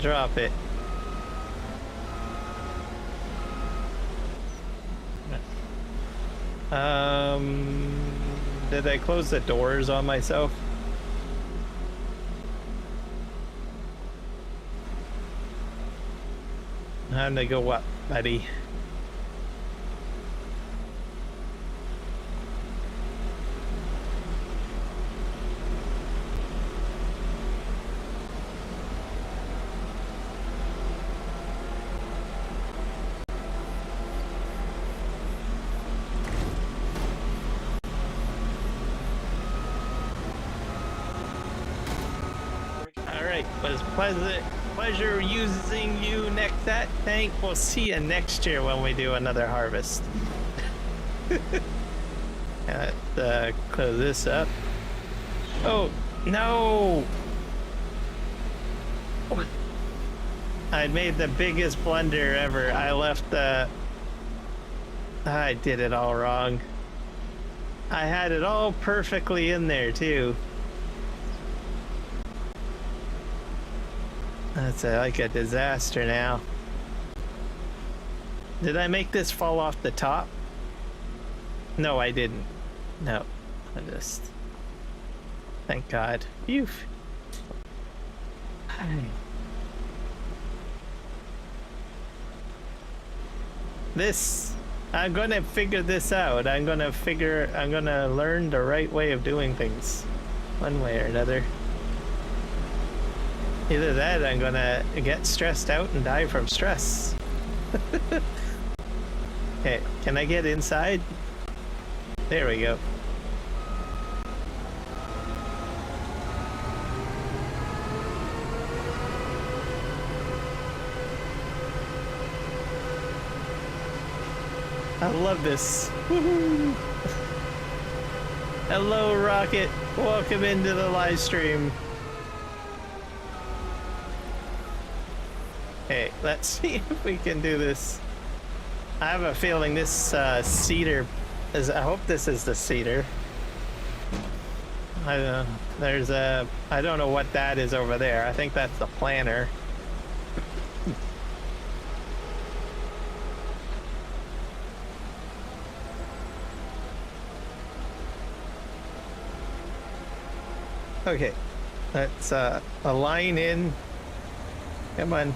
drop it. Did I close the doors on myself? Time to go up, buddy. Was pleasure using you next that tank. We'll see you next year when we do another harvest. Let's close this up. Oh no! I made the biggest blunder ever. I left the... I did it all wrong. I had it all perfectly in there too. That's like a disaster now. Did I make this fall off the top? No, I didn't. No, I just... Thank God. Phew. This... I'm gonna figure this out. I'm gonna learn the right way of doing things. One way or another. Either that, I'm gonna get stressed out and die from stress. Okay, can I get inside? There we go. I love this. Woohoo! Hello, Rocket. Welcome into the live stream. Hey, let's see if we can do this. I have a feeling this cedar is... I hope this is the cedar. I don't know. There's a... I don't know what that is over there. I think that's the planter. Okay, let's align in. Come on.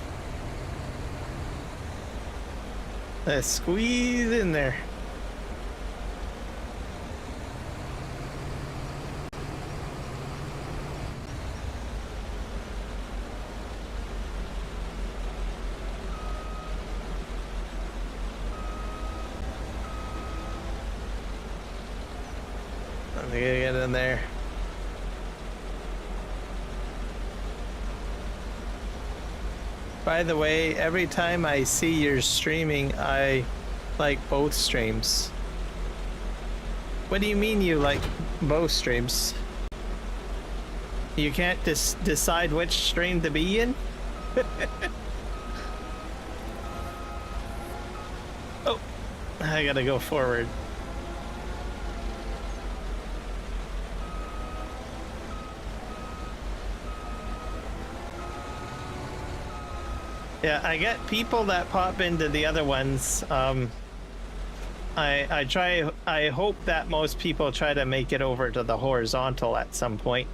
Let's squeeze in there. I'm gonna get in there. By the way, every time I see your streaming, I like both streams. What do you mean you like both streams? You can't decide which stream to be in? Oh, I gotta go forward. Yeah, I get people that pop into the other ones. I hope that most people try to make it over to the horizontal at some point,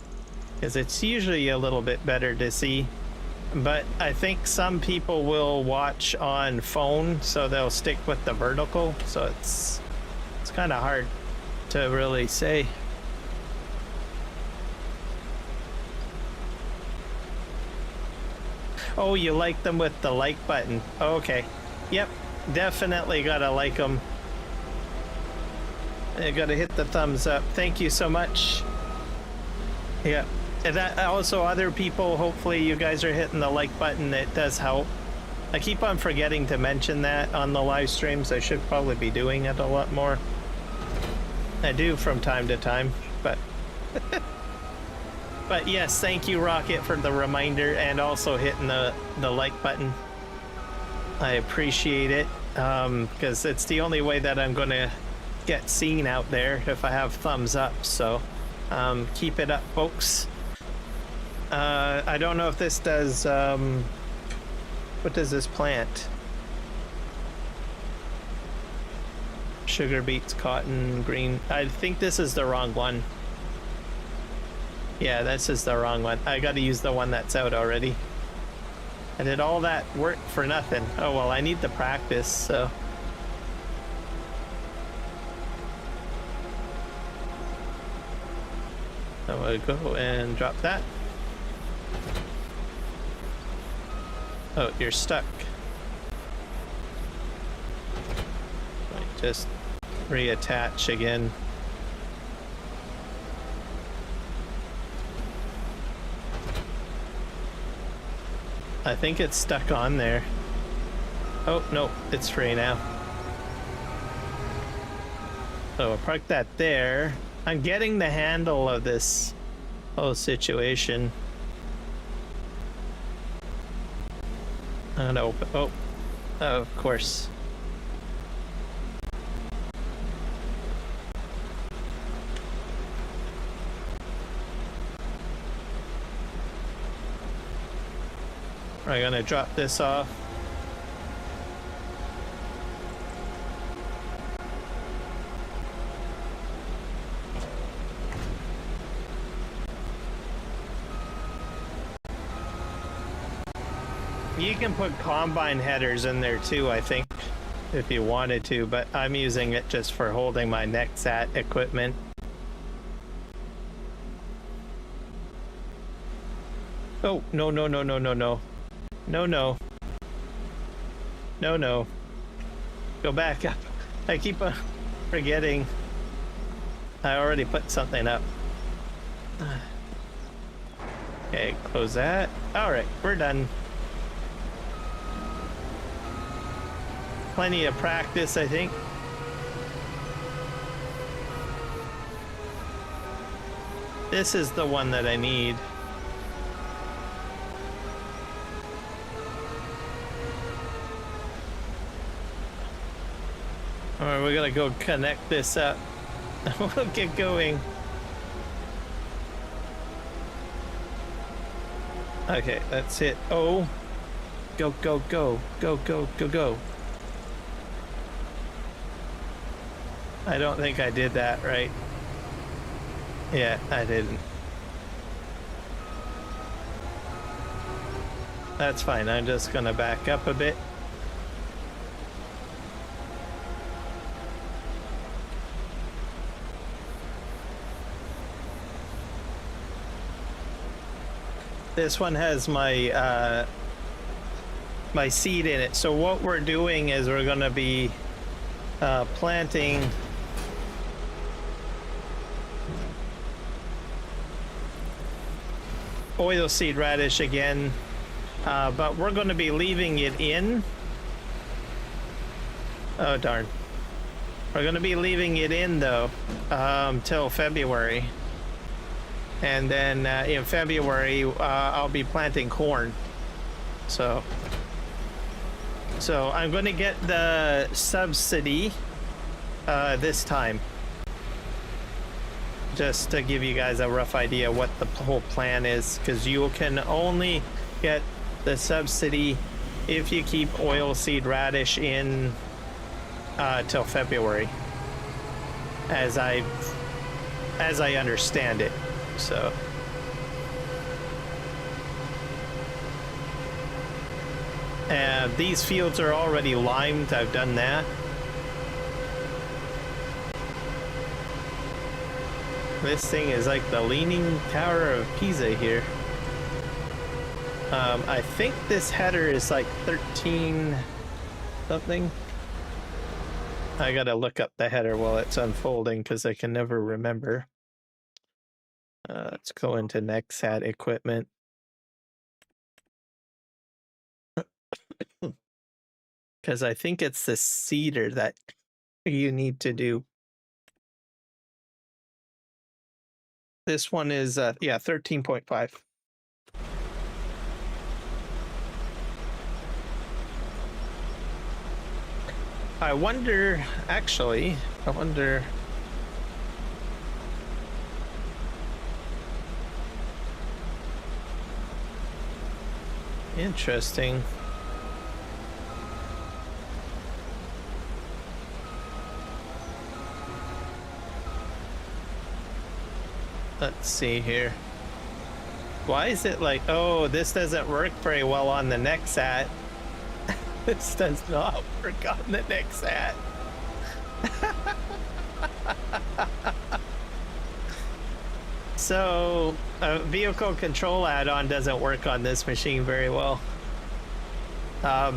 because it's usually a little bit better to see. But I think some people will watch on phone, so they'll stick with the vertical. So it's kind of hard to really say. Oh, you like them with the like button. Okay. Yep. Definitely gotta like them. I gotta hit the thumbs up. Thank you so much. Yeah. And that also, other people, hopefully you guys are hitting the like button. It does help. I keep on forgetting to mention that on the live streams. I should probably be doing it a lot more. I do from time to time, but... But yes, thank you, Rocket, for the reminder and also hitting the like button. I appreciate it, because it's the only way that I'm going to get seen out there if I have thumbs up. So keep it up, folks. I don't know if this does... what does this plant? Sugar beets, cotton, green. I think this is the wrong one. Yeah, this is the wrong one. I gotta use the one that's out already. I did all that work for nothing. Oh well, I need the practice, so... So I'll go and drop that. Oh, you're stuck. Just reattach again. I think it's stuck on there. Oh, no, it's free now. So I'll park that there. I'm getting the handle of this whole situation. I'm gonna open. Oh, of course. I'm gonna drop this off. You can put combine headers in there too, I think, if you wanted to, but I'm using it just for holding my Nexat equipment. Oh, no, no, no, no, no, no. No, no. No, no. Go back up. I keep forgetting. I already put something up. Okay, close that. All right, we're done. Plenty of practice, I think. This is the one that I need. All right, we're gonna go connect this up. We'll get going. Okay, that's it. Oh, go, go, go, go, go, go, go. I don't think I did that right. Yeah, I didn't. That's fine. I'm just gonna back up a bit. This one has my my seed in it. So what we're doing is we're gonna be planting oilseed radish again, but we're going to be leaving it in. Oh darn. We're going to be leaving it in though till February, and then in February I'll be planting corn. So I'm going to get the subsidy this time, just to give you guys a rough idea what the whole plan is, because you can only get the subsidy if you keep oilseed radish in till February, as I understand it. So these fields are already limed. I've done that. This thing is like the Leaning Tower of Pisa here. I think this header is like 13 something. I gotta look up the header while it's unfolding because I can never remember. Let's go into Nexat equipment. Because I think it's the seeder that you need to do. This one is, yeah, 13.5. I wonder, actually, interesting. Let's see here. Why is it like, oh, this doesn't work very well on the Nexat. This does not work on the Nexat. So, a vehicle control add-on doesn't work on this machine very well.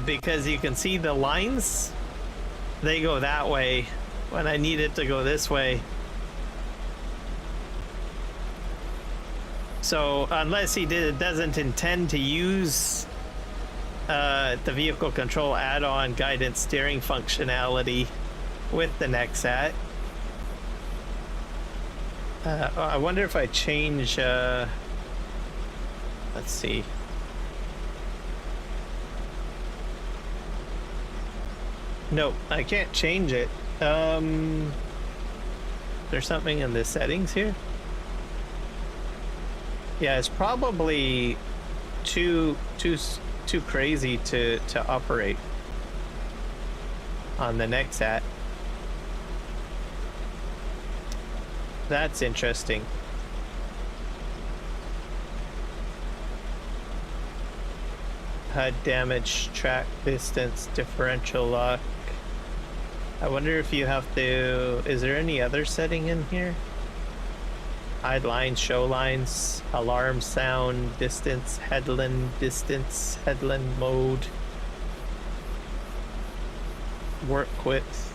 Because you can see the lines, they go that way when I need it to go this way. So unless he doesn't intend to use the vehicle control add-on guidance steering functionality with the Nexat. I wonder if I change, let's see. No, I can't change it. There's something in the settings here. Yeah, it's probably too crazy to operate on the Nexat. That's interesting. HUD damage, track distance, differential lock. I wonder if you have to... Is there any other setting in here? Hide lines, show lines, alarm sound, distance, headland mode, work width.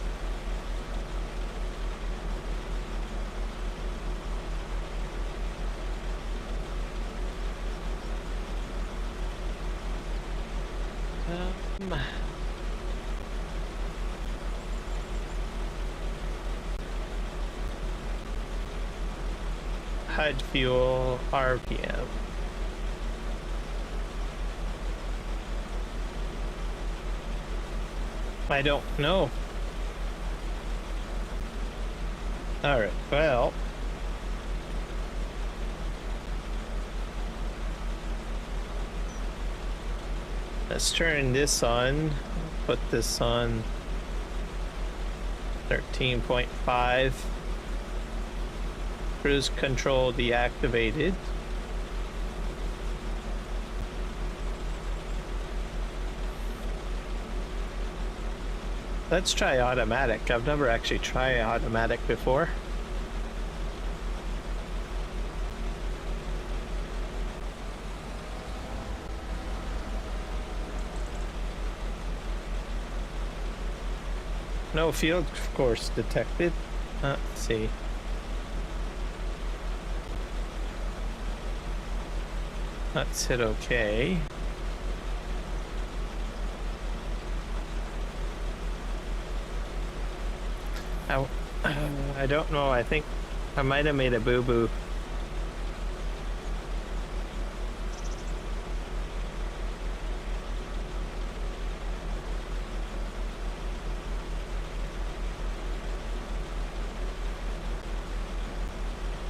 HUD fuel, RPM. I don't know. All right, well. Let's turn this on. Put this on 13.5. Cruise control deactivated. Let's try automatic. I've never actually tried automatic before. No field course detected. Let's see. Let's hit OK. I don't know. I think I might have made a boo-boo.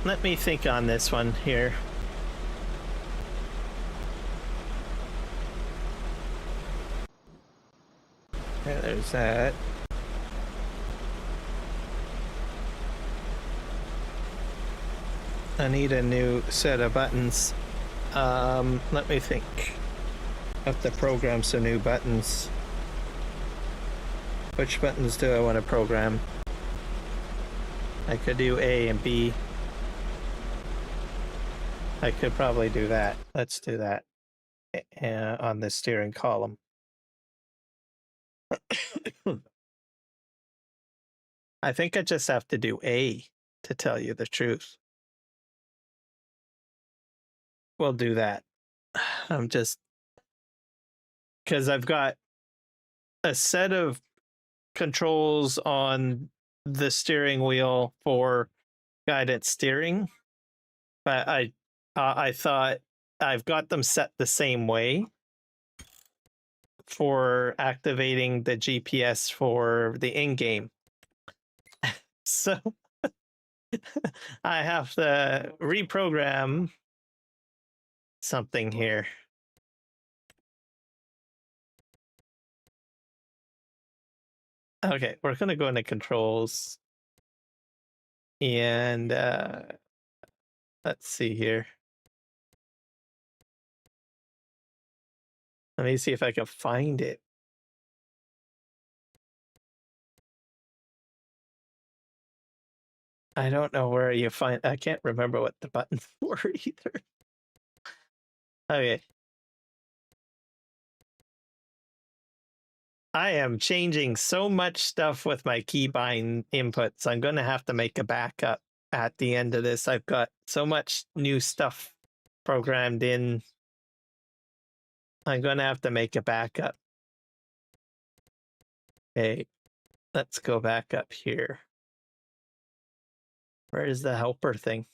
Let me think on this one here. Okay, there's that. I need a new set of buttons. Let me think. I have to program some new buttons. Which buttons do I want to program? I could do A and B. I could probably do that. Let's do that on the steering column. I think I just have to do A, to tell you the truth. We'll do that. I'm just... Because I've got a set of controls on the steering wheel for guided steering, but I thought I've got them set the same way for activating the GPS for the in-game. So I have to reprogram something here. Okay, we're gonna go into controls and let's see here. Let me see if I can find it. I don't know where you find... I can't remember what the buttons were either. Okay. I am changing so much stuff with my keybind inputs. I'm going to have to make a backup at the end of this. I've got so much new stuff programmed in. I'm going to have to make a backup. Okay, let's go back up here. Where is the helper thing?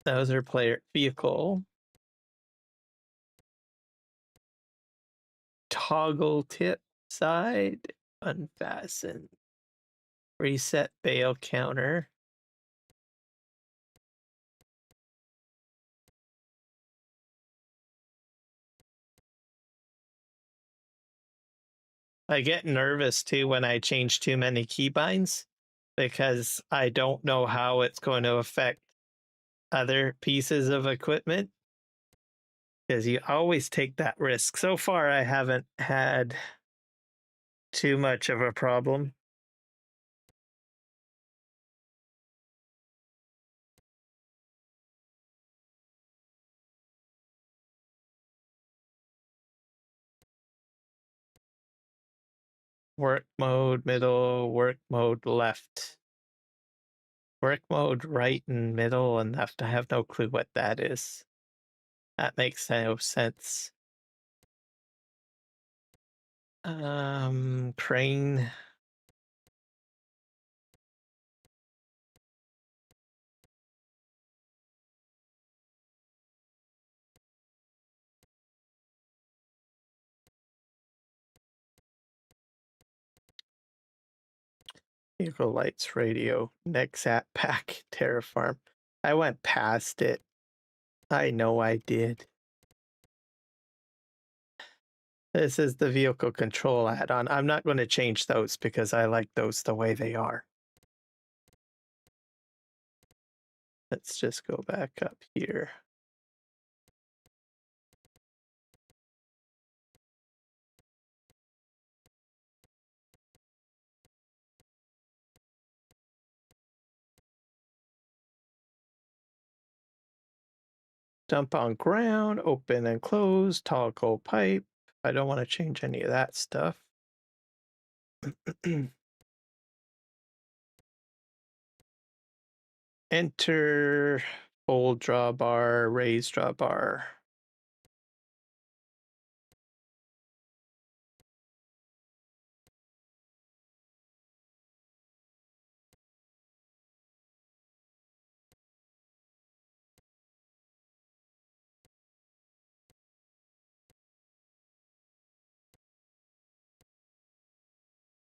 Those are player vehicle. toggle tip side, unfasten, reset bail counter. I get nervous too when I change too many keybinds because I don't know how it's going to affect other pieces of equipment, because you always take that risk. So far, I haven't had too much of a problem. Work mode middle, work mode left. Work mode right and middle and left. I have no clue what that is. That makes no sense. Crane. Vehicle lights, radio, Nexat pack, Terraform. I went past it. I know I did. This is the vehicle control add-on. I'm not going to change those because I like those the way they are. Let's just go back up here. Dump on ground, open and close, toggle pipe. I don't want to change any of that stuff. Enter, fold drawbar, raise drawbar.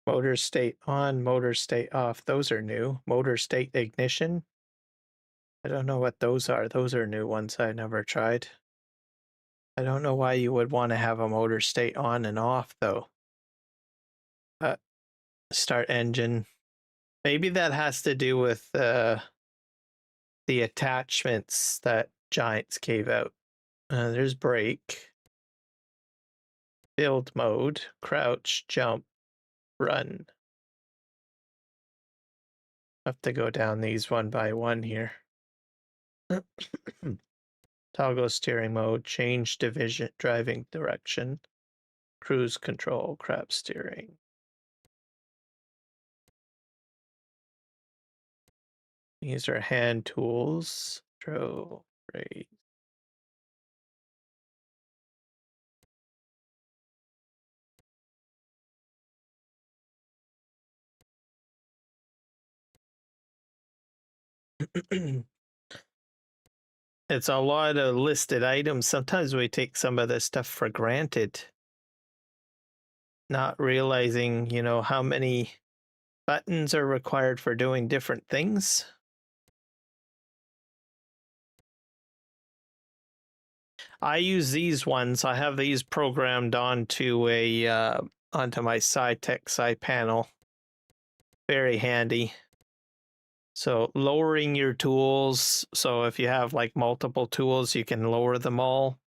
Motor state on, motor state off. Those are new. Motor state ignition. I don't know what those are. Those are new ones I never tried. I don't know why you would want to have a motor state on and off though. Start engine. Maybe that has to do with the attachments that Giants gave out. There's brake. Build mode. Crouch, jump, run. Have to go down these one by one here. Toggle steering mode, change division, driving direction, cruise control, crab steering. These are hand tools. Throw, raise. It's a lot of listed items. Sometimes we take some of this stuff for granted, not realizing, you know, how many buttons are required for doing different things. I use these ones. I have these programmed onto a onto my SciTech side panel. Very handy. So lowering your tools. So if you have like multiple tools, you can lower them all,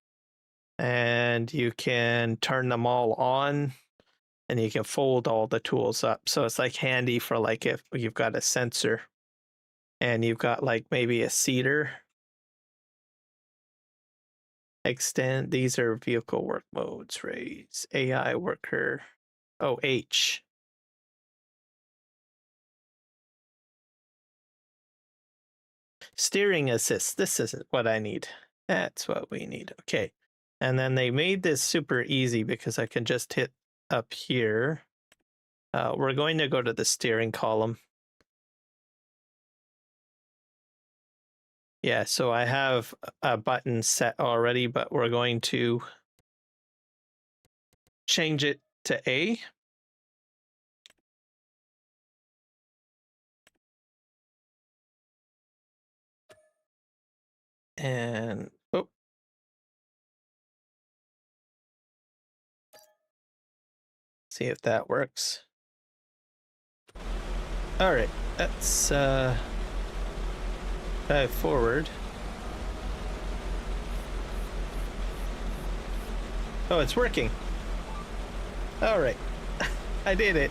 and you can turn them all on, and you can fold all the tools up. So it's like handy for like if you've got a sensor and you've got like maybe a seater. Extend. These are vehicle work modes. Raise. AI worker. Oh, H. Steering assist. This isn't what I need. That's what we need. Okay. And then they made this super easy because I can just hit up here. We're going to go to the steering column. Yeah, so I have a button set already, but we're going to change it to A. And oh, see if that works. All right, let's dive forward. Oh, it's working. All right, I did it.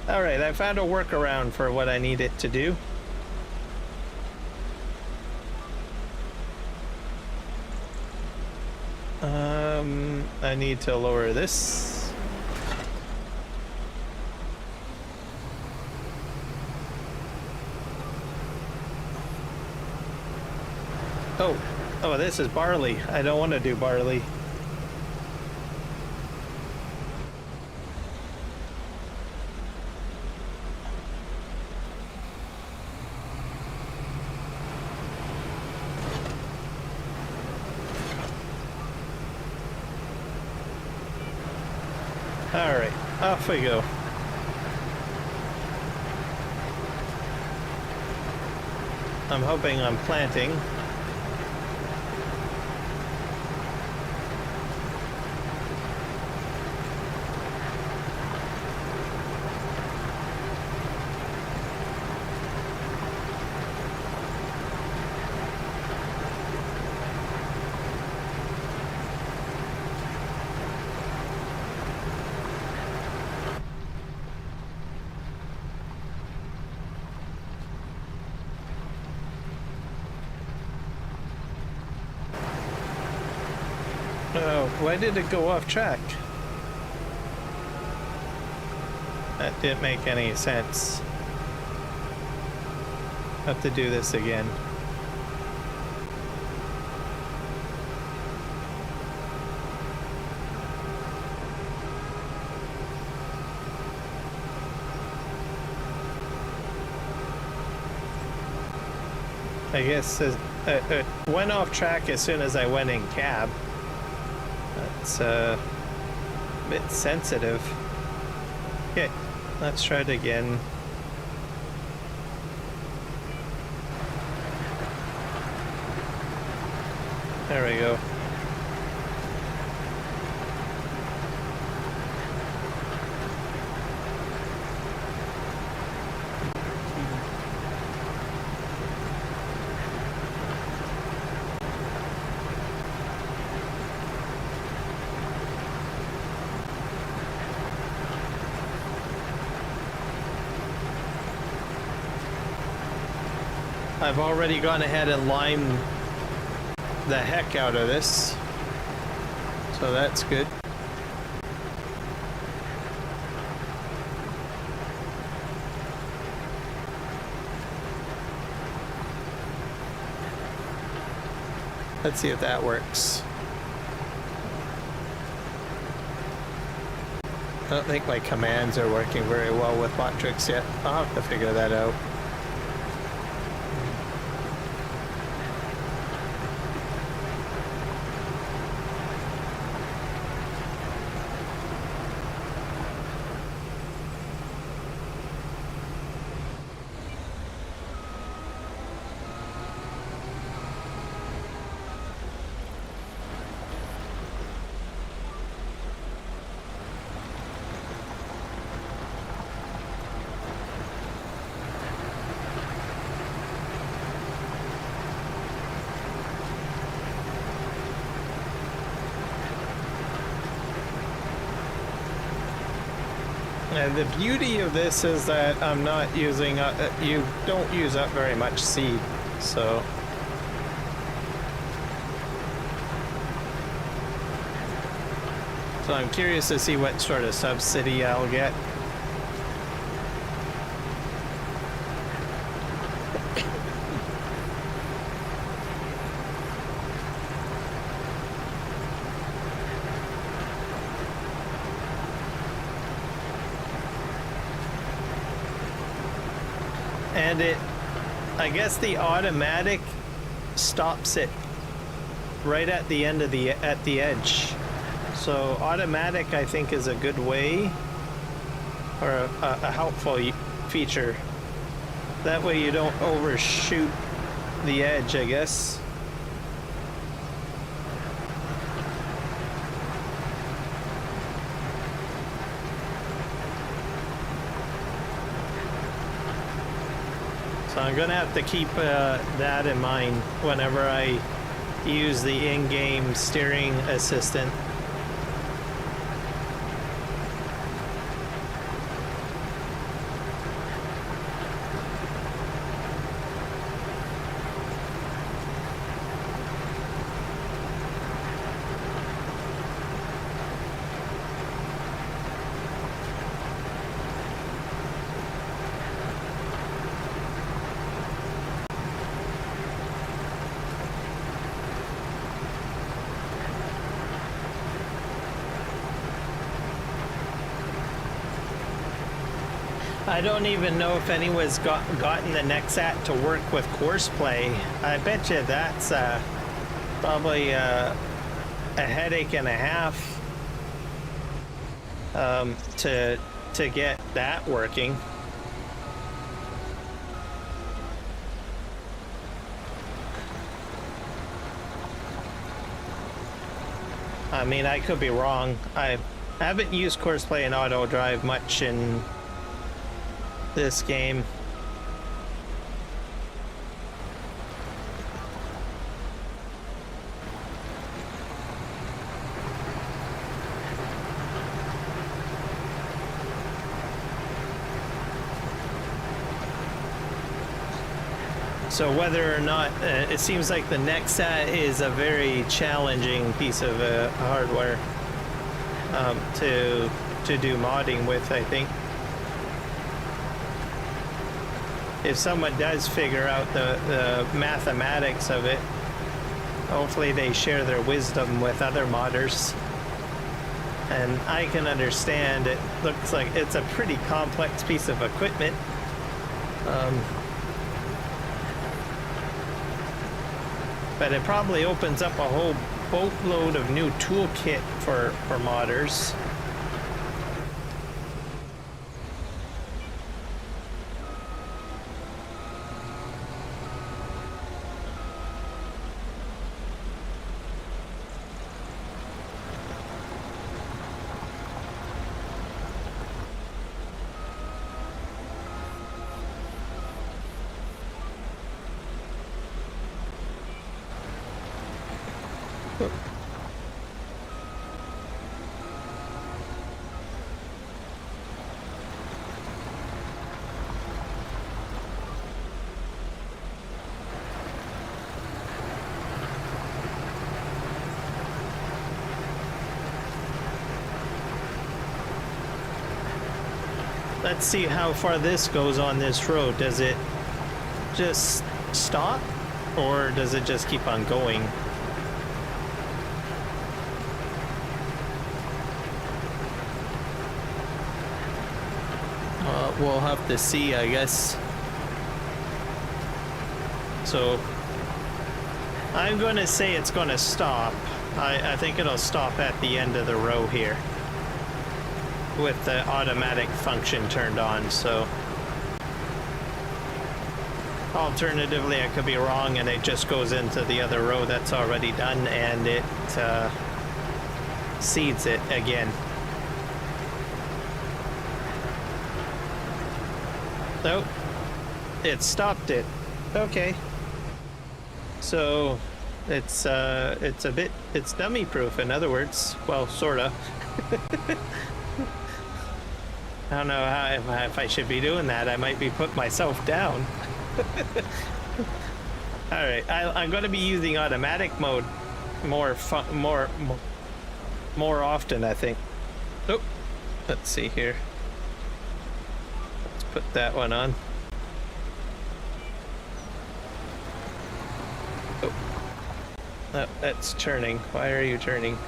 All right, I found a workaround for what I need it to do. I need to lower this. Oh, this is barley. I don't want to do barley. All right, off we go. I'm hoping I'm planting. Oh, why did it go off track? That didn't make any sense. Have to do this again. I guess it went off track as soon as I went in cab. That's a bit sensitive. Okay, let's try it again. There we go. I've already gone ahead and limed the heck out of this, so that's good. Let's see if that works. I don't think my commands are working very well with Bottrix yet. I'll have to figure that out. And the beauty of this is that I'm not using, you don't use up very much seed, so. So I'm curious to see what sort of subsidy I'll get. And I guess the automatic stops it right at the end of at the edge. So automatic, I think, is a good way, or a helpful feature. That way you don't overshoot the edge, I guess. So I'm gonna have to keep that in mind whenever I use the in-game steering assistant. I don't even know if anyone's gotten the Nexat to work with courseplay. I bet you that's probably a headache and a half to get that working. I mean, I could be wrong. I haven't used courseplay and auto drive much in this game. So whether or not, it seems like the Nexat is a very challenging piece of hardware to do modding with, I think. If someone does figure out the mathematics of it, hopefully they share their wisdom with other modders. And I can understand it looks like it's a pretty complex piece of equipment. But it probably opens up a whole boatload of new toolkit for modders. Let's see how far this goes on this road. Does it just stop, or does it just keep on going? We'll have to see, I guess. So I'm going to say it's going to stop. I think it'll stop at the end of the row here with the automatic function turned on. So alternatively, I could be wrong and it just goes into the other row that's already done and it seeds it again. Nope, it stopped it. Okay, so it's dummy proof, in other words. Well, sorta. I don't know if I should be doing that. I might be putting myself down. All right, I'm going to be using automatic mode more often, I think. Oh, let's see here. Let's put that one on. Oh, no, that's turning. Why are you turning?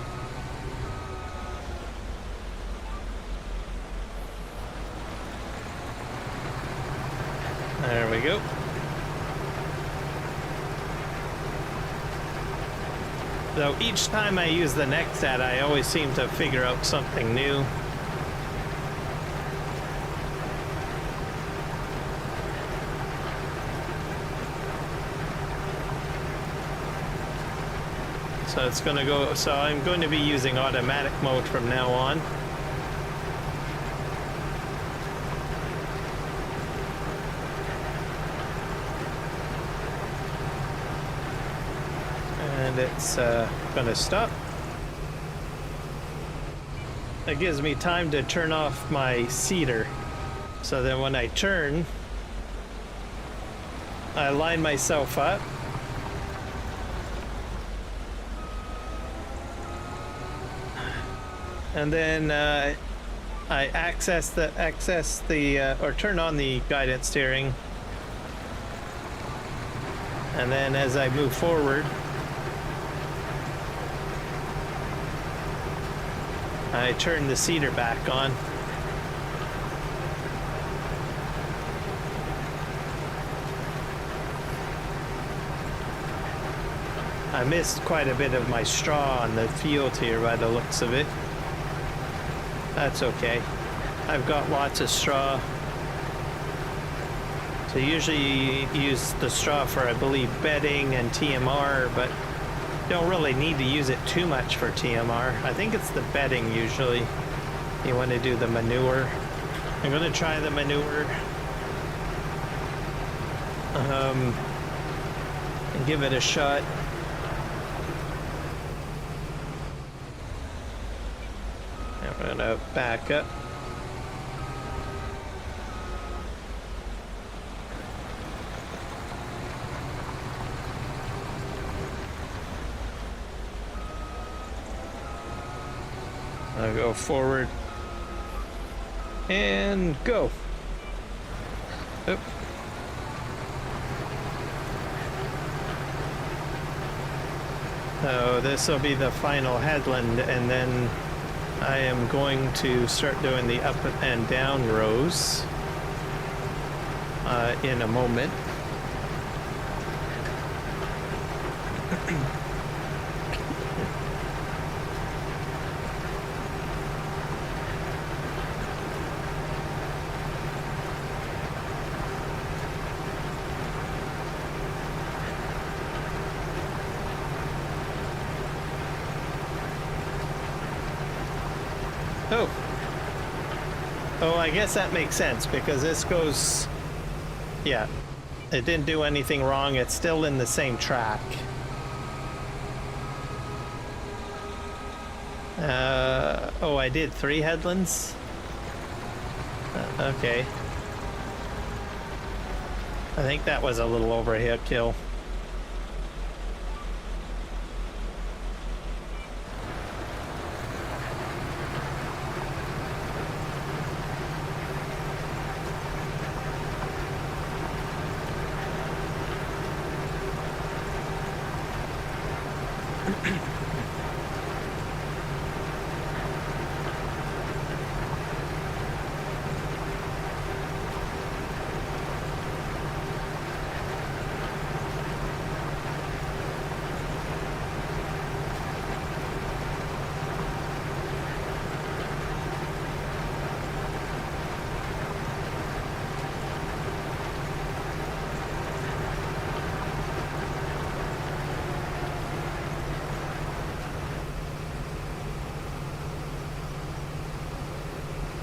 There we go. Though each time I use the Nextat, I always seem to figure out something new. So it's going to go, so I'm going to be using automatic mode from now on. And it's going to stop. That gives me time to turn off my seeder. So then when I turn, I line myself up. And then I or turn on the guidance steering. And then as I move forward, I turn the seeder back on. I missed quite a bit of my straw on the field here by the looks of it. That's okay. I've got lots of straw. So usually use the straw for, I believe, bedding and TMR, but don't really need to use it too much for TMR. I think it's the bedding usually. You want to do the manure. I'm going to try the manure. And give it a shot. I'm gonna back up. I'll go forward and go. Oop. So this will be the final headland, and then I am going to start doing the up and down rows in a moment. Oh, I guess that makes sense because this goes, yeah, it didn't do anything wrong. It's still in the same track. Oh, I did 3 headlands? Okay. I think that was a little overkill.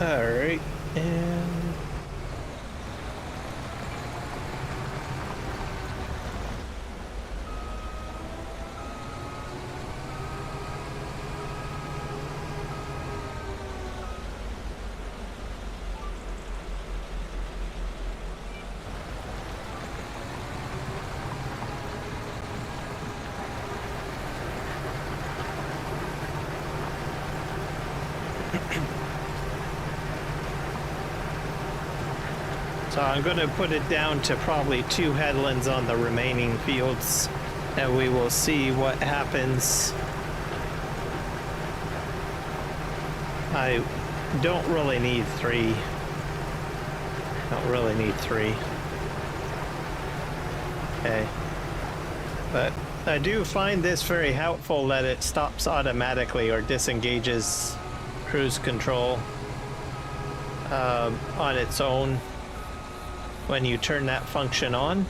Alright, and so I'm going to put it down to probably 2 headlands on the remaining fields, and we will see what happens. I don't really need 3. Don't really need 3. Okay. But I do find this very helpful that it stops automatically or disengages cruise control on its own when you turn that function on.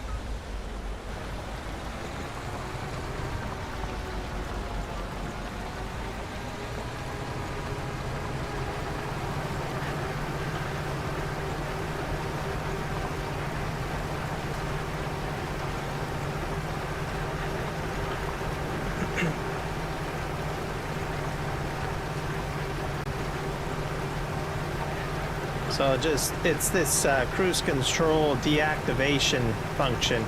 So it's this cruise control deactivation function.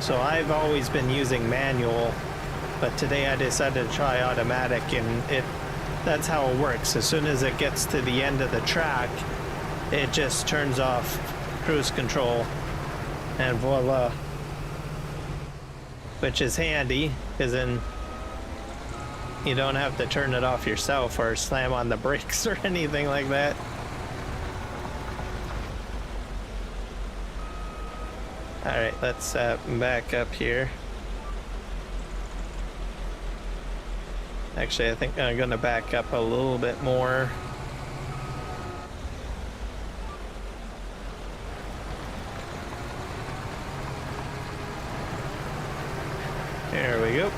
So I've always been using manual, but today I decided to try automatic, and that's how it works. As soon as it gets to the end of the track, it just turns off cruise control, and voila. Which is handy, because then you don't have to turn it off yourself or slam on the brakes or anything like that. Alright, let's back up here. Actually, I think I'm gonna back up a little bit more. There we go.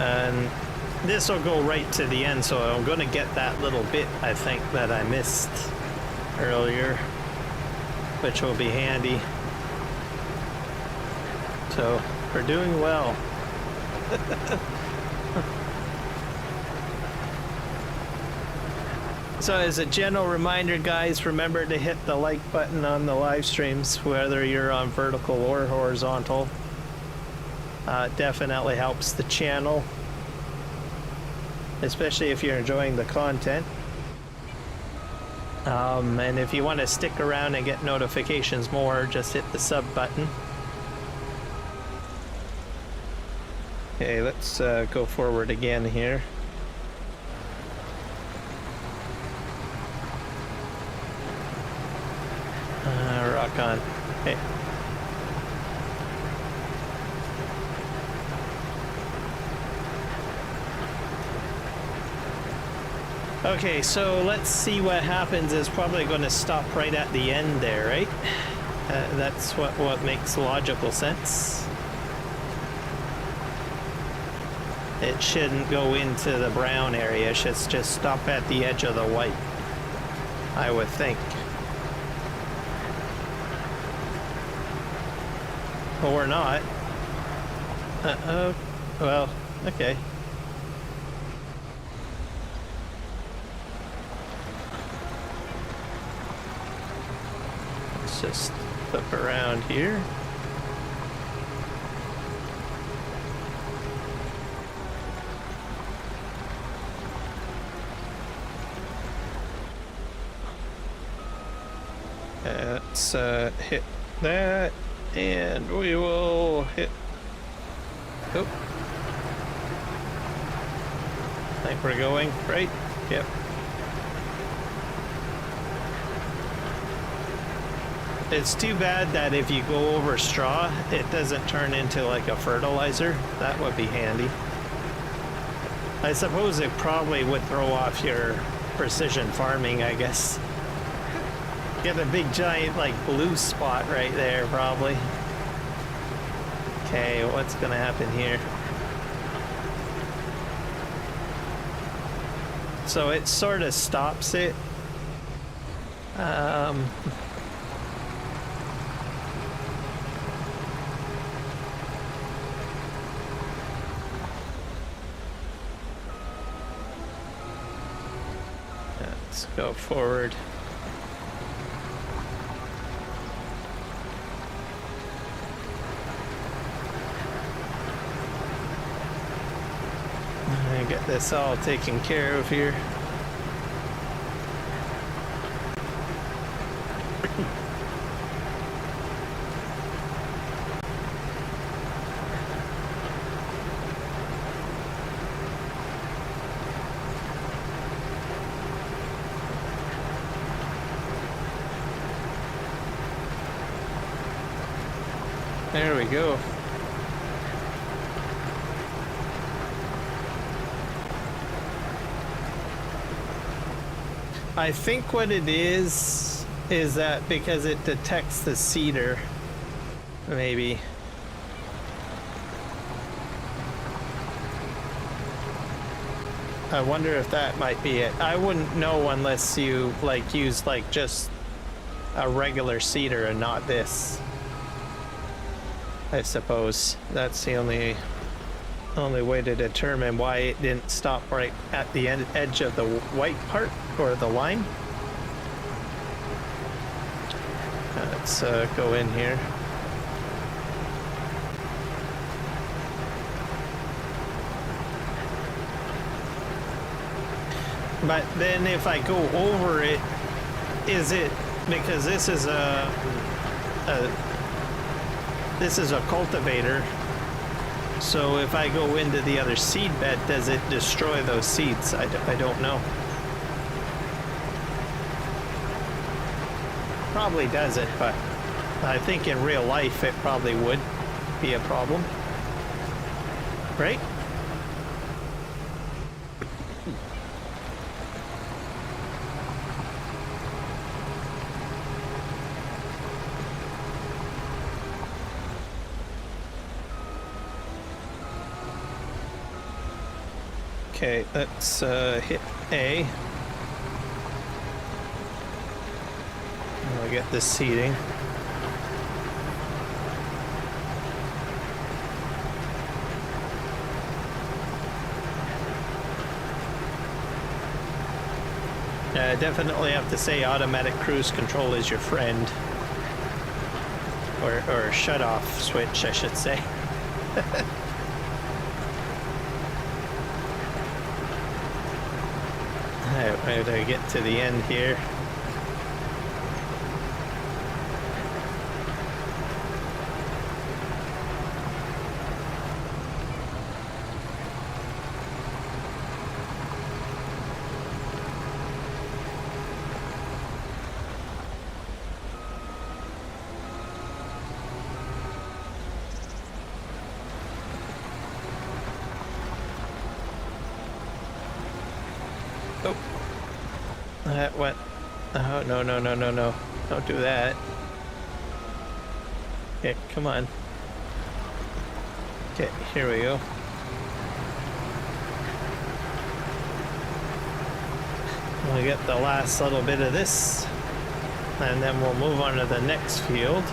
And this will go right to the end, so I'm going to get that little bit, I think, that I missed earlier, which will be handy. So, we're doing well. So as a general reminder, guys, remember to hit the like button on the live streams, whether you're on vertical or horizontal. Definitely helps the channel, especially if you're enjoying the content. And if you want to stick around and get notifications more, just hit the sub button. Okay, let's go forward again here. Rock on. Hey. Okay, so let's see what happens. Is probably going to stop right at the end there, right? That's what makes logical sense. It shouldn't go into the brown area. It should just stop at the edge of the white, I would think. Or not. Well, okay. Let's just flip around here. Let's hit that, and we will hit. Oh, I think we're going right. Yep. It's too bad that if you go over straw, it doesn't turn into like a fertilizer. That would be handy. I suppose it probably would throw off your precision farming, I guess. Get a big giant like blue spot right there, probably. Okay, what's gonna happen here? So it sort of stops it. Let's go forward. Get this all taken care of here. There we go. I think what it is that because it detects the cedar, maybe. I wonder if that might be it. I wouldn't know unless you like use like just a regular cedar and not this. I suppose that's the only way to determine why it didn't stop right at the edge of the white part or the line. Let's go in here. But then if I go over it, is it because this is a cultivator? So if I go into the other seed bed, does it destroy those seeds? I don't know. Probably doesn't, but I think in real life it probably would be a problem. Right? Okay, let's hit A. We'll get this seeding. Definitely have to say automatic cruise control is your friend. Or shut off switch, I should say. Alright, I get to the end here. That went. Oh, no. Don't do that. Okay, come on. Okay, here we go. We'll get the last little bit of this, and then we'll move on to the next field.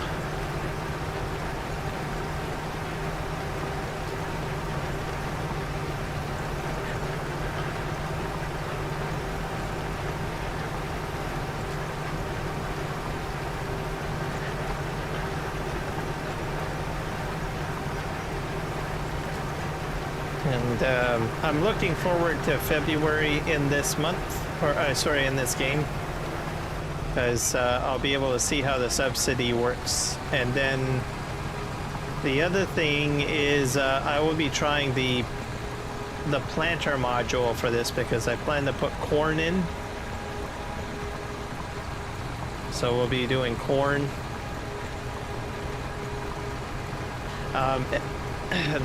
And I'm looking forward to February in this month, or sorry, in this game, because I'll be able to see how the subsidy works. And then the other thing is I will be trying the planter module for this because I plan to put corn in. So we'll be doing corn.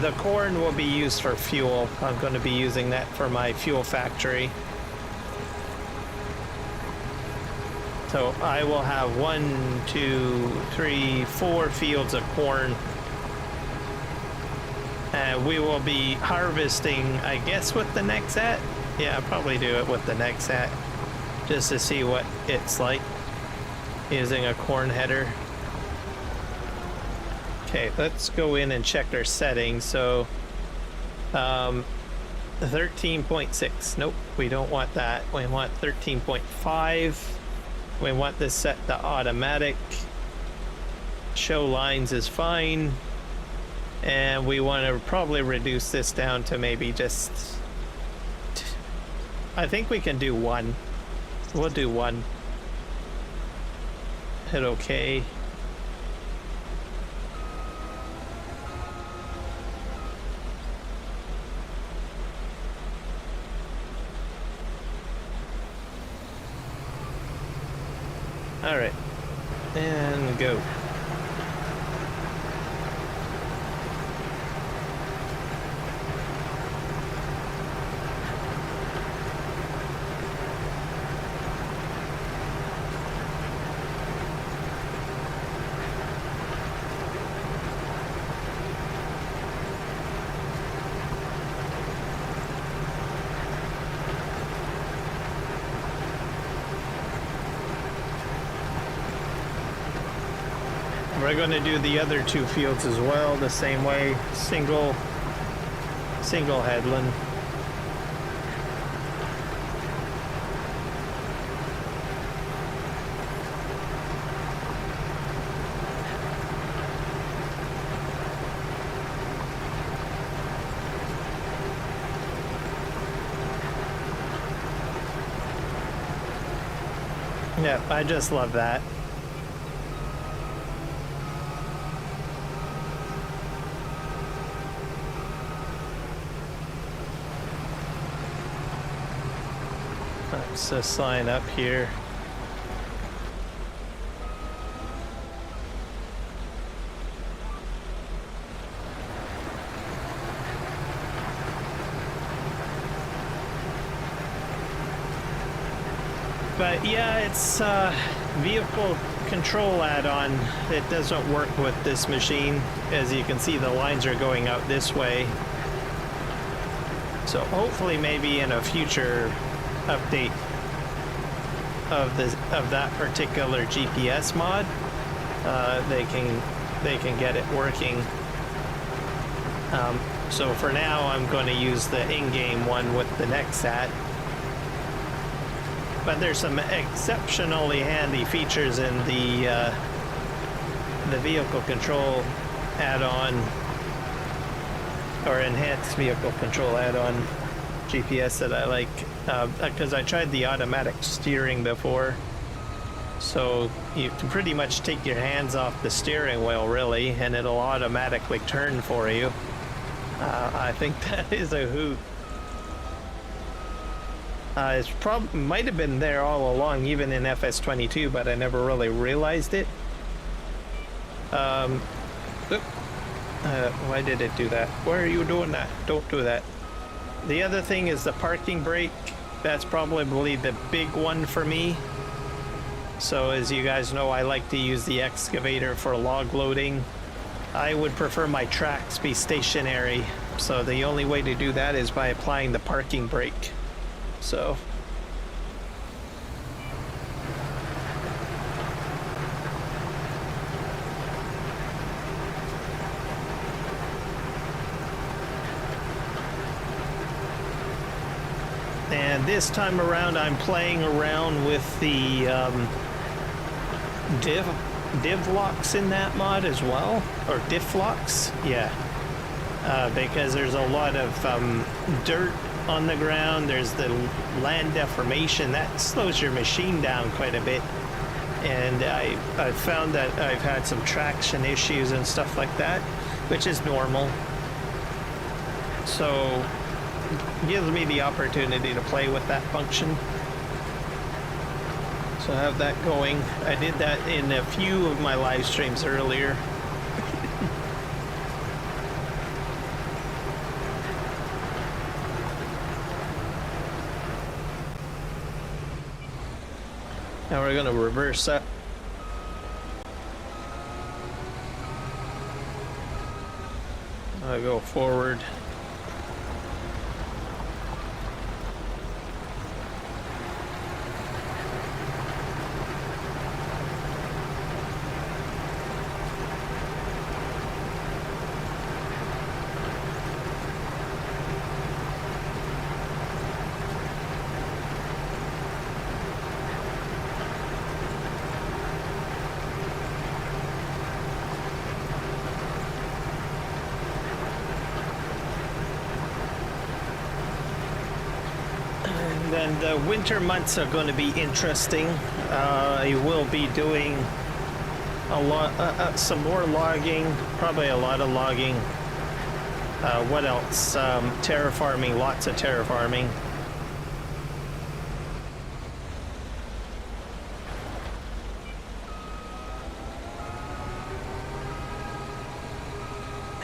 The corn will be used for fuel. I'm going to be using that for my fuel factory. So I will have 4 fields of corn. And we will be harvesting, I guess, with the Nexat. Yeah, I'll probably do it with the Nexat just to see what it's like using a corn header. Okay, let's go in and check our settings. So 13.6. Nope, we don't want that. We want 13.5. We want this set to automatic. Show lines is fine. And we want to probably reduce this down to maybe just... I think we can do 1. We'll do 1. Hit OK. All right, and go. we're going to do the other two fields as well, the same way, single headland. Yeah, I just love that. Let's just sign up here. But yeah, it's vehicle control add-on. It doesn't work with this machine. As you can see, the lines are going out this way. So hopefully maybe in a future update of that particular GPS mod, they can get it working. So for now, I'm going to use the in-game one with the Nexat. But there's some exceptionally handy features in the vehicle control add-on, or enhanced vehicle control add-on GPS that I like, because I tried the automatic steering before. So you can pretty much take your hands off the steering wheel, really, and it'll automatically turn for you. I think that is a hoot. It's might have been there all along, even in FS22, but I never really realized it. Why did it do that? Why are you doing that? Don't do that. The other thing is the parking brake. That's probably the big one for me. So as you guys know, I like to use the excavator for log loading. I would prefer my tracks be stationary. So the only way to do that is by applying the parking brake. So and this time around I'm playing around with the div locks in that mod as well, or diff locks, yeah, because there's a lot of dirt on the ground. There's the land deformation that slows your machine down quite a bit, and I've found that I've had some traction issues and stuff like that, which is normal. So it gives me the opportunity to play with that function. So I have that going. I did that in a few of my live streams earlier. Now we're going to reverse that. I'll go forward. And the winter months are going to be interesting. I will be doing a lot, some more logging, probably a lot of logging. What else? Terraforming, lots of terraforming.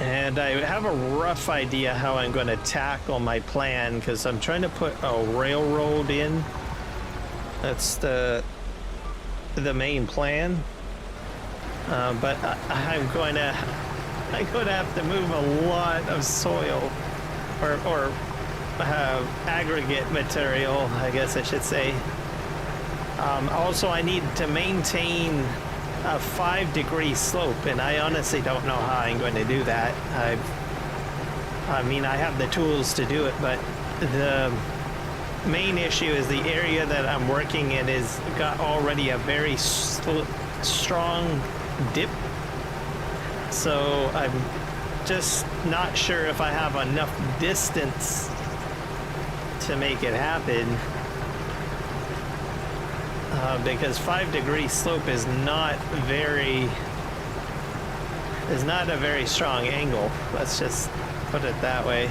And I have a rough idea how I'm going to tackle my plan, because I'm trying to put a railroad in. That's the main plan. But I'm going to have to move a lot of soil, or aggregate material, I guess I should say. Also, I need to maintain a 5-degree slope, and I honestly don't know how I'm going to do that. I mean, I have the tools to do it, but the main issue is the area that I'm working in is got already a very strong dip, so I'm just not sure if I have enough distance to make it happen, because 5-degree slope is not a very strong angle. Let's just put it that way.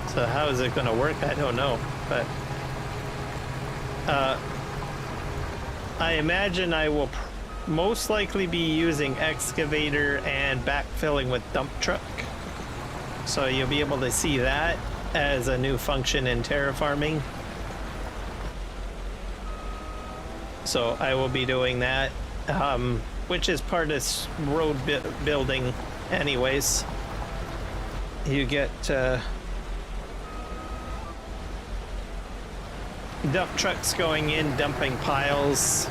So how is it going to work? I don't know, but I imagine I will most likely be using excavator and backfilling with dump truck. So you'll be able to see that as a new function in terraforming. So I will be doing that, which is part of road building anyways. You get dump trucks going in, dumping piles.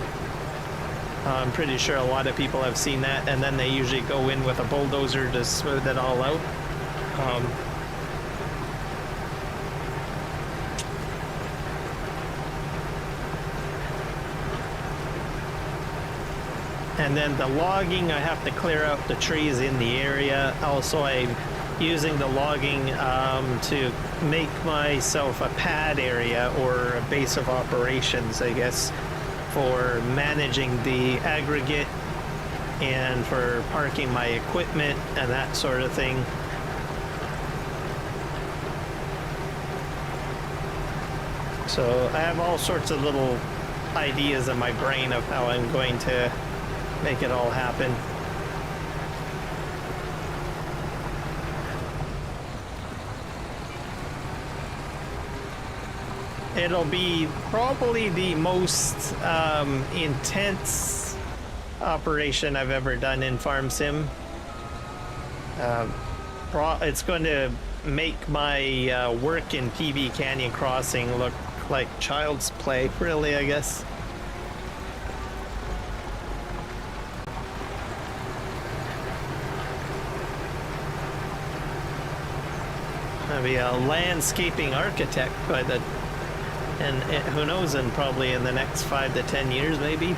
I'm pretty sure a lot of people have seen that, and then they usually go in with a bulldozer to smooth it all out. And then the logging, I have to clear out the trees in the area. Also, I'm using the logging to make myself a pad area or a base of operations, I guess, for managing the aggregate and for parking my equipment and that sort of thing. So I have all sorts of little ideas in my brain of how I'm going to make it all happen. It'll be probably the most intense operation I've ever done in Farm Sim. It's going to make my work in PV Canyon Crossing look like child's play, really, I guess. I'll be a landscaping architect by the, and who knows, in probably in the next 5 to 10 years, maybe.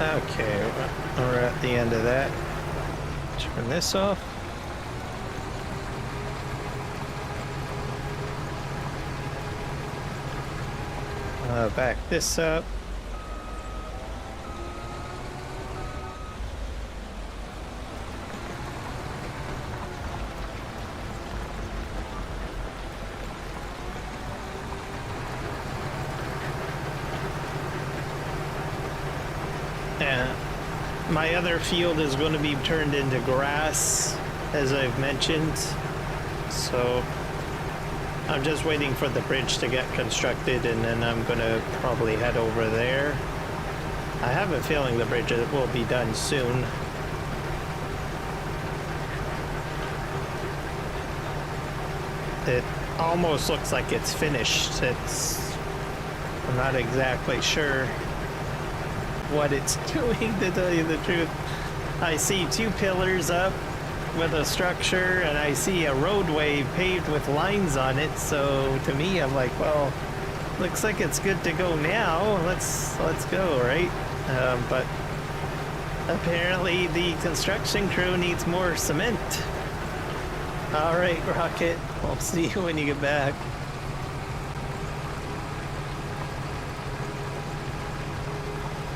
Okay, we're at the end of that. Turn this off. Back this up. My other field is going to be turned into grass, as I've mentioned. So I'm just waiting for the bridge to get constructed, and then I'm going to probably head over there. I have a feeling the bridge will be done soon. It almost looks like it's finished. I'm not exactly sure what it's doing, to tell you the truth. I see 2 pillars up with a structure, and I see a roadway paved with lines on it, so to me I'm like, well, looks like it's good to go now. Let's go, right? But apparently the construction crew needs more cement. All right, Rocket, I'll see you when you get back.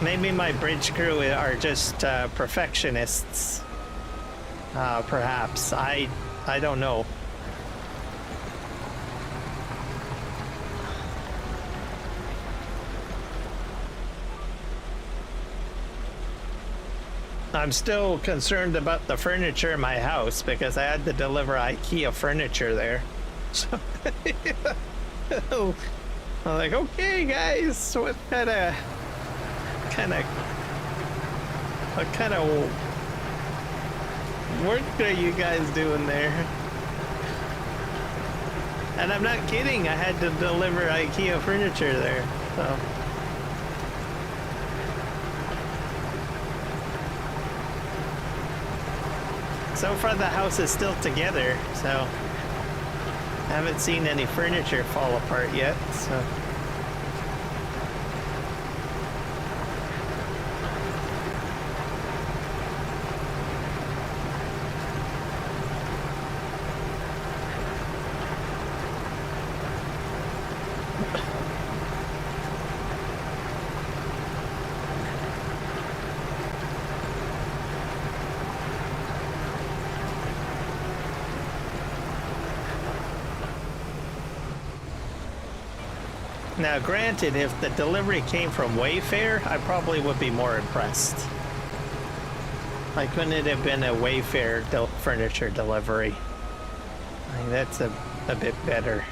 Maybe my bridge crew are just perfectionists. Perhaps. I don't know. I'm still concerned about the furniture in my house because I had to deliver IKEA furniture there. So I'm like, okay, guys, what kind of work are you guys doing there? And I'm not kidding. I had to deliver IKEA furniture there. So far the house is still together, so I haven't seen any furniture fall apart yet, so. Now, granted, if the delivery came from Wayfair, I probably would be more impressed. Like, couldn't it have been a Wayfair furniture delivery? I think that's a bit better.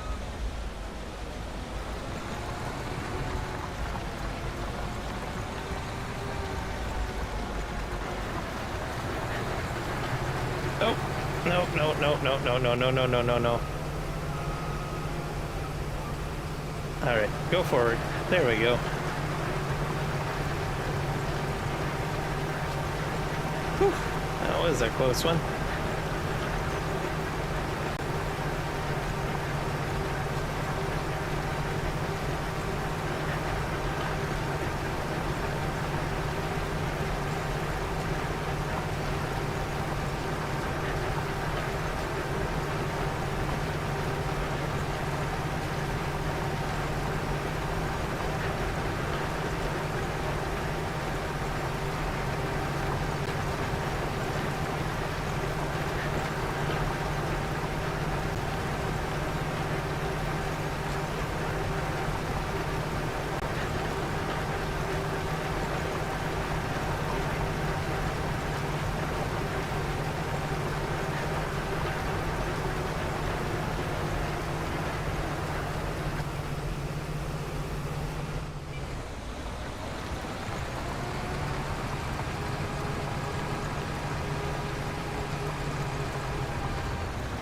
Oh, no, no, no, no, no, no, no, no, no, no, no. All right, go forward. There we go. Whew, that was a close one.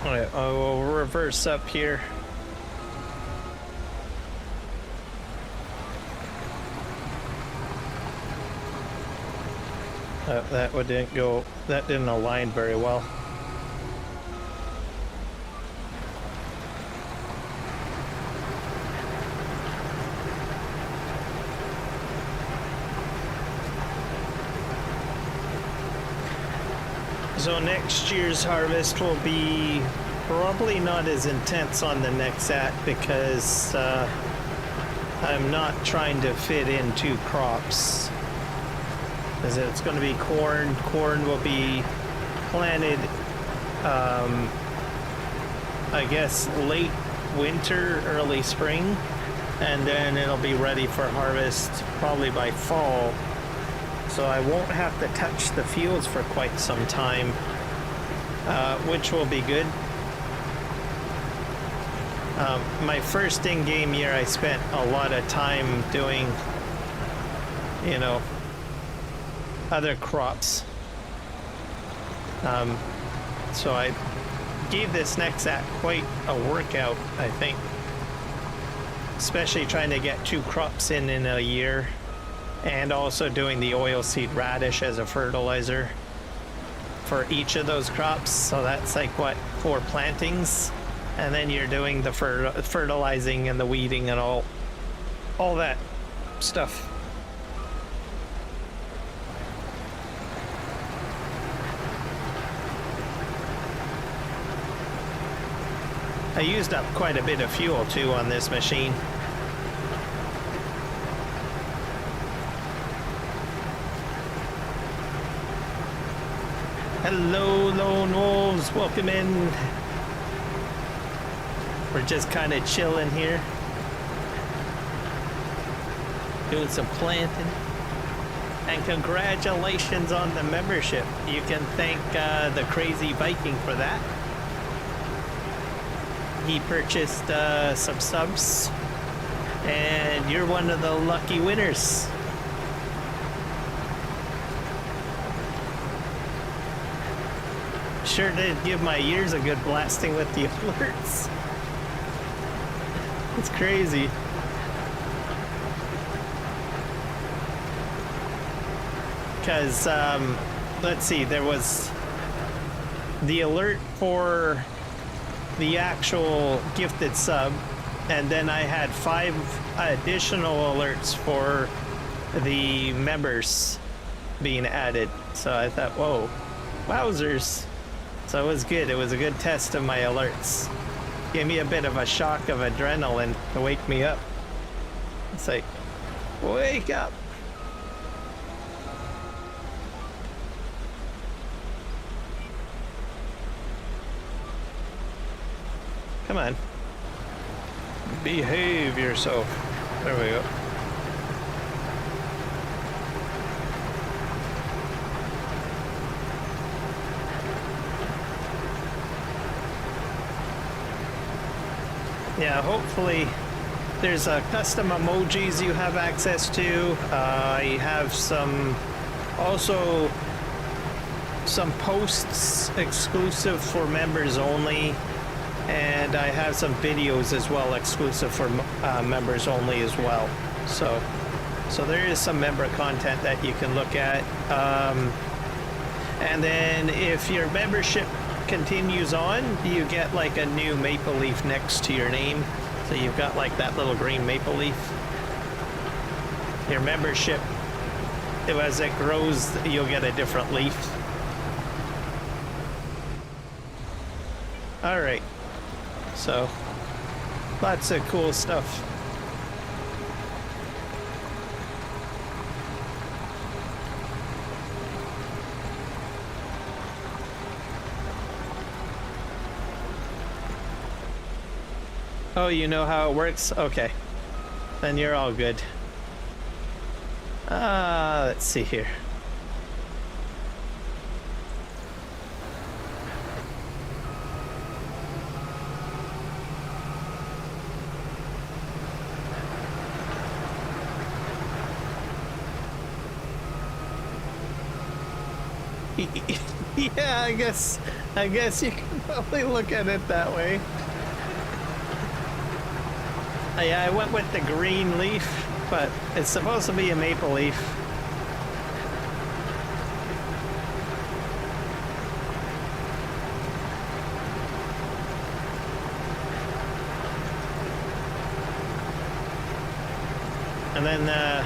All right, I will reverse up here. That didn't go. That didn't align very well. So next year's harvest will be probably not as intense on the Nexat because I'm not trying to fit in 2 crops. Because it's going to be corn. Corn will be planted, I guess, late winter, early spring, and then it'll be ready for harvest probably by fall. So I won't have to touch the fields for quite some time, which will be good. My first in-game year, I spent a lot of time doing, you know, other crops. So I gave this Nexat quite a workout, I think. Especially trying to get 2 crops in a year. And also doing the oilseed radish as a fertilizer for each of those crops. So that's like, what, 4 plantings? And then you're doing the fertilizing and the weeding and all that stuff. I used up quite a bit of fuel too on this machine. Hello, lone wolves. Welcome in. We're just kind of chilling here. Doing some planting. And congratulations on the membership. You can thank the Crazy Viking for that. He purchased some subs. And you're one of the lucky winners. Sure did give my ears a good blasting with the alerts. It's crazy. Because, let's see, there was the alert for the actual gifted sub, and then I had 5 additional alerts for the members being added. So I thought, whoa, wowzers. So it was good. It was a good test of my alerts. Gave me a bit of a shock of adrenaline to wake me up. It's like, wake up. Come on. Behave yourself. There we go. Yeah, hopefully there's custom emojis you have access to. I have also some posts exclusive for members only, and I have some videos as well exclusive for members only as well. So there is some member content that you can look at. And then if your membership continues on, you get like a new maple leaf next to your name. So you've got like that little green maple leaf. Your membership, as it grows, you'll get a different leaf. All right. So lots of cool stuff. Oh, you know how it works? Okay. Then you're all good. Let's see here. Yeah, I guess you can probably look at it that way. Yeah, I went with the green leaf, but it's supposed to be a maple leaf. And then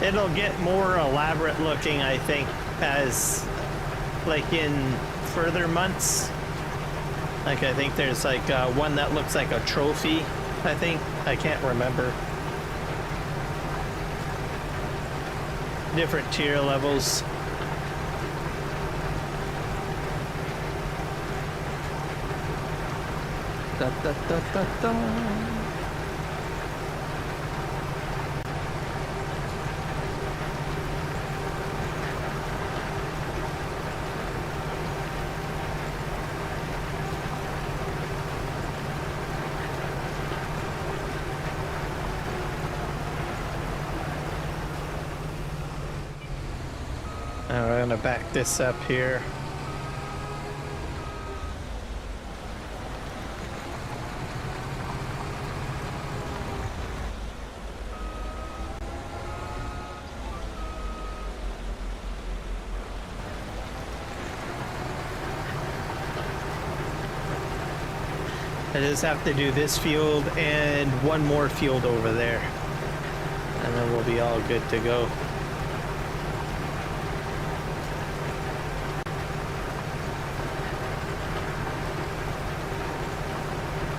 it'll get more elaborate looking, I think, as like in further months. Like I think there's like one that looks like a trophy, I think. I can't remember. Different tier levels. Da, da, da, da, da. Now we're gonna back this up here. I just have to do this field and one more field over there, and then we'll be all good to go.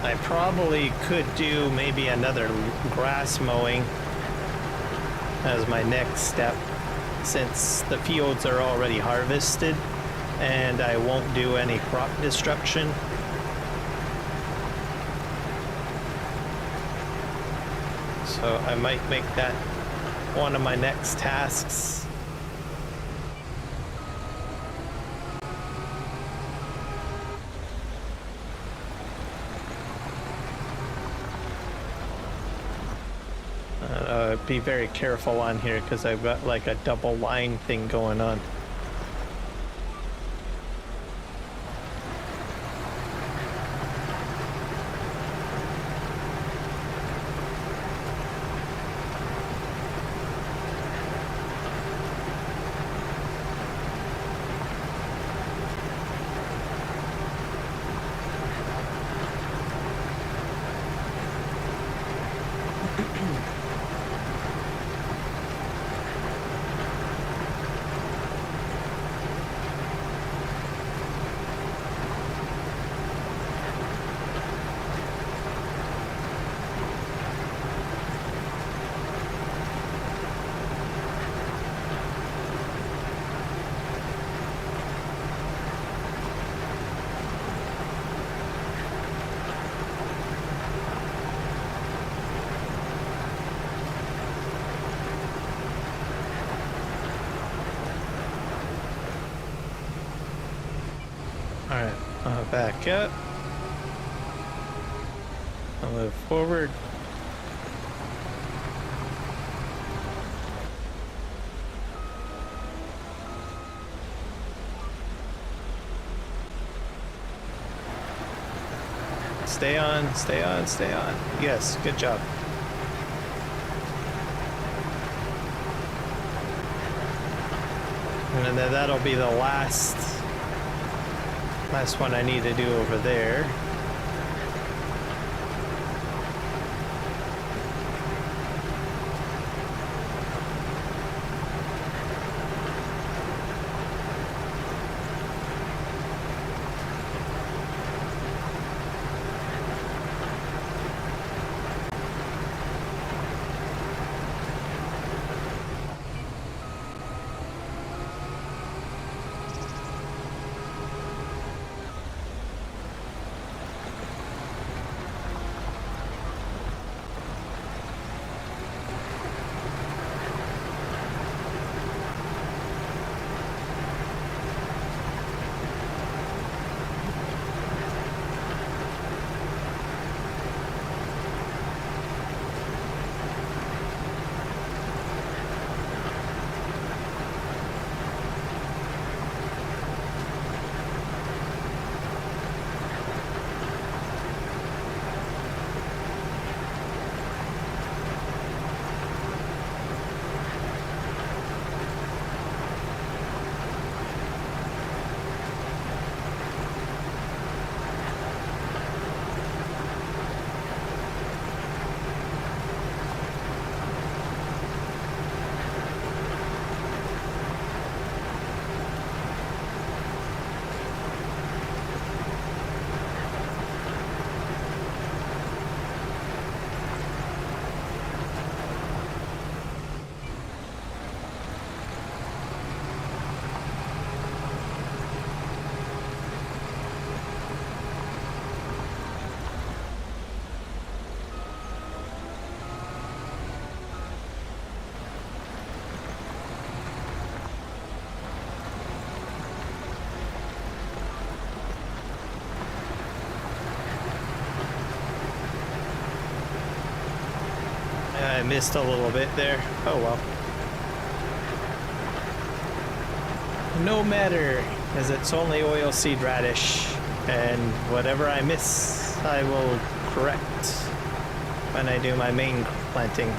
I probably could do maybe another grass mowing as my next step, since the fields are already harvested. and I won't do any crop destruction. So I might make that one of my next tasks. Be very careful on here because I've got like a double line thing going on. Alright, I'll back up. I'll move forward. Stay on, stay on, stay on. Yes, good job. And then that'll be the last one I need to do over there. I missed a little bit there. Oh well. No matter, as it's only oilseed radish, and whatever I miss, I will correct when I do my main planting.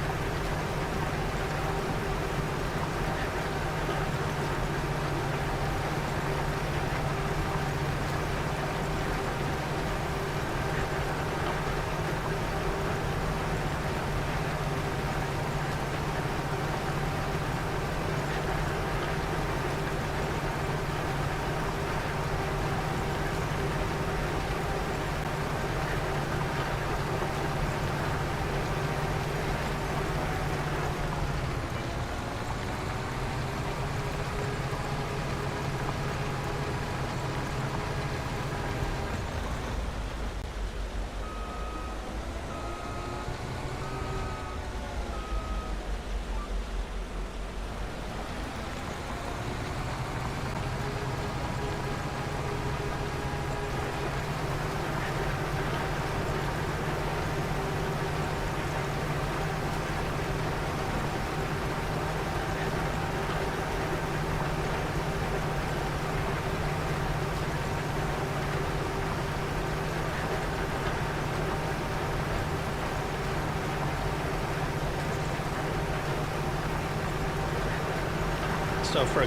So for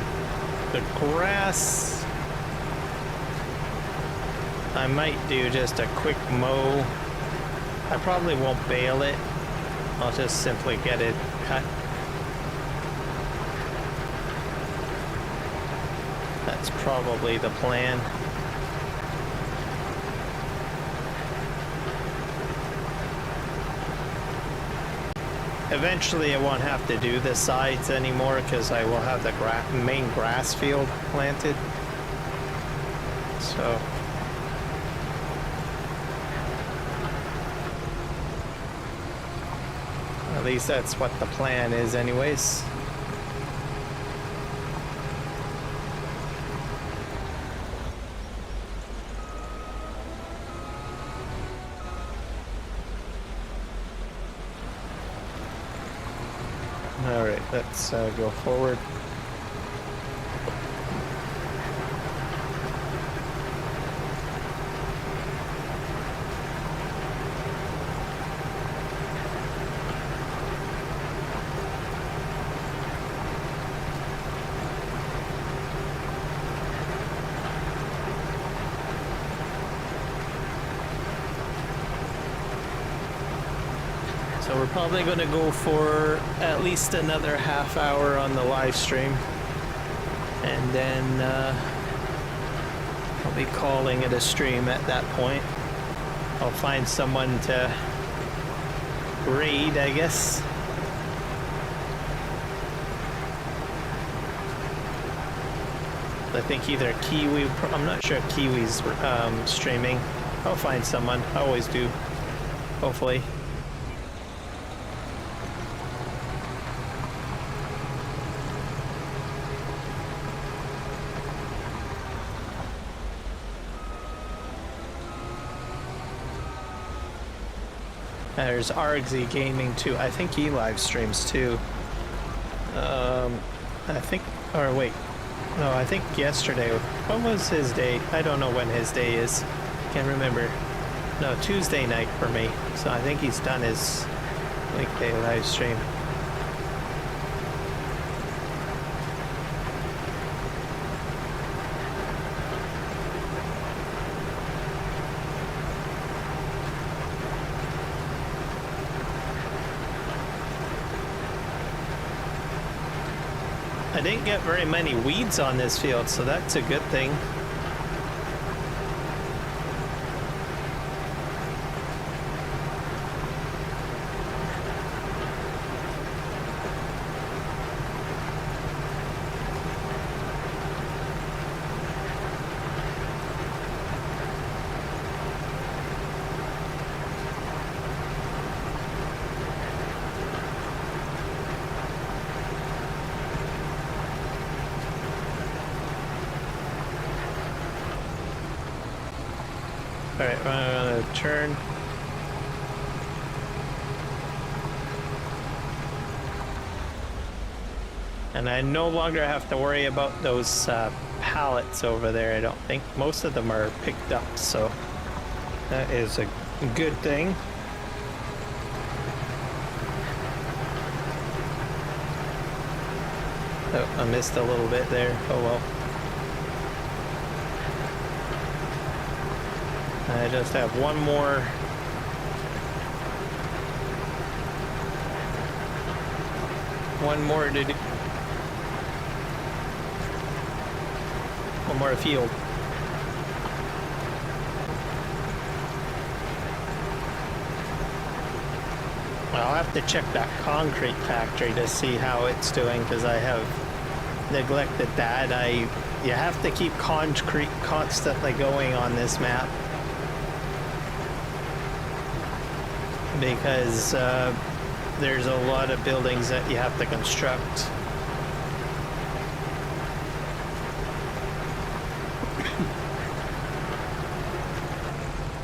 the grass, I might do just a quick mow. I probably won't bale it. I'll just simply get it cut. That's probably the plan. Eventually I won't have to do the sides anymore because I will have the main grass field planted. So at least that's what the plan is anyways. All right, let's go forward. So we're probably going to go for at least another half hour on the live stream, and then I'll be calling it a stream at that point. I'll find someone to raid, I guess. I think either Kiwi, I'm not sure if Kiwi's streaming. I'll find someone, I always do, hopefully. There's Argsy Gaming too. I think he live streams too. I think, or wait, no, I think yesterday. What was his day? I don't know when his day is. Can't remember. No, Tuesday night for me. So I think he's done his weekday live stream. I didn't get very many weeds on this field, so that's a good thing. Alright, I'm gonna turn. And I no longer have to worry about those pallets over there, I don't think. Most of them are picked up, so that is a good thing. Oh, I missed a little bit there. Oh well. I just have one more. One more to do. One more field. I'll have to check that concrete factory to see how it's doing because I have neglected that. You have to keep concrete constantly going on this map. Because there's a lot of buildings that you have to construct.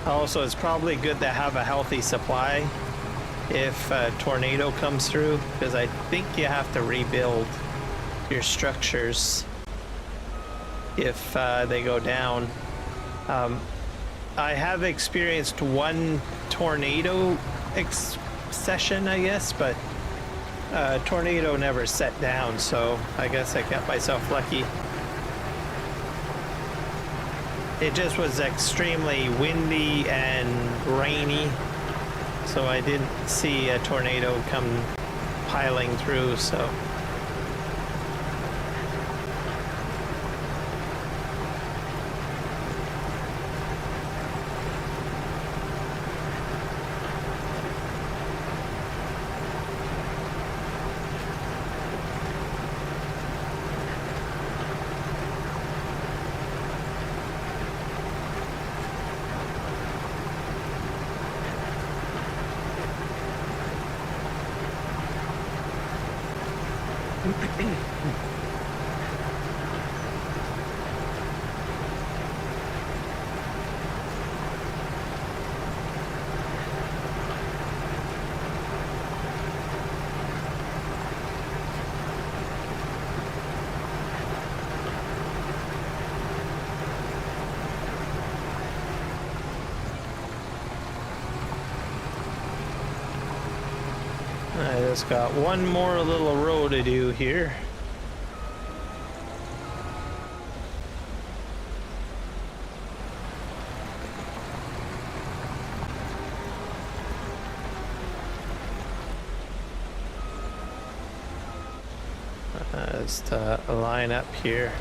Also, it's probably good to have a healthy supply if a tornado comes through, because I think you have to rebuild your structures if they go down. I have experienced one tornado session, I guess, but Tornado never set down, so I guess I kept myself lucky. It just was extremely windy and rainy, so I didn't see a tornado come piling through, so. I just got one more little row to do here. Just line up here.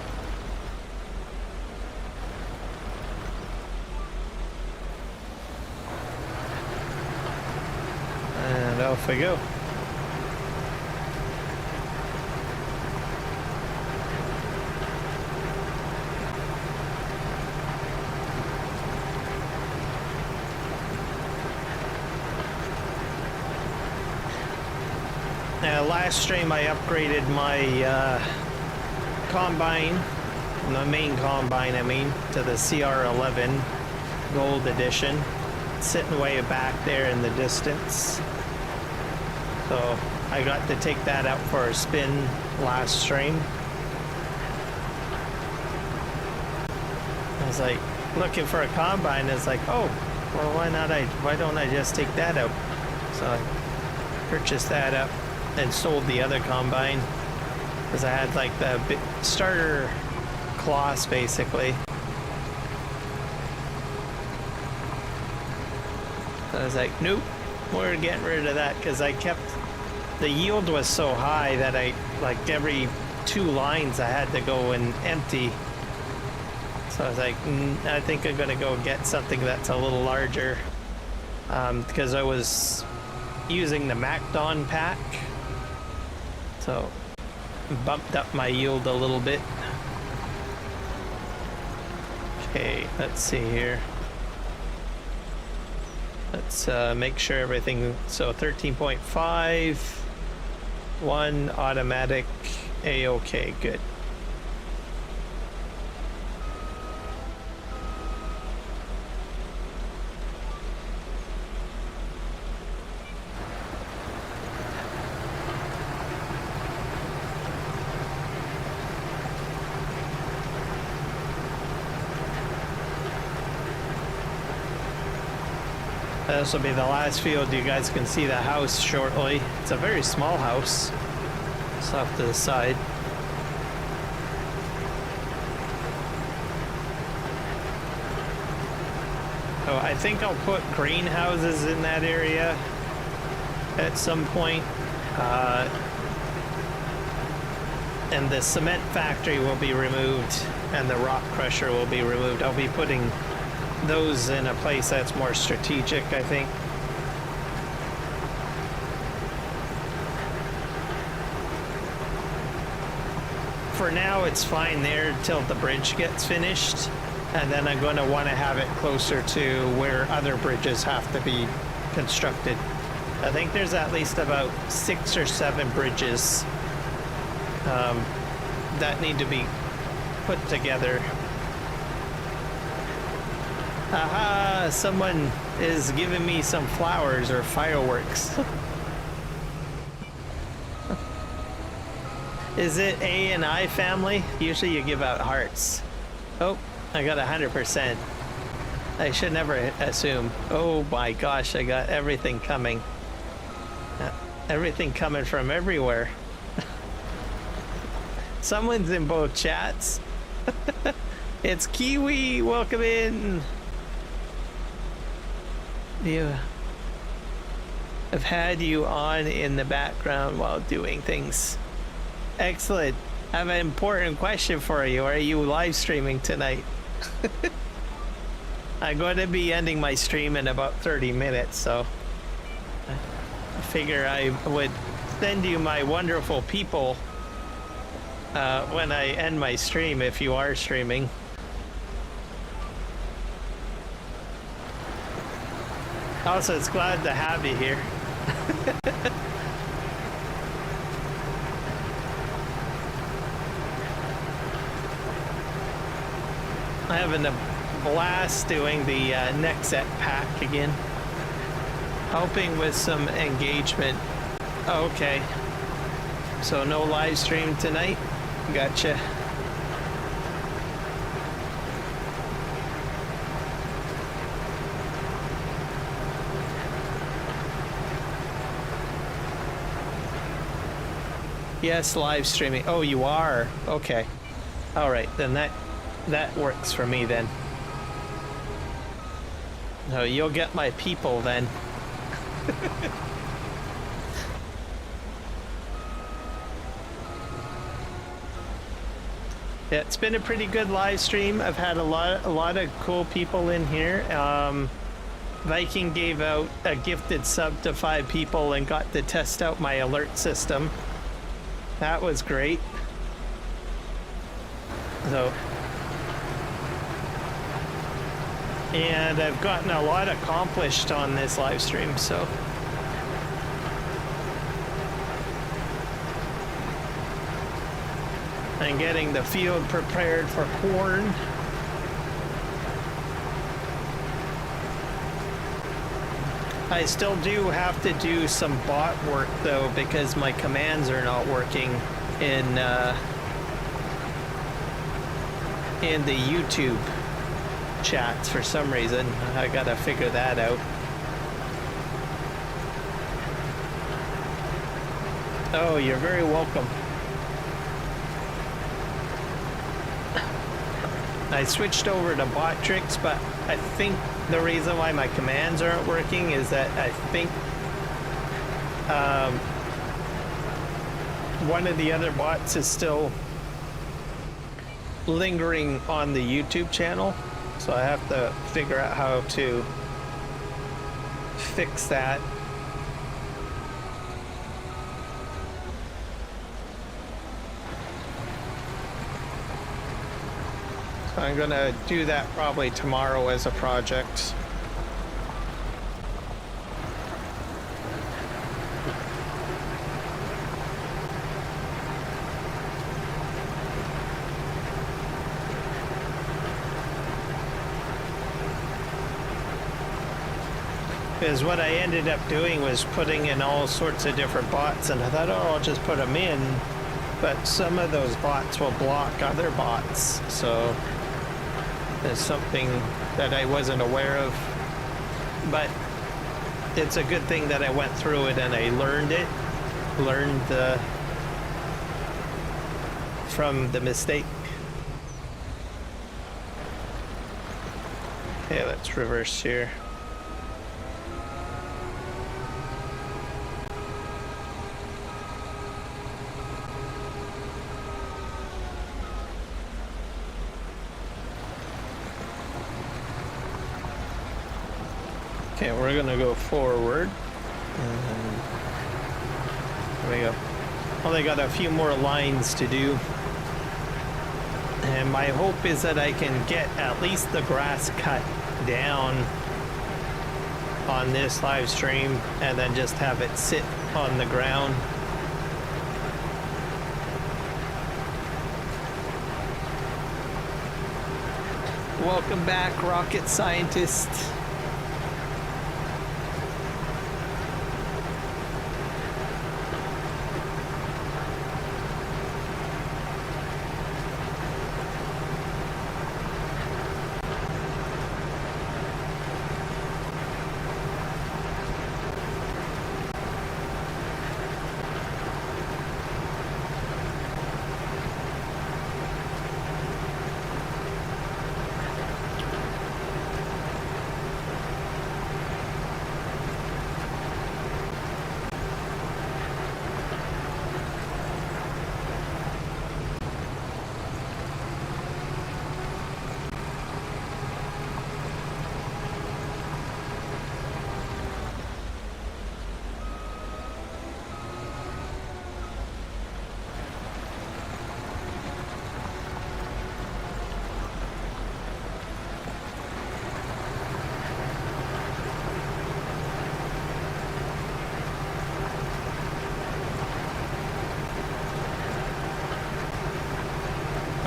And off we go. Last stream I upgraded my combine, the main combine I mean, to the CR11 Gold Edition. It's sitting way back there in the distance. So I got to take that out for a spin last stream. I was like looking for a combine, it's like, oh, well why don't I just take that out? So I purchased that up and sold the other combine because I had like the starter cloths basically. So I was like, nope, we're getting rid of that because I kept, the yield was so high that I, like every 2 lines I had to go and empty. So I was like, I think I'm gonna go get something that's a little larger because I was using the MacDon pack. So bumped up my yield a little bit. Okay, let's see here. Let's make sure everything, so 13.5, 1 automatic, A-OK, good. This will be the last field. You guys can see the house shortly. It's a very small house. It's off to the side. Oh, I think I'll put greenhouses in that area at some point. And the cement factory will be removed and the rock crusher will be removed. I'll be putting those in a place that's more strategic, I think. For now, it's fine there till the bridge gets finished, and then I'm going to want to have it closer to where other bridges have to be constructed. I think there's at least about 6 or 7 bridges that need to be put together. Aha! Someone is giving me some flowers or fireworks. Is it A and I family? Usually you give out hearts. Oh, I got 100%. I should never assume. Oh my gosh, I got everything coming. Everything coming from everywhere. Someone's in both chats. It's Kiwi, welcome in. Yeah. I've had you on in the background while doing things. Excellent. I have an important question for you. Are you live streaming tonight? I'm going to be ending my stream in about 30 minutes, so I figure I would send you my wonderful people when I end my stream if you are streaming. Also, it's glad to have you here. I'm having a blast doing the next set pack again. Helping with some engagement. Okay. So no live stream tonight? Gotcha. Yes, live streaming. Oh, you are? Okay. All right, then that works for me then. No, you'll get my people then. Yeah, it's been a pretty good live stream. I've had a lot of cool people in here. Viking gave out a gifted sub to 5 people and got to test out my alert system. That was great. So, and I've gotten a lot accomplished on this live stream, so. I'm getting the field prepared for corn. I still do have to do some bot work though, because my commands are not working in the YouTube chats for some reason. I gotta figure that out. Oh, you're very welcome. I switched over to bot tricks, but I think the reason why my commands aren't working is that I think one of the other bots is still lingering on the YouTube channel, so I have to figure out how to fix that. So I'm gonna do that probably tomorrow as a project. Because what I ended up doing was putting in all sorts of different bots, and I thought, oh, I'll just put them in, but some of those bots will block other bots, so there's something that I wasn't aware of. But it's a good thing that I went through it and I learned from the mistake. Okay, let's reverse here. Okay, we're gonna go forward. There we go. Well, they got a few more lines to do. And my hope is that I can get at least the grass cut down on this live stream and then just have it sit on the ground. Welcome back, rocket scientist.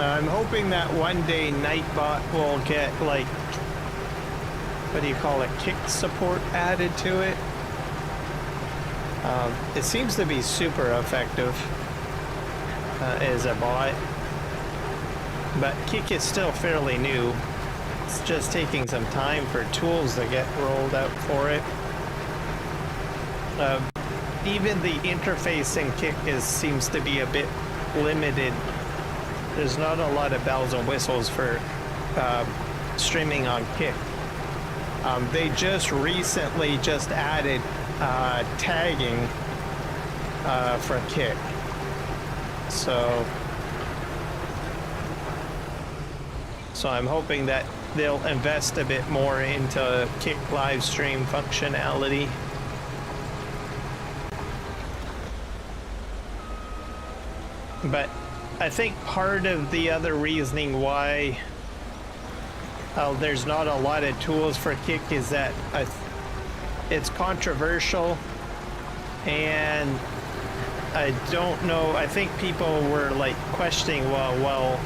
I'm hoping that one day Nightbot will get, like, what do you call it, kick support added to it. It seems to be super effective as a bot, but kick is still fairly new. It's just taking some time for tools to get rolled out for it. Even the interface in kick seems to be a bit limited. There's not a lot of bells and whistles for streaming on kick. They just recently added tagging for kick. So I'm hoping that they'll invest a bit more into kick live stream functionality. But I think part of the other reasoning why there's not a lot of tools for kick is that it's controversial, and I don't know, I think people were like questioning, well,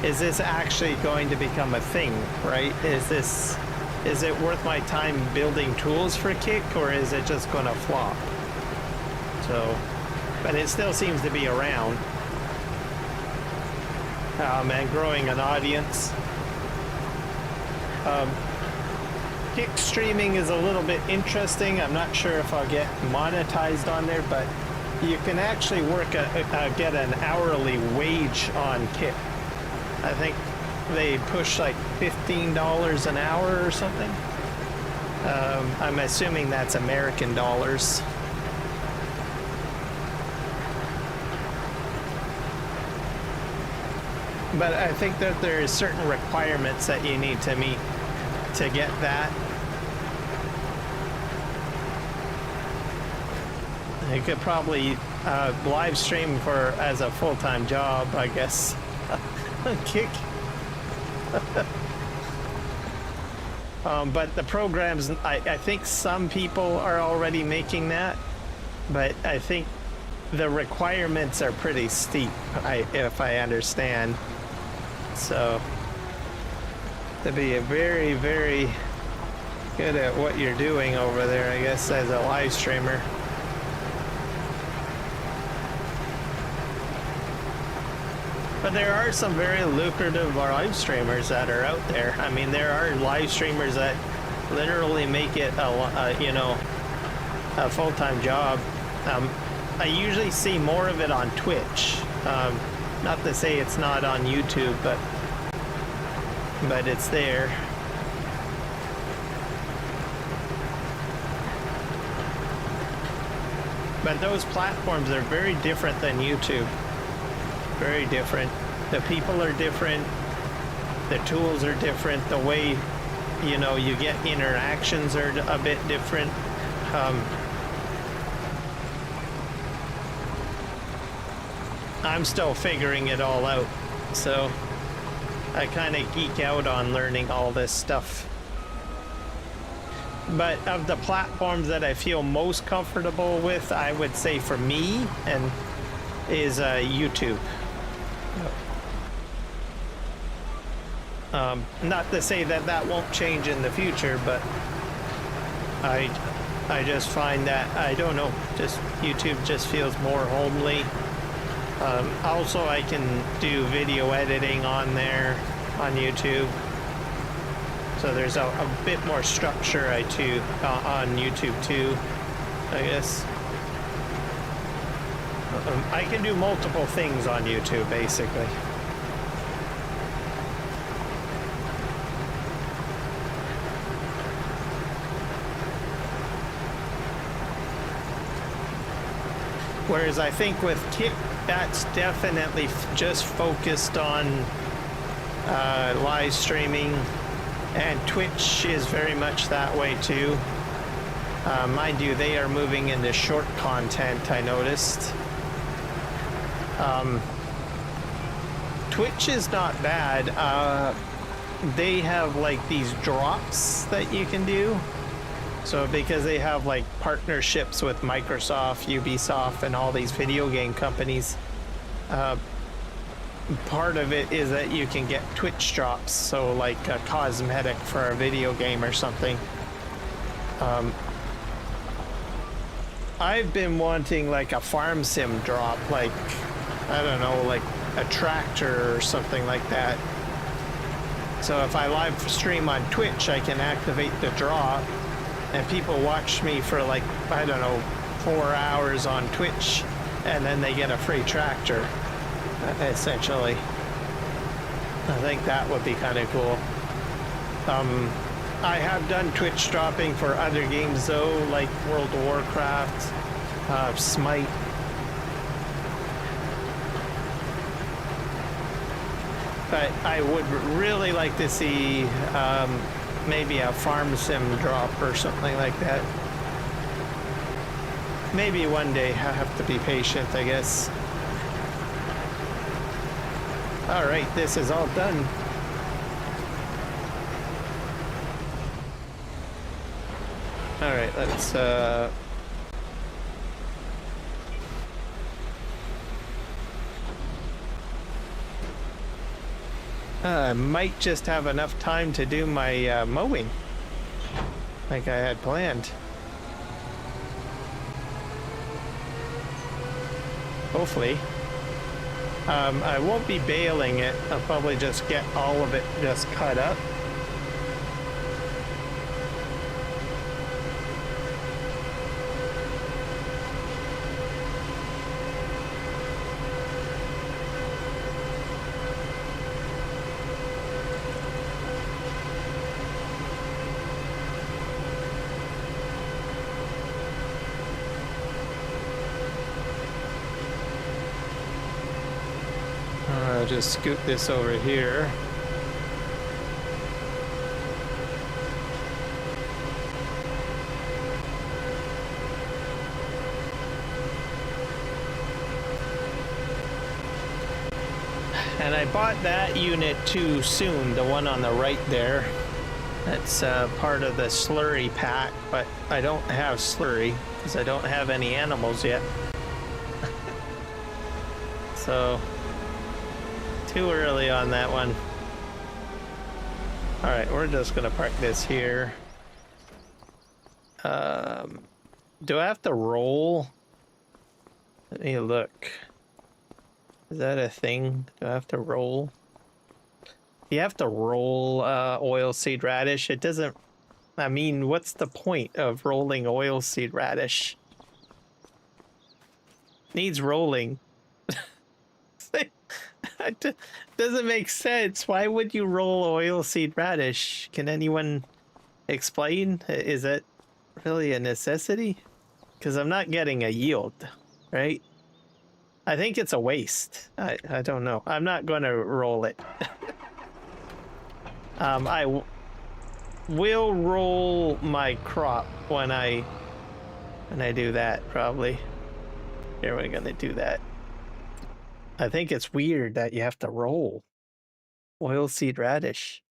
is this actually going to become a thing, right? Is it worth my time building tools for kick, or is it just going to flop? So, but it still seems to be around. And growing an audience. Kick streaming is a little bit interesting. I'm not sure if I'll get monetized on there, but you can actually get an hourly wage on kick. I think they push like $15 an hour or something. I'm assuming that's American dollars. But I think that there are certain requirements that you need to meet to get that. You could probably live stream as a full-time job, I guess. Kick. But the programs, I think some people are already making that, but I think the requirements are pretty steep, if I understand. So, to be very, very good at what you're doing over there, I guess, as a live streamer. But there are some very lucrative live streamers that are out there. I mean, there are live streamers that literally make it a full-time job. I usually see more of it on Twitch. Not to say it's not on YouTube, but it's there. But those platforms are very different than YouTube. Very different. The people are different. The tools are different. The way, you get interactions are a bit different. I'm still figuring it all out, so I kind of geek out on learning all this stuff. But of the platforms that I feel most comfortable with, I would say for me is YouTube. Not to say that won't change in the future, but I just find that, I don't know, just YouTube just feels more homely. Also, I can do video editing on there, on YouTube. So there's a bit more structure on YouTube too, I guess. I can do multiple things on YouTube, basically. Whereas I think with Kick, that's definitely just focused on live streaming, and Twitch is very much that way too. Mind you, they are moving into short content, I noticed. Twitch is not bad. They have like these drops that you can do. So because they have like partnerships with Microsoft, Ubisoft, and all these video game companies, part of it is that you can get Twitch drops, so like a cosmetic for a video game or something. I've been wanting like a farm sim drop, like, I don't know, like a tractor or something like that. So if I live stream on Twitch, I can activate the drop, and people watch me for like, I don't know, 4 hours on Twitch, and then they get a free tractor, essentially. I think that would be kind of cool. I have done Twitch dropping for other games though, like World of Warcraft, Smite. But I would really like to see maybe a farm sim drop or something like that. Maybe one day. I have to be patient, I guess. All right, this is all done. All right, let's I might just have enough time to do my mowing like I had planned. Hopefully. I won't be baling it. I'll probably just get all of it just cut up. I'll just scoot this over here. And I bought that unit too soon, the one on the right there. That's part of the slurry pack, but I don't have slurry because I don't have any animals yet. So too early on that one. All right, we're just gonna park this here. Do I have to roll? Let me look. Is that a thing? Do I have to roll? You have to roll oilseed radish. It doesn't. I mean, what's the point of rolling oilseed radish? Needs rolling. It doesn't make sense. Why would you roll oilseed radish? Can anyone explain? Is it really a necessity? Because I'm not getting a yield, right? I think it's a waste. I don't know. I'm not going to roll it. I will roll my crop when I do that, probably. Here, we're going to do that. I think it's weird that you have to roll oilseed radish.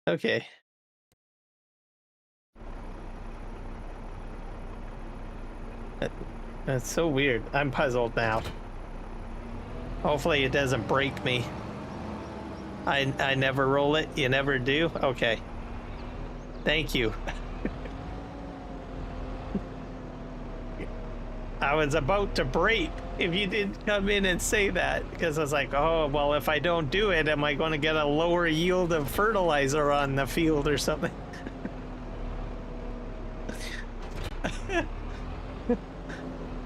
Okay. That's so weird. I'm puzzled now. Hopefully it doesn't break me. I never roll it. You never do? Okay. Thank you. I was about to break if you didn't come in and say that, because I was like, oh, well, if I don't do it, am I going to get a lower yield of fertilizer on the field or something?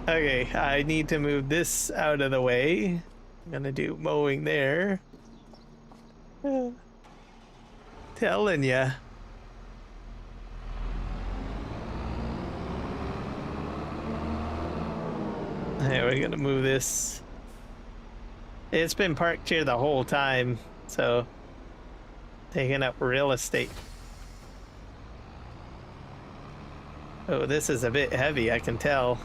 Okay, I need to move this out of the way. I'm gonna do mowing there. Telling ya. Hey, we're gonna move this. It's been parked here the whole time, so taking up real estate. Oh, this is a bit heavy, I can tell.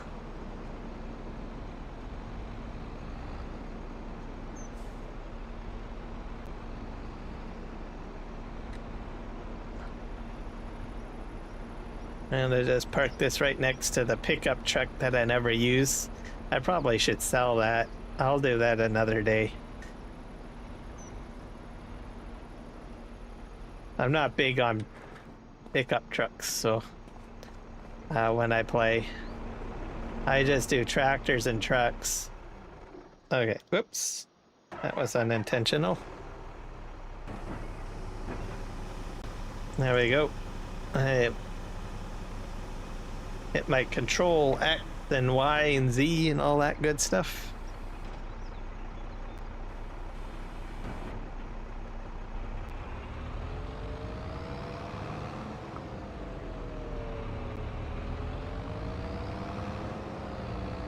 And I just parked this right next to the pickup truck that I never use. I probably should sell that. I'll do that another day. I'm not big on pickup trucks, so when I play, I just do tractors and trucks. Okay, whoops. That was unintentional. There we go. I hit my control X and Y and Z and all that good stuff.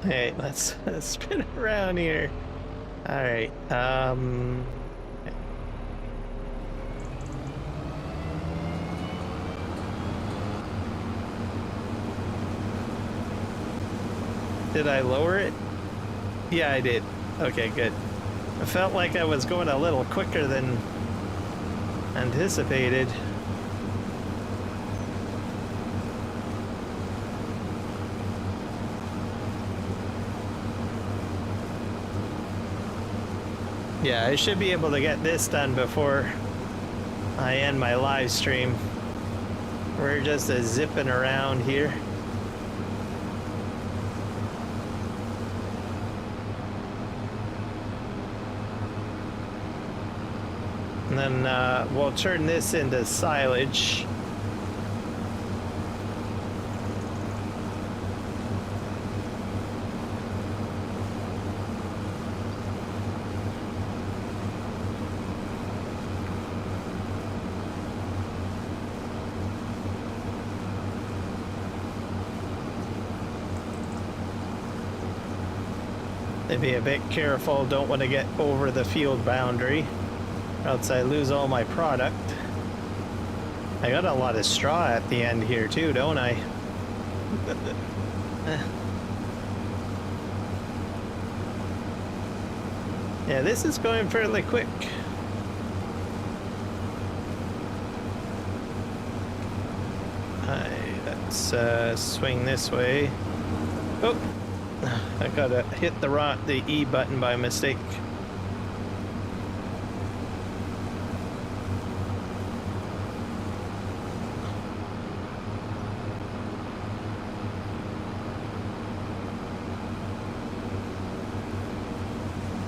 Hey, let's spin around here. All right. Did I lower it? Yeah, I did. Okay, good. I felt like I was going a little quicker than anticipated. Yeah, I should be able to get this done before I end my live stream. We're just zipping around here. And then we'll turn this into silage. Be a bit careful, don't want to get over the field boundary, or else I lose all my product. I got a lot of straw at the end here too, don't I? Yeah, this is going fairly quick. Let's swing this way. Oh! I gotta hit the E button by mistake.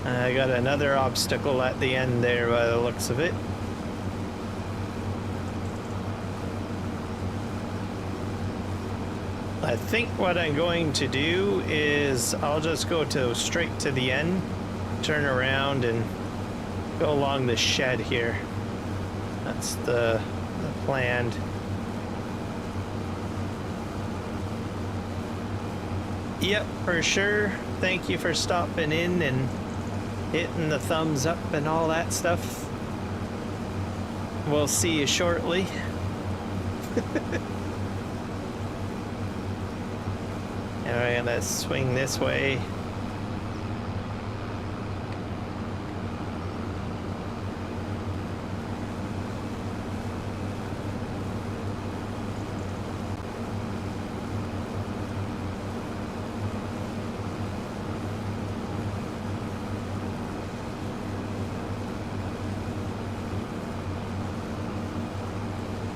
I got another obstacle at the end there by the looks of it. I think what I'm going to do is I'll just go straight to the end, turn around and go along the shed here. That's the plan. Yep, for sure. Thank you for stopping in and hitting the thumbs up and all that stuff. We'll see you shortly. And we're gonna swing this way.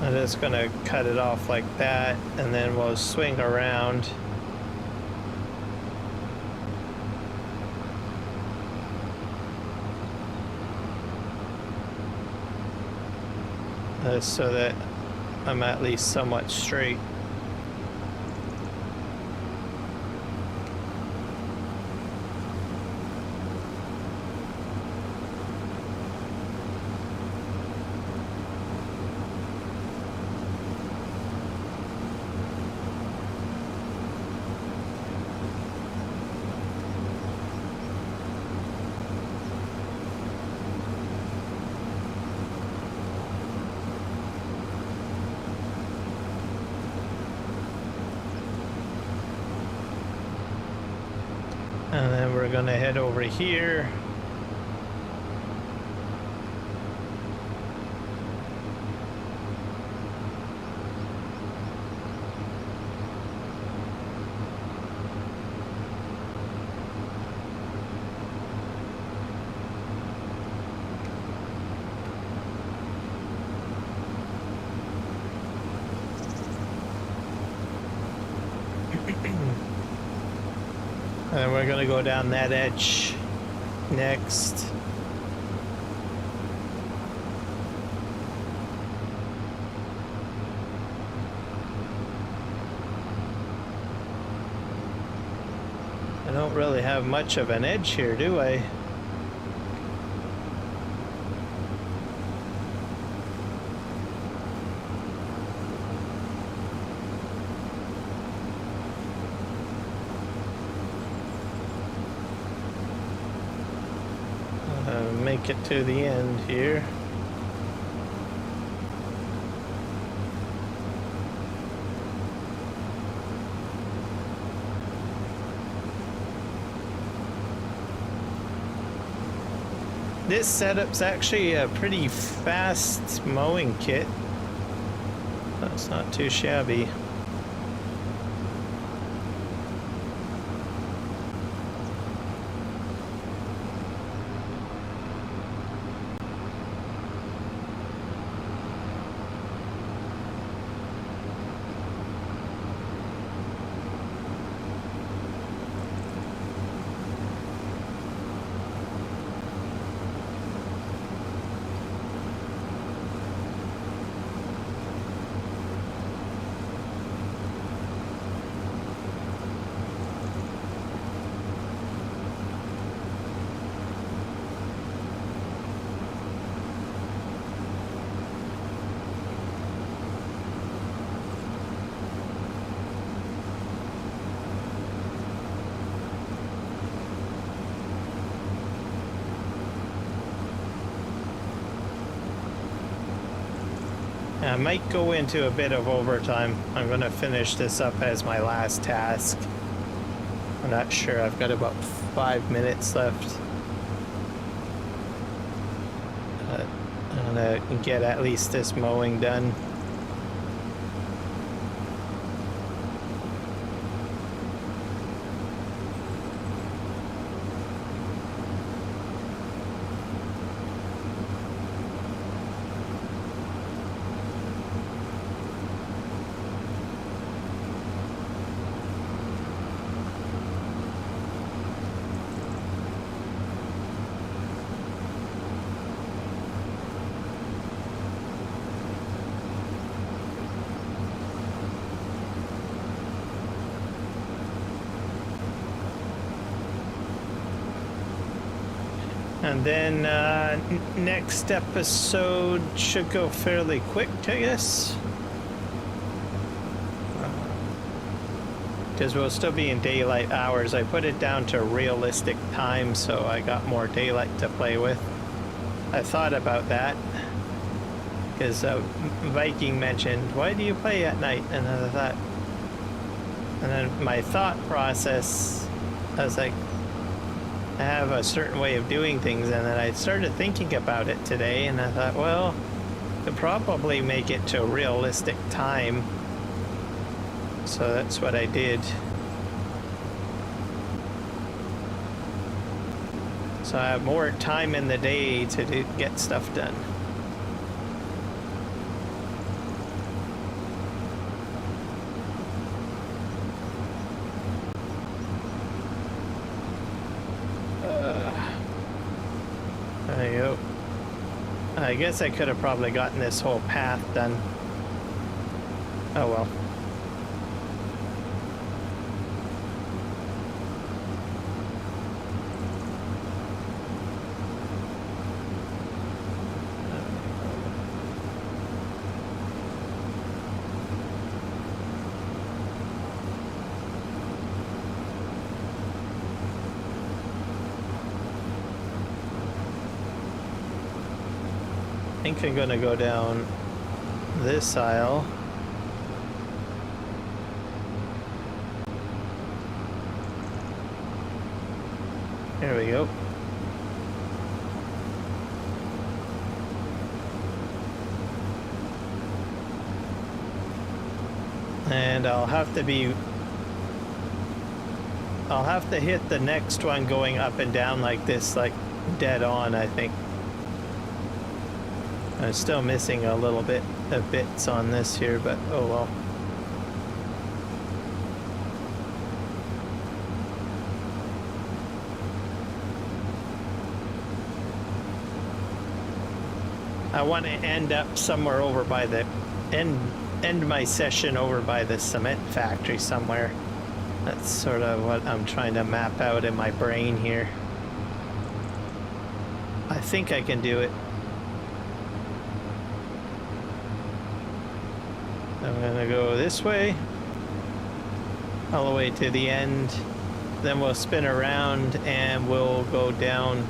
I'm just gonna cut it off like that, and then we'll swing around. So that I'm at least somewhat straight. And then we're gonna head over here. And we're gonna go down that edge next. I don't really have much of an edge here, do I? Make it to the end here. This setup's actually a pretty fast mowing kit. That's not too shabby. I might go into a bit of overtime. I'm going to finish this up as my last task. I'm not sure. I've got about 5 minutes left. I'm going to get at least this mowing done. And then next episode should go fairly quick, I guess. Because we'll still be in daylight hours. I put it down to realistic time, so I got more daylight to play with. I thought about that. Because Viking mentioned, why do you play at night? And I thought, and then my thought process, I was like, I have a certain way of doing things, and then I started thinking about it today, and I thought, well, to probably make it to realistic time. So that's what I did. So I have more time in the day to get stuff done. There you go. I guess I could have probably gotten this whole path done. Oh well. I think I'm gonna go down this aisle. There we go. And I'll have to hit the next one going up and down like this, like dead on, I think. I'm still missing a little bit of bits on this here, but oh well. I want to end up somewhere over by the end my session over by the cement factory somewhere. That's sort of what I'm trying to map out in my brain here. I think I can do it. I'm gonna go this way, all the way to the end. Then we'll spin around and we'll go down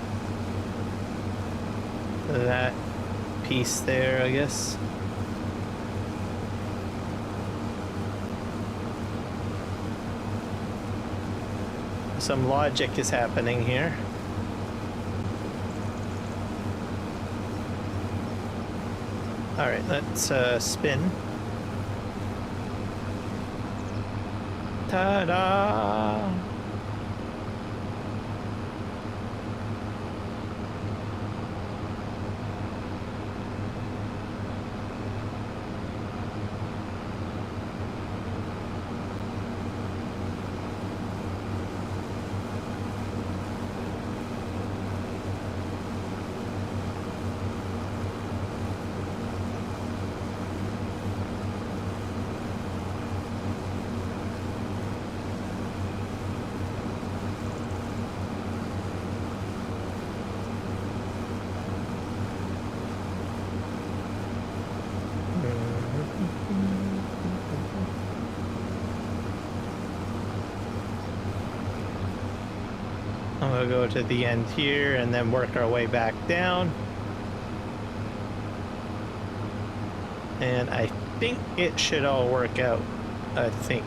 that piece there, I guess. Some logic is happening here. All right, let's spin. Ta-da! We'll go to the end here and then work our way back down. And I think it should all work out. I think.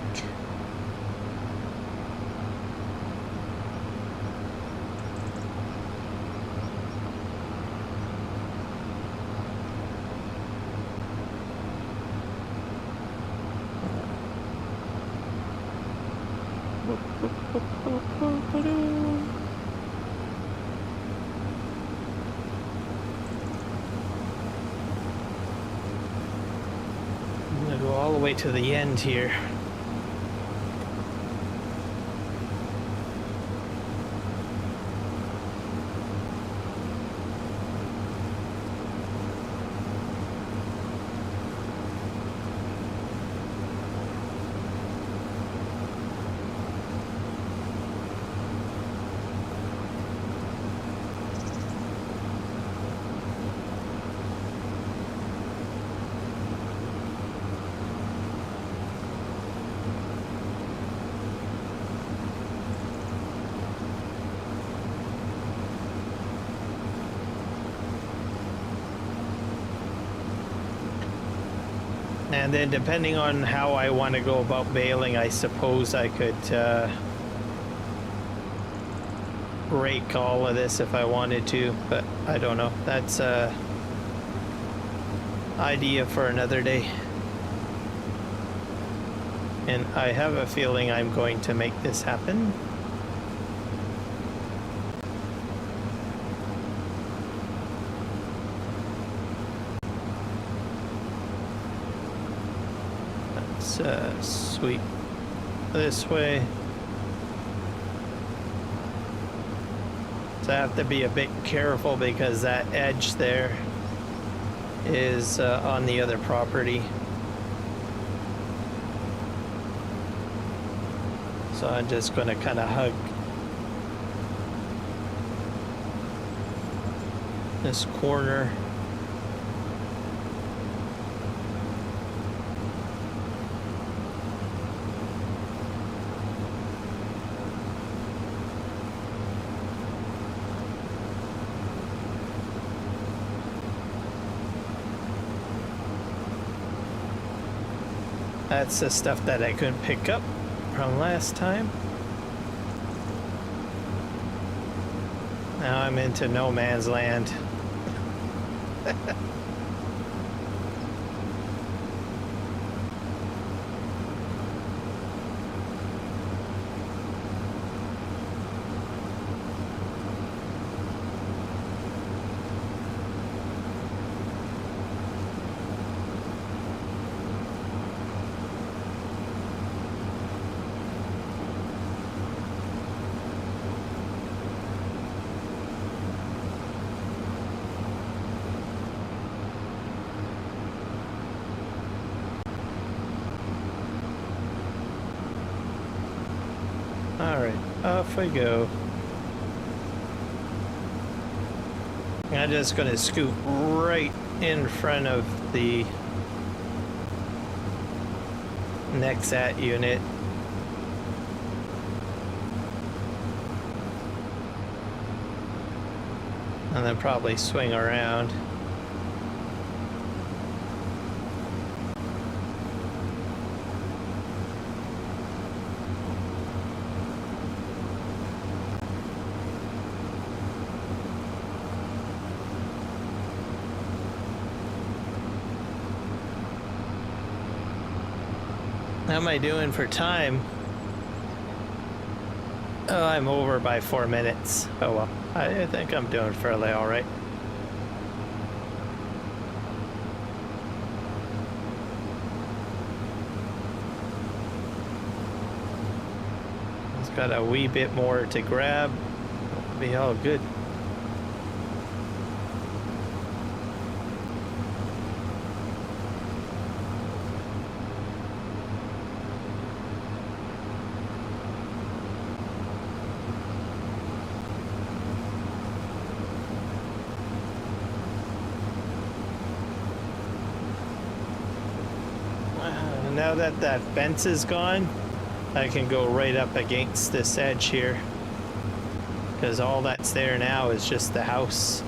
All the way to the end here. And then depending on how I want to go about baling, I suppose I could rake all of this if I wanted to, but I don't know. That's a idea for another day. And I have a feeling I'm going to make this happen. Sweep this way. So I have to be a bit careful because that edge there is on the other property. So I'm just going to kind of hug this corner. That's the stuff that I couldn't pick up from last time. Now I'm into no man's land. right, off we go. I'm just going to scoot right in front of the Nexat unit. And then probably swing around. How am I doing for time? Oh, I'm over by 4 minutes. Oh well, I think I'm doing fairly all right. It's got a wee bit more to grab. It'll be all good. Now that that fence is gone, I can go right up against this edge here, because all that's there now is just the house.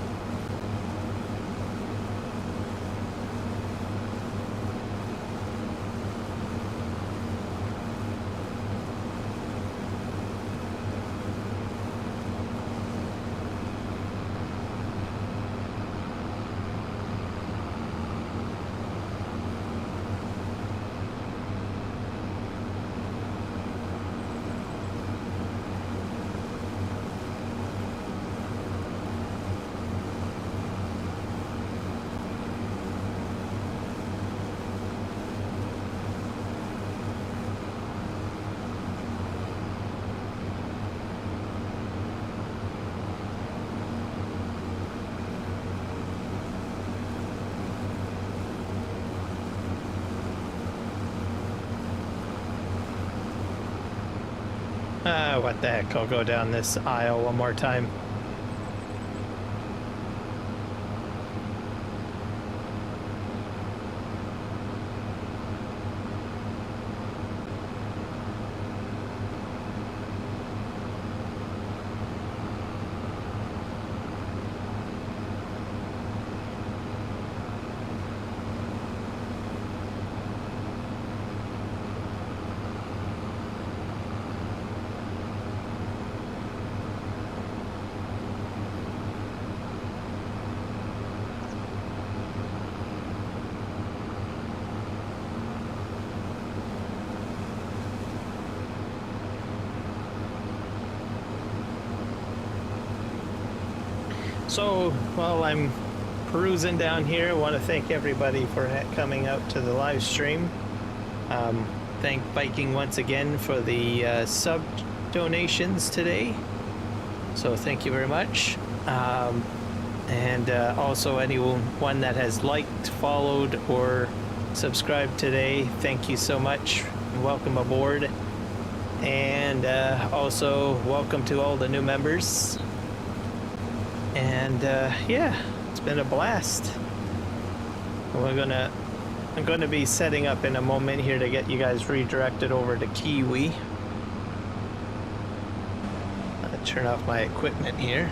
What the heck, I'll go down this aisle one more time. So, while I'm perusing down here, I want to thank everybody for coming out to the live stream. Thank Biking once again for the sub donations today. So thank you very much. And also anyone that has liked, followed, or subscribed today, thank you so much. Welcome aboard. And also welcome to all the new members. And yeah, it's been a blast. I'm gonna be setting up in a moment here to get you guys redirected over to Kiwi. I'll turn off my equipment here.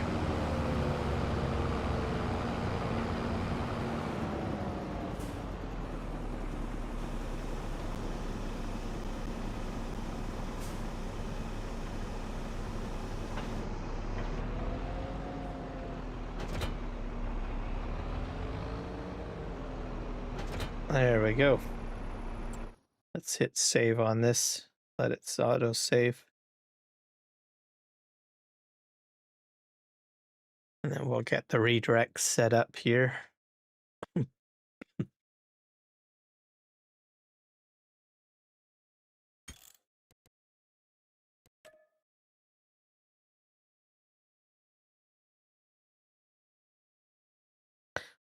There we go. Let's hit save on this. Let it auto save. And then we'll get the redirect set up here.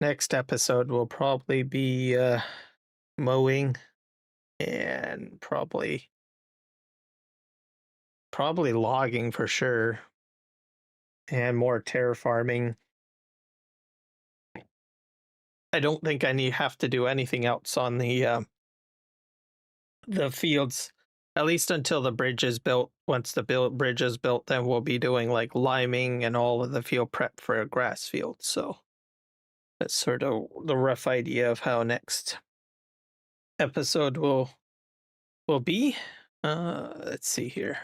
Next episode will probably be mowing and probably Probably logging for sure, and more terraforming. I don't think I have to do anything else on the fields, at least until the bridge is built. Once the bridge is built, then we'll be doing like liming and all of the field prep for a grass field. So that's sort of the rough idea of how next episode will be. Let's see here.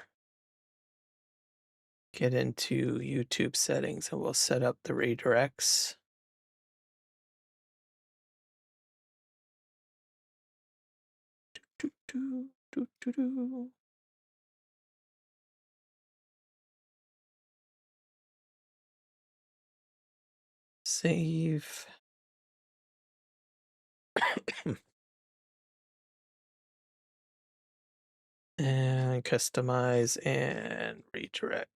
Get into YouTube settings and we'll set up the redirects. Save. And customize and redirect.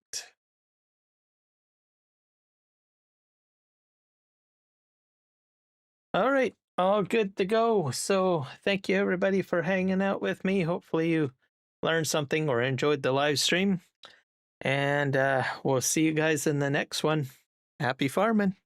All right, all good to go. So thank you everybody for hanging out with me. Hopefully you learned something or enjoyed the live stream. And we'll see you guys in the next one. Happy farming.